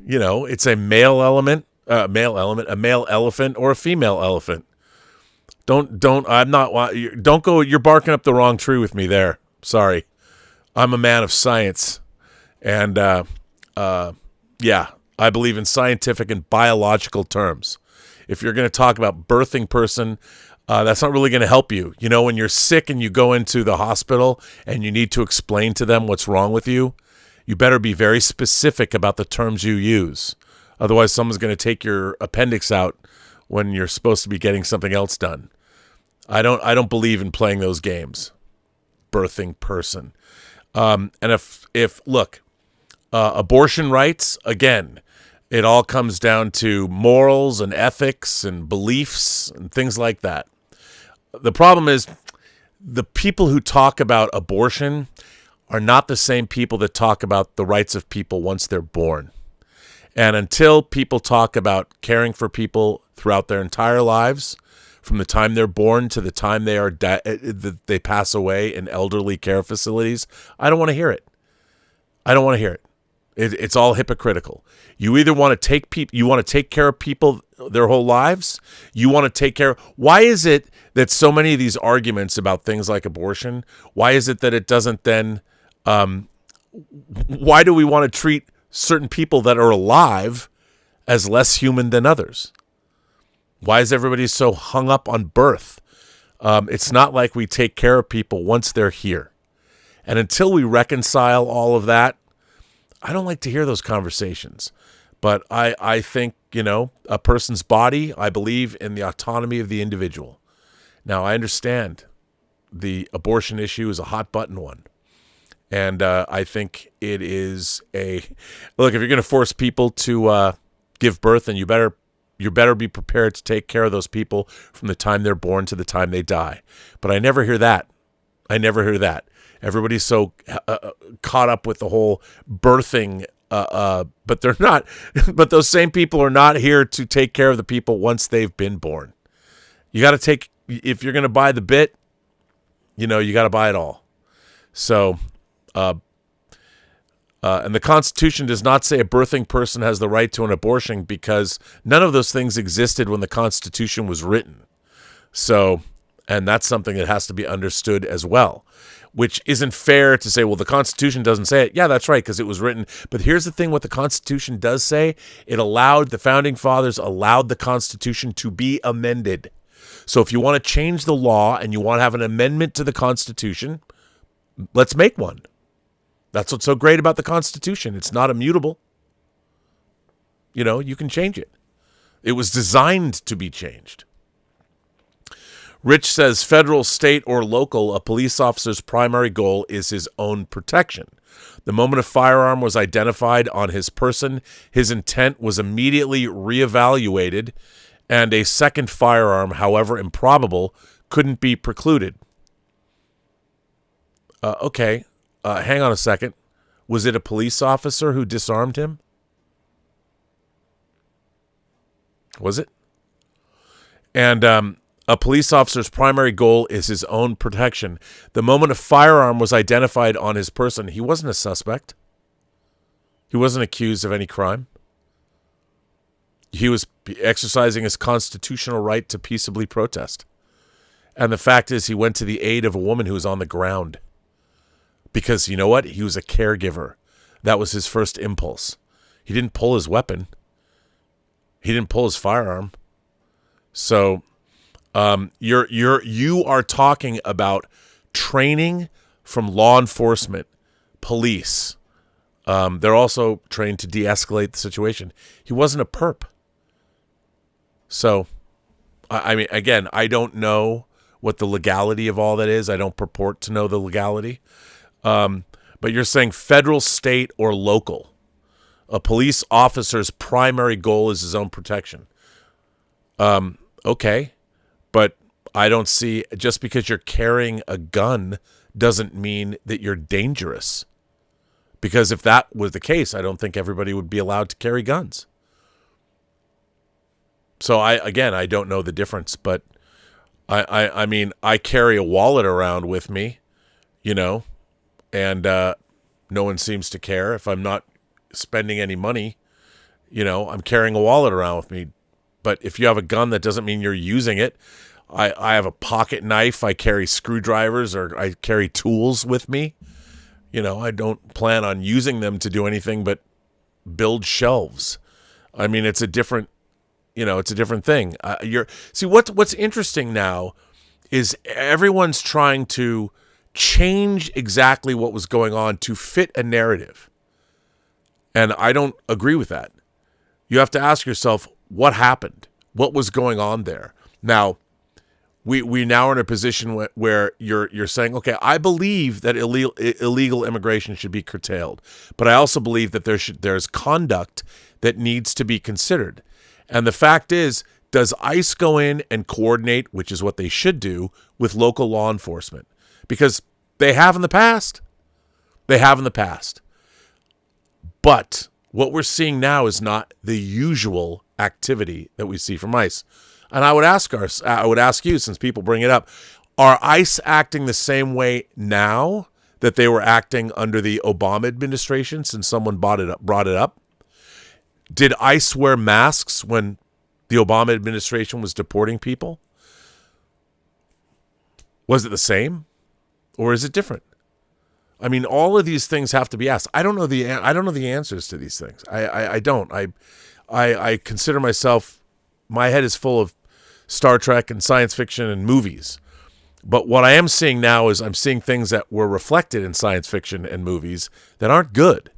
You know, it's a male elephant, a male elephant, or a female elephant. Don't go. You're barking up the wrong tree with me there. Sorry, I'm a man of science, and yeah, I believe in scientific and biological terms. If you're going to talk about birthing person, that's not really going to help you. You know, when you're sick and you go into the hospital and you need to explain to them what's wrong with you, you better be very specific about the terms you use. Otherwise, someone's going to take your appendix out when you're supposed to be getting something else done. I don't believe in playing those games. Birthing person. And if look, abortion rights, again, it all comes down to morals and ethics and beliefs and things like that. The problem is the people who talk about abortion are not the same people that talk about the rights of people once they're born. And until people talk about caring for people throughout their entire lives, from the time they're born to the time they pass away in elderly care facilities, I don't want to hear it. I don't want to hear it. It's all hypocritical. You either want to take care of people their whole lives. You want to take care. Why is it that so many of these arguments about things like abortion? Why is it that it doesn't then? Why do we want to treat certain people that are alive as less human than others? Why is everybody so hung up on birth? It's not like we take care of people once they're here. And until we reconcile all of that, I don't like to hear those conversations. But I think, a person's body, I believe in the autonomy of the individual. Now, I understand the abortion issue is a hot button one. And I think it is look, if you're going to force people to give birth, then you better be prepared to take care of those people from the time they're born to the time they die. But I never hear that. Everybody's so caught up with the whole birthing, but they're not. But those same people are not here to take care of the people once they've been born. You got to if you're going to buy the bit, you got to buy it all. So. And the Constitution does not say a birthing person has the right to an abortion because none of those things existed when the Constitution was written. So, and that's something that has to be understood as well, which isn't fair to say, well, the Constitution doesn't say it. Yeah, that's right, because it was written. But here's the thing, what the Constitution does say, the Founding Fathers allowed the Constitution to be amended. So if you want to change the law and you want to have an amendment to the Constitution, let's make one. That's what's so great about the Constitution. It's not immutable. You can change it. It was designed to be changed. Rich says federal, state, or local, a police officer's primary goal is his own protection. The moment a firearm was identified on his person, his intent was immediately reevaluated, and a second firearm, however improbable, couldn't be precluded. Okay, hang on a second. Was it a police officer who disarmed him? Was it? And a police officer's primary goal is his own protection. The moment a firearm was identified on his person, he wasn't a suspect. He wasn't accused of any crime. He was exercising his constitutional right to peaceably protest. And the fact is, he went to the aid of a woman who was on the ground. Because you know what? He was a caregiver. That was his first impulse. He didn't pull his weapon. He didn't pull his firearm. So you are talking about training from law enforcement, police. They're also trained to de-escalate the situation. He wasn't a perp. So, I mean, again, I don't know what the legality of all that is. I don't purport to know the legality. But you're saying federal, state, or local. A police officer's primary goal is his own protection. Okay. But I don't see, just because you're carrying a gun doesn't mean that you're dangerous. Because if that was the case, I don't think everybody would be allowed to carry guns. So I don't know the difference, but I mean, I carry a wallet around with me, and no one seems to care if I'm not spending any money. I'm carrying a wallet around with me. But if you have a gun, that doesn't mean you're using it. I have a pocket knife. I carry screwdrivers, or I carry tools with me. I don't plan on using them to do anything but build shelves. I mean, it's a different thing. What's interesting now is everyone's trying to change exactly what was going on to fit a narrative. And I don't agree with that. You have to ask yourself, what happened? What was going on there? Now, we now are in a position where you're saying, okay, I believe that illegal immigration should be curtailed, but I also believe that there's conduct that needs to be considered. And the fact is, does ICE go in and coordinate, which is what they should do, with local law enforcement? Because they have in the past. But what we're seeing now is not the usual activity that we see from ICE. And I would ask you, since people bring it up, are ICE acting the same way now that they were acting under the Obama administration, since someone brought it up? Did ICE wear masks when the Obama administration was deporting people? Was it the same, or is it different? I mean, all of these things have to be asked. I don't know the answers to these things. I don't. I consider myself, my head is full of Star Trek and science fiction and movies. But what I am seeing now is I'm seeing things that were reflected in science fiction and movies that aren't good.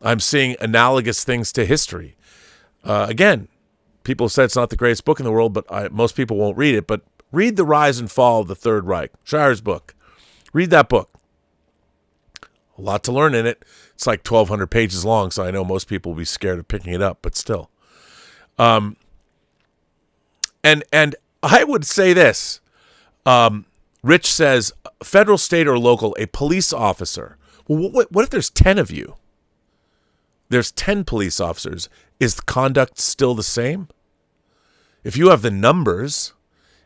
I'm seeing analogous things to history. Again, people said it's not the greatest book in the world, but most people won't read it. But read The Rise and Fall of the Third Reich, Shire's book. Read that book. A lot to learn in it. It's like 1,200 pages long, so I know most people will be scared of picking it up, but still. And I would say this. Rich says, federal, state, or local, a police officer. Well, what if there's 10 of you? There's 10 police officers. Is the conduct still the same? If you have the numbers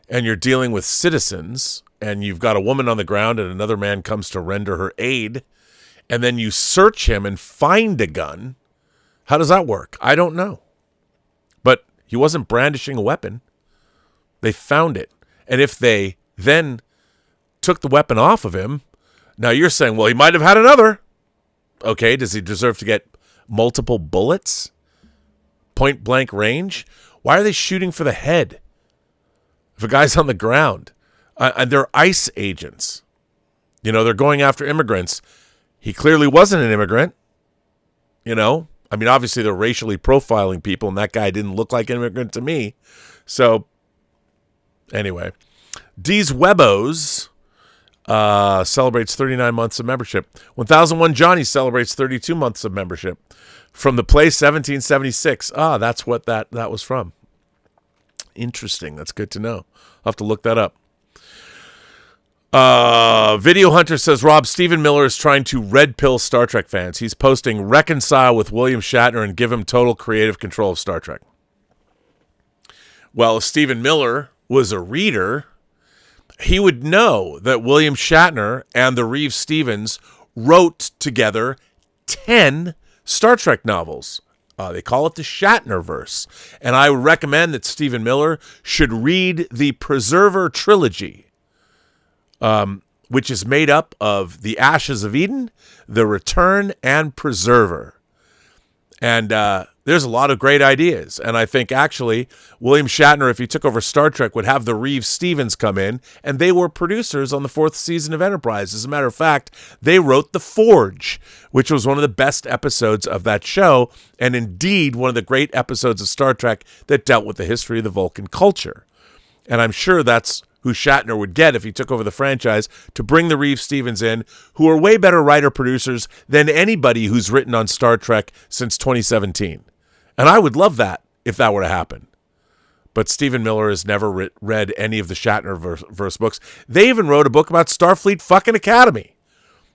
and you're dealing with citizens and you've got a woman on the ground and another man comes to render her aid, and then you search him and find a gun, how does that work? I don't know. But he wasn't brandishing a weapon. They found it. And if they then took the weapon off of him, now you're saying, well, he might have had another. Okay, does he deserve to get multiple bullets? Point blank range? Why are they shooting for the head? If a guy's on the ground, and they're ICE agents, they're going after immigrants. He clearly wasn't an immigrant. You know, I mean, obviously they're racially profiling people, and that guy didn't look like an immigrant to me. So, anyway, D's Webos celebrates 39 months of membership. 1001 Johnny celebrates 32 months of membership. From the play 1776. That's what that was from. Interesting. That's good to know. I'll have to look that up. Video Hunter says, Rob, Stephen Miller is trying to red pill Star Trek fans. He's posting reconcile with William Shatner and give him total creative control of Star Trek. Well, if Stephen Miller was a reader, he would know that William Shatner and the Reeves-Stevens wrote together 10 Star Trek novels. They call it the Shatnerverse. And I would recommend that Stephen Miller should read the Preserver trilogy, which is made up of The Ashes of Eden, The Return, and Preserver. And there's a lot of great ideas. And I think, actually, William Shatner, if he took over Star Trek, would have the Reeves-Stevens come in, and they were producers on the 4th season of Enterprise. As a matter of fact, they wrote The Forge, which was one of the best episodes of that show, and indeed one of the great episodes of Star Trek that dealt with the history of the Vulcan culture. And I'm sure that's who Shatner would get if he took over the franchise, to bring the Reeves-Stevens in, who are way better writer-producers than anybody who's written on Star Trek since 2017. And I would love that if that were to happen. But Stephen Miller has never read any of the Shatnerverse books. They even wrote a book about Starfleet fucking Academy.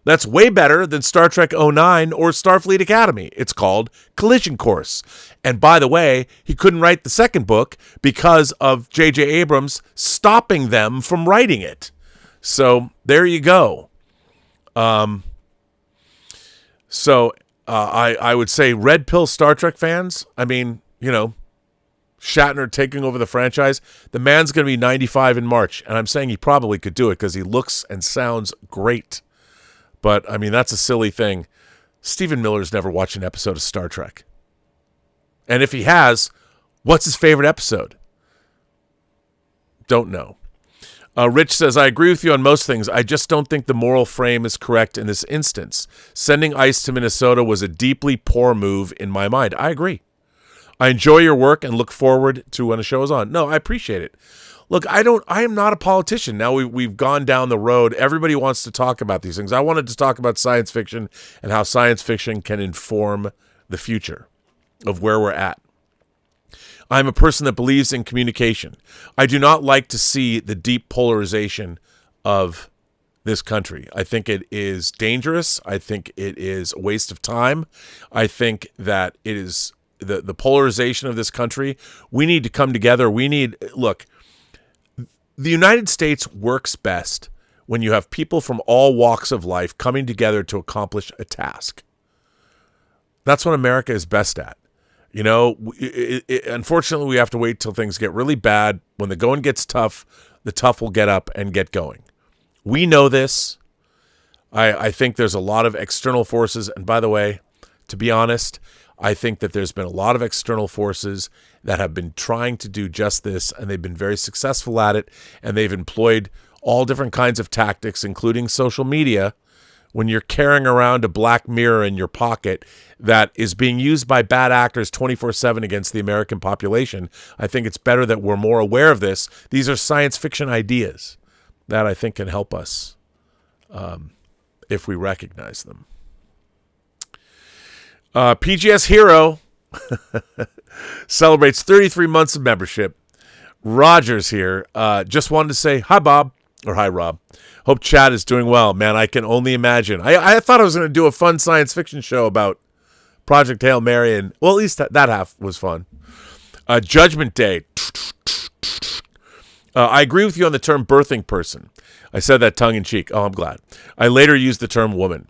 That's way better than Star Trek 09 or Starfleet Academy. It's called Collision Course. And by the way, he couldn't write the second book because of J.J. Abrams stopping them from writing it. So there you go. I would say red pill Star Trek fans. I mean, you know, Shatner taking over the franchise. The man's going to be 95 in March. And I'm saying he probably could do it because he looks and sounds great. But, I mean, that's a silly thing. Stephen Miller's never watched an episode of Star Trek. And if he has, what's his favorite episode? Don't know. Rich says, I agree with you on most things. I just don't think the moral frame is correct in this instance. Sending ice to Minnesota was a deeply poor move in my mind. I agree. I enjoy your work and look forward to when a show is on. No, I appreciate it. Look, I am not a politician. Now we've gone down the road. Everybody wants to talk about these things. I wanted to talk about science fiction and how science fiction can inform the future of where we're at. I'm a person that believes in communication. I do not like to see the deep polarization of this country. I think it is dangerous. I think it is a waste of time. I think that it is the polarization of this country. We need to come together. Look, the United States works best when you have people from all walks of life coming together to accomplish a task. That's what America is best at. You know, unfortunately, we have to wait till things get really bad. When the going gets tough, the tough will get up and get going. We know this. I think there's a lot of external forces. And by the way, to be honest, I think that there's been a lot of external forces that have been trying to do just this, and they've been very successful at it, and they've employed all different kinds of tactics, including social media. When you're carrying around a black mirror in your pocket that is being used by bad actors 24/7 against the American population, I think it's better that we're more aware of this. These are science fiction ideas that I think can help us if we recognize them. PGS Hero celebrates 33 months of membership. Roger's here. Just wanted to say hi, Bob, or hi, Rob. Hope Chad is doing well. Man, I can only imagine. I thought I was going to do a fun science fiction show about Project Hail Mary, and, well, at least that half was fun. Judgment Day. I agree with you on the term birthing person. I said that tongue-in-cheek. Oh, I'm glad. I later used the term woman.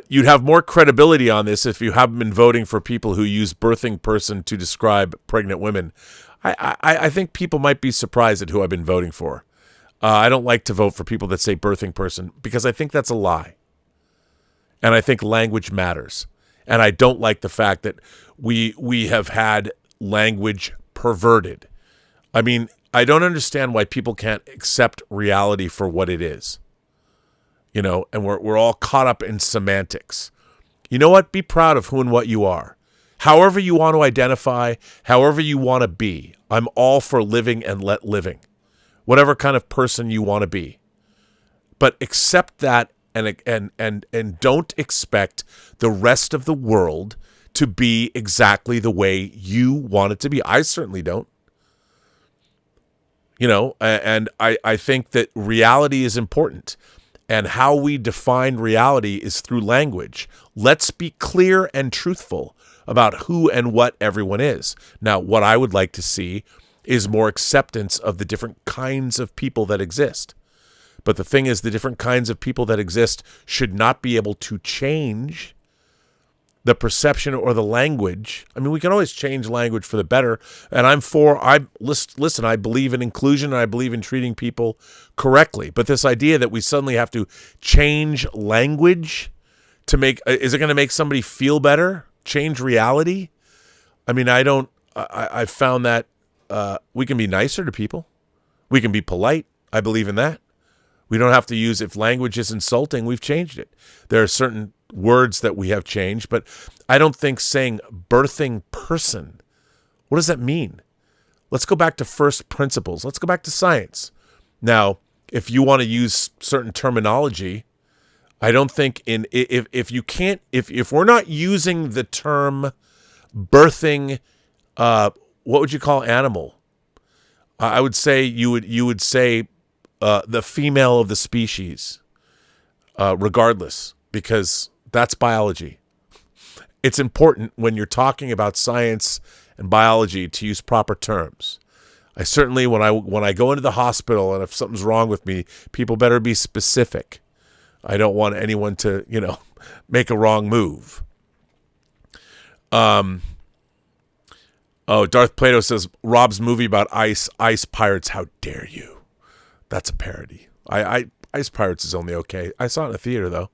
You'd have more credibility on this if you haven't been voting for people who use birthing person to describe pregnant women. I think people might be surprised at who I've been voting for. I don't like to vote for people that say birthing person because I think that's a lie. And I think language matters. And I don't like the fact that we have had language perverted. I mean, I don't understand why people can't accept reality for what it is. and we're all caught up in semantics. You know what? Be proud of who and what you are. However you want to identify, however you want to be. I'm all for living and let living. Whatever kind of person you want to be. But accept that and don't expect the rest of the world to be exactly the way you want it to be. I certainly don't. And I think that reality is important. And how we define reality is through language. Let's be clear and truthful about who and what everyone is. Now, what I would like to see is more acceptance of the different kinds of people that exist. But the thing is, the different kinds of people that exist should not be able to change the perception or the language. I mean, we can always change language for the better. And listen, I believe in inclusion and I believe in treating people correctly. But this idea that we suddenly have to change language is it going to make somebody feel better? Change reality? I mean, I found that we can be nicer to people. We can be polite. I believe in that. We don't have to use, if language is insulting, we've changed it. There are certain words that we have changed, but I don't think saying birthing person, what does that mean? Let's go back to first principles. Let's go back to science. Now, if you want to use certain terminology, I don't think if we're not using the term birthing, what would you call animal? I would say you would say the female of the species, regardless, because that's biology. It's important when you're talking about science and biology to use proper terms. I certainly, when I go into the hospital and if something's wrong with me, people better be specific. I don't want anyone to, make a wrong move. Oh, Darth Plato says, Rob's movie about ice pirates, how dare you? That's a parody. Ice Pirates is only okay. I saw it in the theater, though.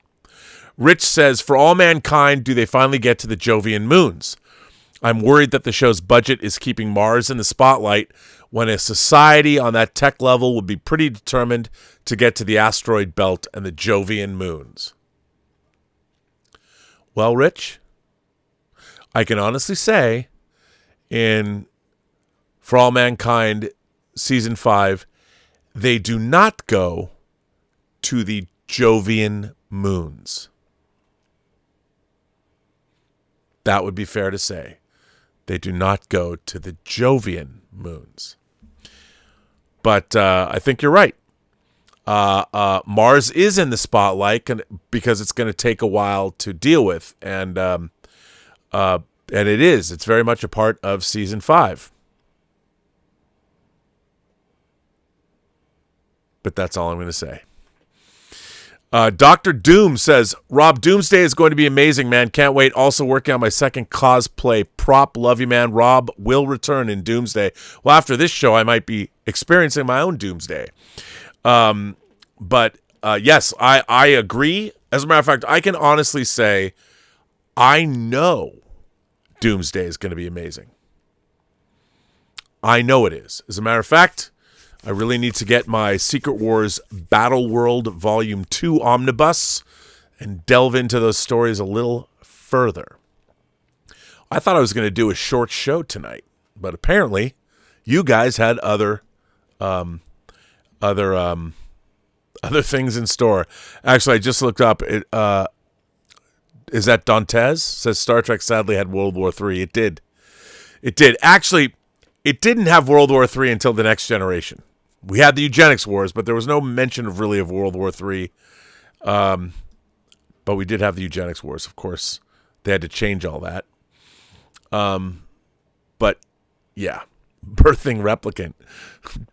Rich says, for all mankind, do they finally get to the Jovian moons? I'm worried that the show's budget is keeping Mars in the spotlight when a society on that tech level would be pretty determined to get to the asteroid belt and the Jovian moons. Well, Rich, I can honestly say in For All Mankind Season 5, they do not go to the Jovian moons. That would be fair to say. They do not go to the Jovian moons. But I think you're right. Mars is in the spotlight because it's going to take a while to deal with. And it is. It's very much a part of Season 5. But that's all I'm going to say. Dr. Doom says, Rob, Doomsday is going to be amazing, man. Can't wait. Also working on my second cosplay prop. Love you, man. Rob will return in Doomsday. Well, after this show, I might be experiencing my own Doomsday. But yes, I agree. As a matter of fact, I can honestly say I know Doomsday is going to be amazing. I know it is. As a matter of fact, I really need to get my Secret Wars Battle World Volume 2 omnibus and delve into those stories a little further. I thought I was going to do a short show tonight, but apparently you guys had other things in store. Actually, I just looked up. Is that Dantes? Says Star Trek sadly had World War III. It did. It did. Actually, it didn't have World War III until The Next Generation. We had the eugenics wars, but there was no mention of World War III. But we did have the eugenics wars, of course. They had to change all that. But, yeah. Birthing Replicant.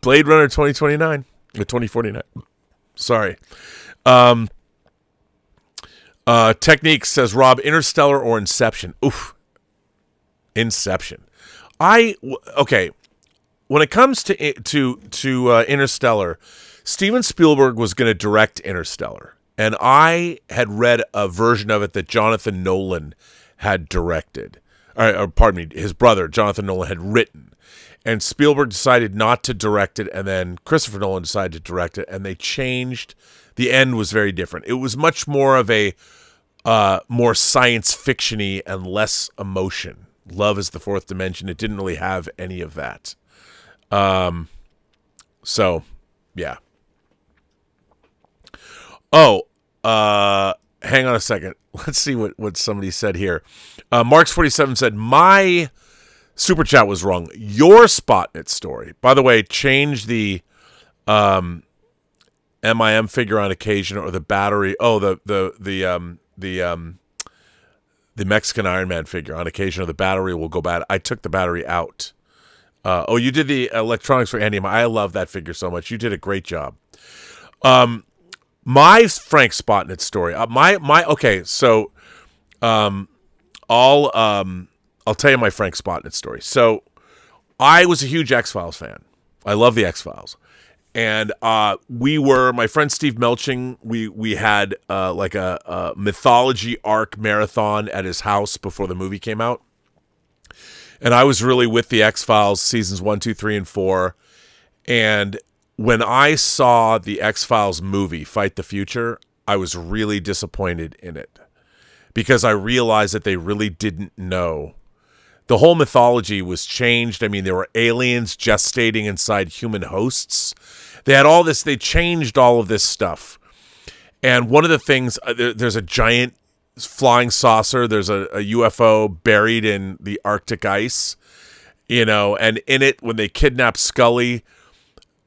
Blade Runner 2029. Or 2049. Sorry. Technique says, Rob, Interstellar or Inception? Oof. Inception. Okay. When it comes to Interstellar, Steven Spielberg was going to direct Interstellar, and I had read a version of it that Jonathan Nolan had directed. or pardon me, his brother, Jonathan Nolan, had written. And Spielberg decided not to direct it, and then Christopher Nolan decided to direct it, and they changed. The end was very different. It was much more of a more science fiction-y and less emotion. Love is the fourth dimension. It didn't really have any of that. So, yeah. Oh, hang on a second. Let's see what somebody said here. Marks47 said, my super chat was wrong. Your Spotnet story. By the way, change the MIM figure on occasion or the battery. Oh, the Mexican Iron Man figure on occasion or the battery will go bad. I took the battery out. You did the electronics for Andy. I love that figure so much. You did a great job. My Frank Spotnet story. Okay. So, I'll tell you my Frank Spotnet story. So, I was a huge X-Files fan. I love the X-Files, and my friend Steve Melching. We had like a mythology arc marathon at his house before the movie came out, and I was really with the X-Files seasons 1, 2, 3, and 4, and when I saw the X-Files movie, Fight the Future, I was really disappointed in it because I realized that they really didn't know. The whole mythology was changed. I mean, there were aliens gestating inside human hosts. They had all this. They changed all of this stuff. And one of the things, there's a giant flying saucer. There's a UFO buried in the Arctic ice, and in it, when they kidnapped Scully,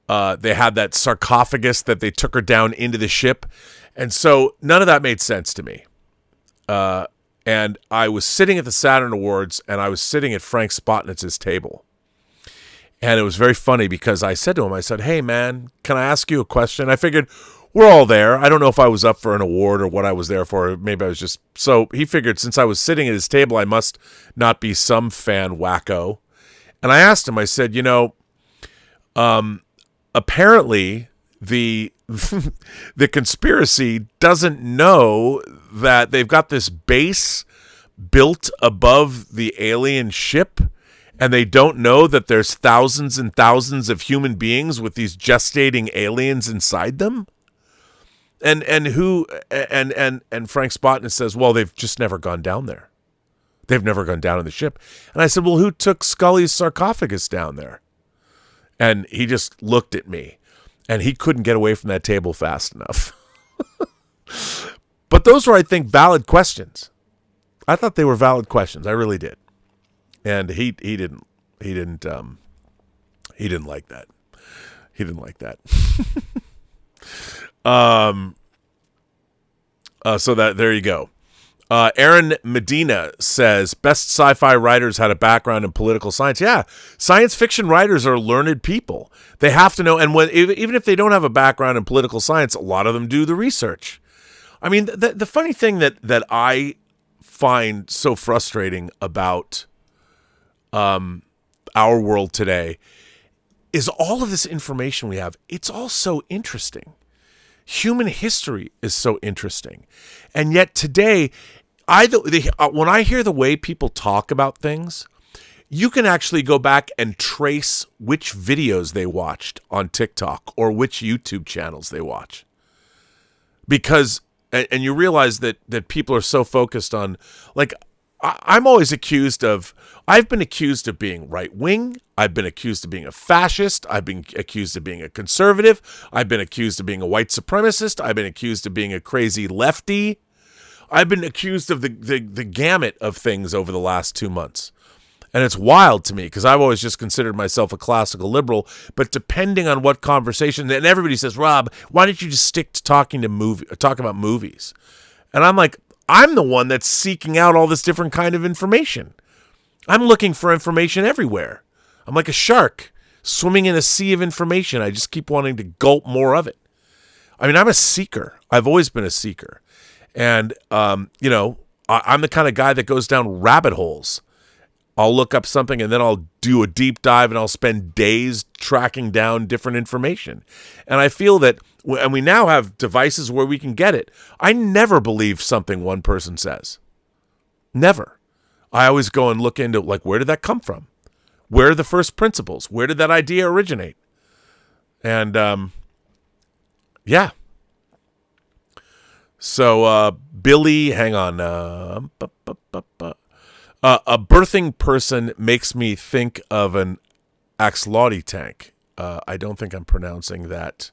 they had that sarcophagus that they took her down into the ship. And so none of that made sense to me. And I was sitting at the Saturn Awards, and I was sitting at Frank Spotnitz's table. And it was very funny because I said to him, I said, hey, man, can I ask you a question? I figured we're all there. I don't know if I was up for an award or what I was there for. Maybe I was just... So he figured since I was sitting at his table, I must not be some fan wacko. And I asked him, I said, apparently the conspiracy doesn't know that they've got this base built above the alien ship, and they don't know that there's thousands and thousands of human beings with these gestating aliens inside them. And Frank Spotnitz says, well, they've just never gone down there. They've never gone down in the ship. And I said, well, who took Scully's sarcophagus down there? And he just looked at me, and he couldn't get away from that table fast enough. But those were, I think, valid questions. I thought they were valid questions. I really did. And he didn't like that. He didn't like that. So that there you go. Aaron Medina says, best sci-fi writers had a background in political science. Yeah, science fiction writers are learned people. They have to know, and even if they don't have a background in political science, a lot of them do the research. I mean, the funny thing that I find so frustrating about our world today is all of this information we have. It's all so interesting. Human history is so interesting. And yet today, when I hear the way people talk about things, you can actually go back and trace which videos they watched on TikTok or which YouTube channels they watch. Because, and you realize that people are so focused on, like, I'm always I've been accused of being right-wing. I've been accused of being a fascist. I've been accused of being a conservative. I've been accused of being a white supremacist. I've been accused of being a crazy lefty. I've been accused of the gamut of things over the last 2 months. And it's wild to me because I've always just considered myself a classical liberal. But depending on what conversation, and everybody says, Rob, why don't you just stick to talking about movies? And I'm like, I'm the one that's seeking out all this different kind of information. I'm looking for information everywhere. I'm like a shark swimming in a sea of information. I just keep wanting to gulp more of it. I mean, I'm a seeker. I've always been a seeker. And, I'm the kind of guy that goes down rabbit holes. I'll look up something and then I'll do a deep dive and I'll spend days tracking down different information. And I feel that, and we now have devices where we can get it. I never believe something one person says. Never. I always go and look into, like, where did that come from? Where are the first principles? Where did that idea originate? And, yeah. So, Billy, hang on. A birthing person makes me think of an axolotl tank. I don't think I'm pronouncing that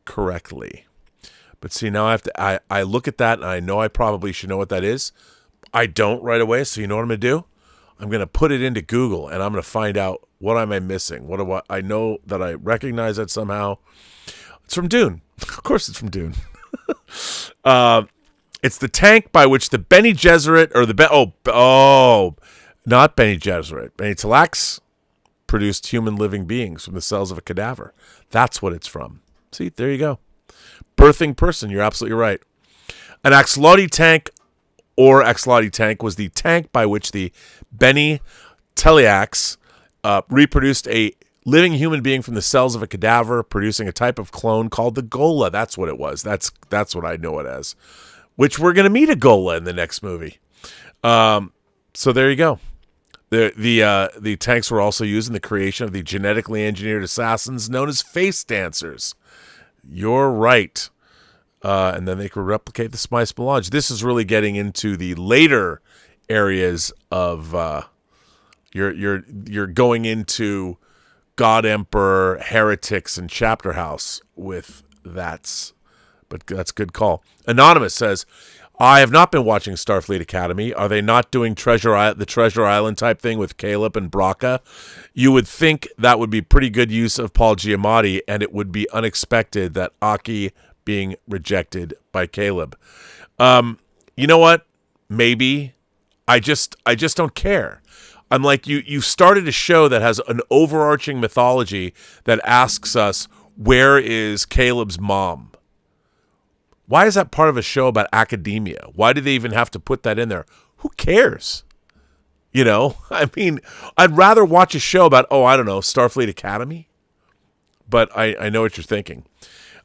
correctly. But see, now I look at that and I know I probably should know what that is. I don't right away, so you know what I'm going to do? I'm going to put it into Google and I'm going to find out what am I missing. I know that I recognize that somehow. It's from Dune. Of course it's from Dune. It's the tank by which the Bene Gesserit, or not Bene Gesserit, Bene Talax produced human living beings from the cells of a cadaver. That's what it's from. See, there you go. Birthing person, you're absolutely right. An axolotl tank or axolotl tank was the tank by which the Bene Talax reproduced a living human being from the cells of a cadaver, producing a type of clone called the Gola. That's what it was. That's what I know it as. Which we're going to meet a Gola in the next movie. So there you go. The tanks were also used in the creation of the genetically engineered assassins known as face dancers. You're right. And then they could replicate the spice melange. This is really getting into the later areas of you're going into God Emperor, heretics, and chapter house with that. But that's a good call. Anonymous says, I have not been watching Starfleet Academy. Are they not doing the Treasure Island type thing with Caleb and Braca? You would think that would be pretty good use of Paul Giamatti, and it would be unexpected that Aki being rejected by Caleb. You know what? Maybe. I just don't care. I'm like, you started a show that has an overarching mythology that asks us, where is Caleb's mom? Why is that part of a show about academia? Why do they even have to put that in there? Who cares? You know, I mean, I'd rather watch a show about, Starfleet Academy. But I know what you're thinking.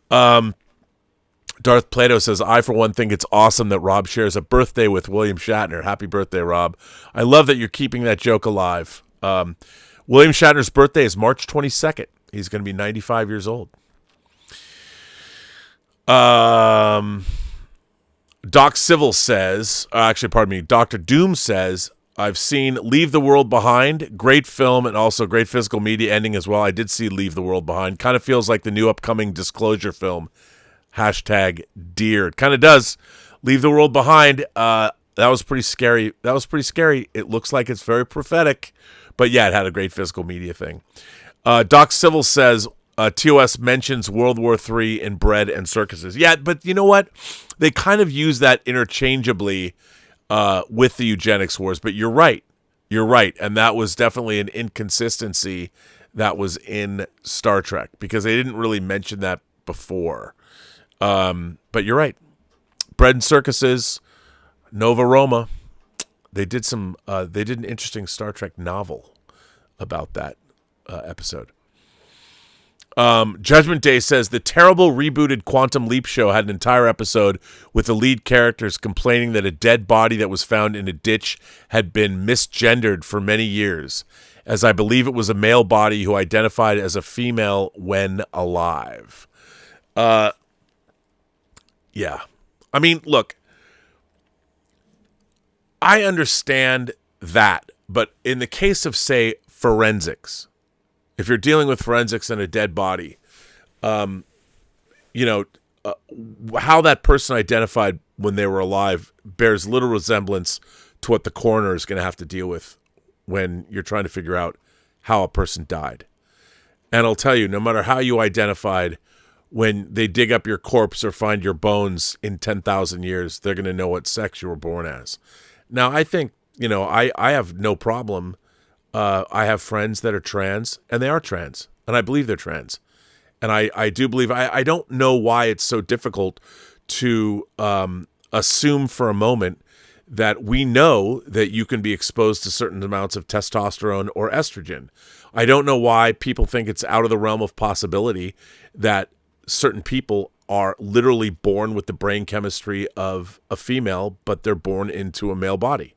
Darth Plato says, I, for one, think it's awesome that Rob shares a birthday with William Shatner. Happy birthday, Rob. I love that you're keeping that joke alive. William Shatner's birthday is March 22nd. He's going to be 95 years old. Doc Civil says, Dr. Doom says, I've seen Leave the World Behind. Great film and also great physical media ending as well. I did see Leave the World Behind. Kind of feels like the new upcoming Disclosure film. #Dear. It kind of does. Leave the World Behind. That was pretty scary. It looks like it's very prophetic. But yeah, it had a great physical media thing. Doc Civil says, TOS mentions World War III in bread and circuses. Yeah, but you know what? They kind of use that interchangeably with the eugenics wars. But you're right. And that was definitely an inconsistency that was in Star Trek because they didn't really mention that before. But you're right. Bread and circuses, Nova Roma. They did an interesting Star Trek novel about that episode. Judgment Day says the terrible rebooted Quantum Leap show had an entire episode with the lead characters complaining that a dead body that was found in a ditch had been misgendered for many years, as I believe it was a male body who identified as a female when alive. Yeah. I mean, look, I understand that, but in the case of, say, forensics, if you're dealing with forensics and a dead body, how that person identified when they were alive bears little resemblance to what the coroner is going to have to deal with when you're trying to figure out how a person died. And I'll tell you, no matter how you identified, when they dig up your corpse or find your bones in 10,000 years, they're going to know what sex you were born as. Now, I think, I have no problem. I have friends that are trans, and they are trans, and I believe they're trans. And I do believe, I don't know why it's so difficult to assume for a moment that we know that you can be exposed to certain amounts of testosterone or estrogen. I don't know why people think it's out of the realm of possibility that certain people are literally born with the brain chemistry of a female, but they're born into a male body.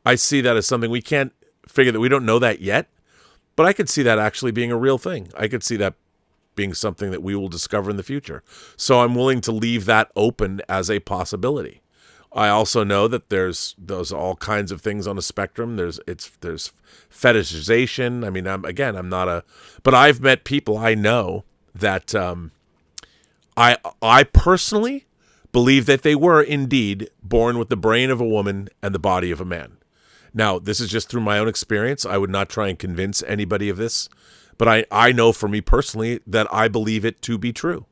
I see that as something we can't figure that we don't know that yet, but I could see that actually being a real thing. I could see that being something that we will discover in the future. So I'm willing to leave that open as a possibility. I also know that there's all kinds of things on a spectrum. There's fetishization. I mean, but I've met people I know that I personally believe that they were indeed born with the brain of a woman and the body of a man. Now, this is just through my own experience. I would not try and convince anybody of this, but I know for me personally that I believe it to be true.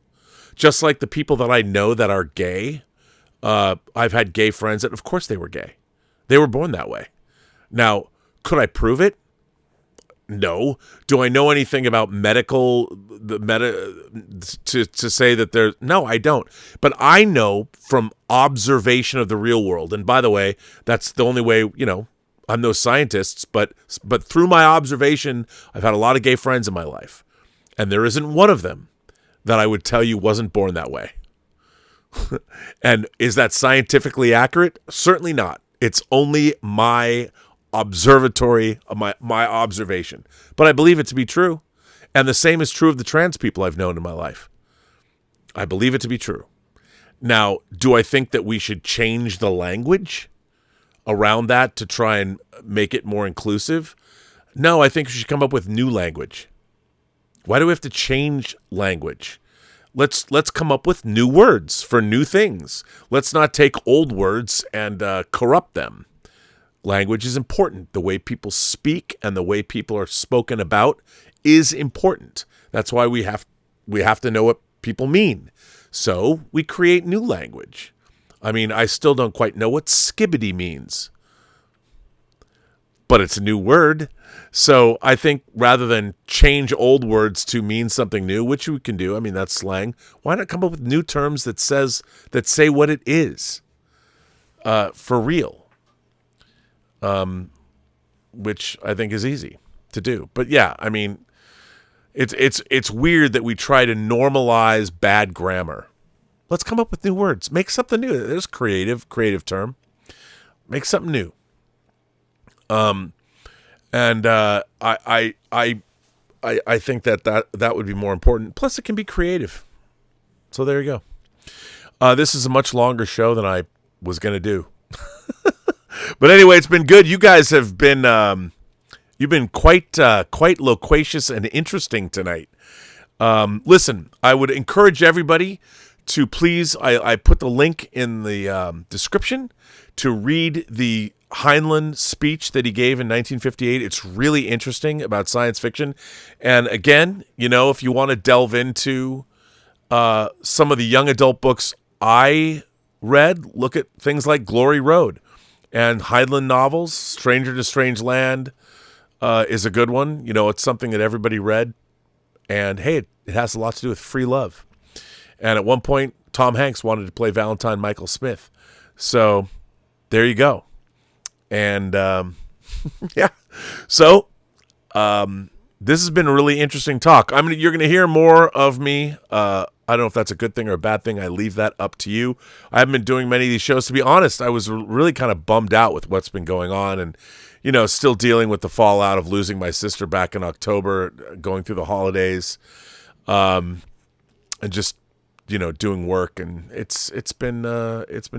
Just like the people that I know that are gay, I've had gay friends that, of course, they were gay. They were born that way. Now, could I prove it? No. Do I know anything about to say that there's... No, I don't. But I know from observation of the real world, and by the way, that's the only way, I'm no scientist, but through my observation, I've had a lot of gay friends in my life, and there isn't one of them that I would tell you wasn't born that way. And is that scientifically accurate? Certainly not. It's only my observatory, my observation. But I believe it to be true. And the same is true of the trans people I've known in my life. I believe it to be true. Now, do I think that we should change the language around that to try and make it more inclusive? No, I think we should come up with new language. Why do we have to change language? Let's come up with new words for new things. Let's not take old words and corrupt them. Language is important. The way people speak and the way people are spoken about is important. That's why we have to know what people mean. So we create new language. I mean, I still don't quite know what skibbity means, but it's a new word. So I think rather than change old words to mean something new, which we can do, I mean, that's slang, why not come up with new terms that say what it is for real? Which I think is easy to do. But yeah, I mean, it's weird that we try to normalize bad grammar. Let's come up with new words. Make something new. There's creative term. Make something new. I think that would be more important. Plus, it can be creative. So there you go. This is a much longer show than I was going to do. But anyway, it's been good. You guys have been you've been quite loquacious and interesting tonight. Listen, I would encourage everybody to please, I put the link in the description to read the Heinlein speech that he gave in 1958. It's really interesting about science fiction. And again, if you want to delve into some of the young adult books I read, look at things like Glory Road and Heinlein novels. Stranger to Strange Land is a good one. It's something that everybody read. And hey, it has a lot to do with free love. And at one point, Tom Hanks wanted to play Valentine Michael Smith. So there you go. And yeah, so this has been a really interesting talk. You're going to hear more of me. I don't know if that's a good thing or a bad thing. I leave that up to you. I haven't been doing many of these shows. To be honest, I was really kind of bummed out with what's been going on, and still dealing with the fallout of losing my sister back in October, going through the holidays, and just doing work, and it's been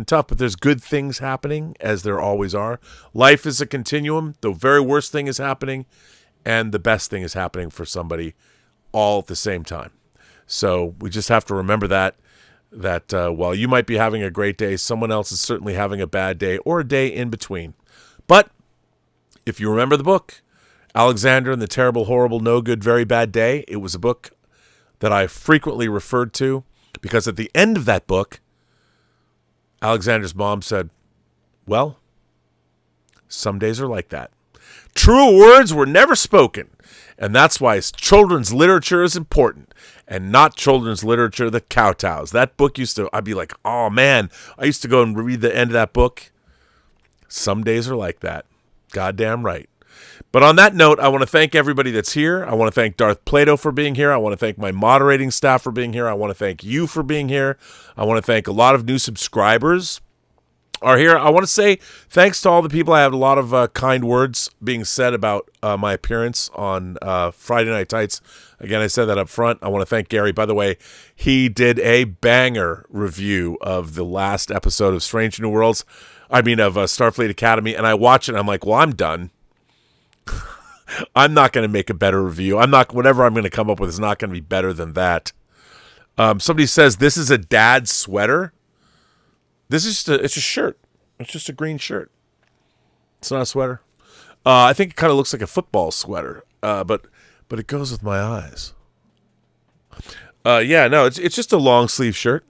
tough, but there's good things happening, as there always are. Life is a continuum. The very worst thing is happening, and the best thing is happening for somebody all at the same time. So we just have to remember that while you might be having a great day, someone else is certainly having a bad day or a day in between. But if you remember the book, Alexander and the Terrible, Horrible, No Good, Very Bad Day, it was a book that I frequently referred to, because at the end of that book, Alexander's mom said, well, some days are like that. Truer words were never spoken, and that's why children's literature is important, and not children's literature that kowtows. That book I'd be like, oh man, I used to go and read the end of that book. Some days are like that. Goddamn right. But on that note, I want to thank everybody that's here. I want to thank Darth Plato for being here. I want to thank my moderating staff for being here. I want to thank you for being here. I want to thank a lot of new subscribers are here. I want to say thanks to all the people. I have a lot of kind words being said about my appearance on Friday Night Tights. Again, I said that up front. I want to thank Gary. By the way, he did a banger review of the last episode of Strange New Worlds. I mean, of Starfleet Academy. And I watch it, and I'm like, well, I'm done. I'm not going to make a better review. Whatever I'm going to come up with is not going to be better than that. Somebody says, this is a dad's sweater. This is it's a shirt. It's just a green shirt. It's not a sweater. I think it kind of looks like a football sweater, but it goes with my eyes. Yeah, no, it's just a long sleeve shirt.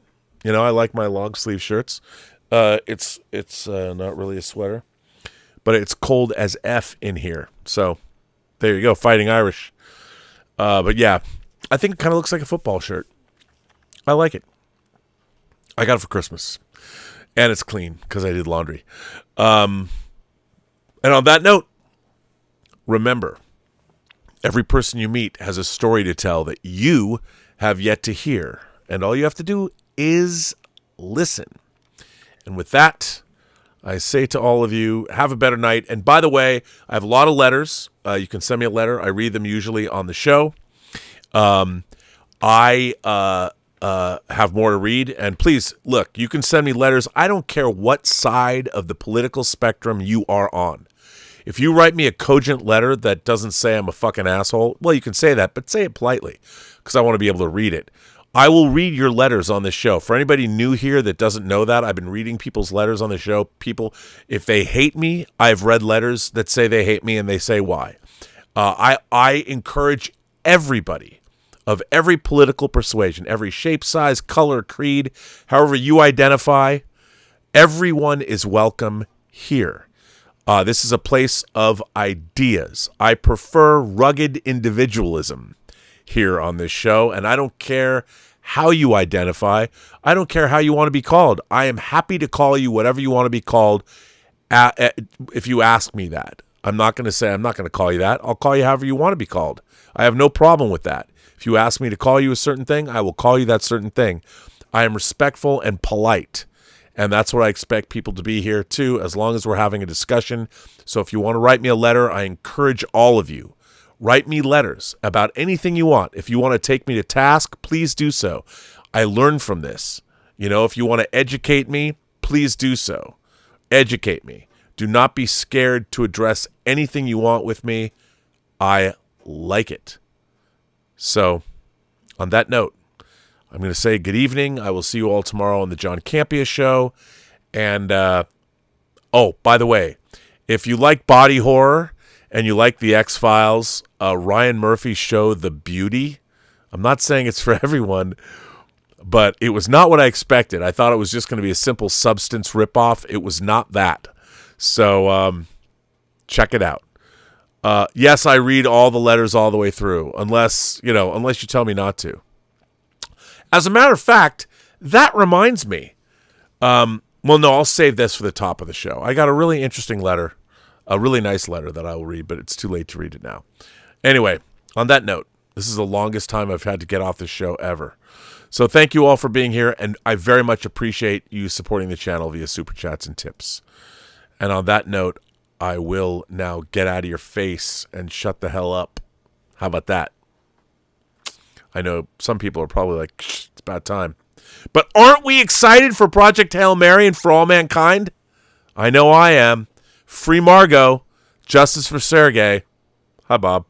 You know, I like my long sleeve shirts. It's not really a sweater, but it's cold as F in here. So there you go, Fighting Irish. But yeah, I think it kind of looks like a football shirt. I like it. I got it for Christmas. And it's clean because I did laundry. And on that note, remember, every person you meet has a story to tell that you have yet to hear. And all you have to do is listen. And with that, I say to all of you, have a better night. And by the way, I have a lot of letters. You can send me a letter. I read them usually on the show. I have more to read, and please look, you can send me letters. I don't care what side of the political spectrum you are on. If you write me a cogent letter that doesn't say I'm a fucking asshole, well, you can say that, but say it politely, because I want to be able to read it. I will read your letters on this show. For anybody new here that doesn't know that, I've been reading people's letters on the show. People, if they hate me, I've read letters that say they hate me and they say why. I encourage everybody of every political persuasion, every shape, size, color, creed, however you identify, everyone is welcome here. This is a place of ideas. I prefer rugged individualism here on this show, and I don't care how you identify. I don't care how you want to be called. I am happy to call you whatever you want to be called if you ask me that. I'm not going to say I'm not going to call you that. I'll call you however you want to be called. I have no problem with that. If you ask me to call you a certain thing, I will call you that certain thing. I am respectful and polite, and that's what I expect people to be here too, as long as we're having a discussion. So if you want to write me a letter, I encourage all of you. Write me letters about anything you want. If you want to take me to task, please do so. I learn from this. You know, if you want to educate me, please do so. Educate me. Do not be scared to address anything you want with me. I like it. So, on that note, I'm going to say good evening. I will see you all tomorrow on the John Campea Show. And, oh, by the way, if you like body horror and you like the X-Files, Ryan Murphy's show, The Beauty, I'm not saying it's for everyone, but it was not what I expected. I thought it was just going to be a simple Substance ripoff. It was not that. So, check it out. Yes, I read all the letters all the way through, unless you tell me not to. As a matter of fact, that reminds me. Well, no, I'll save this for the top of the show. I got a really interesting letter, a really nice letter that I will read, but it's too late to read it now. Anyway, on that note, this is the longest time I've had to get off this show ever. So thank you all for being here, and I very much appreciate you supporting the channel via Super Chats and tips. And on that note, I will now get out of your face and shut the hell up. How about that? I know some people are probably like, it's about time. But aren't we excited for Project Hail Mary and For All Mankind? I know I am. Free Margot. Justice for Sergei. Hi, Bob.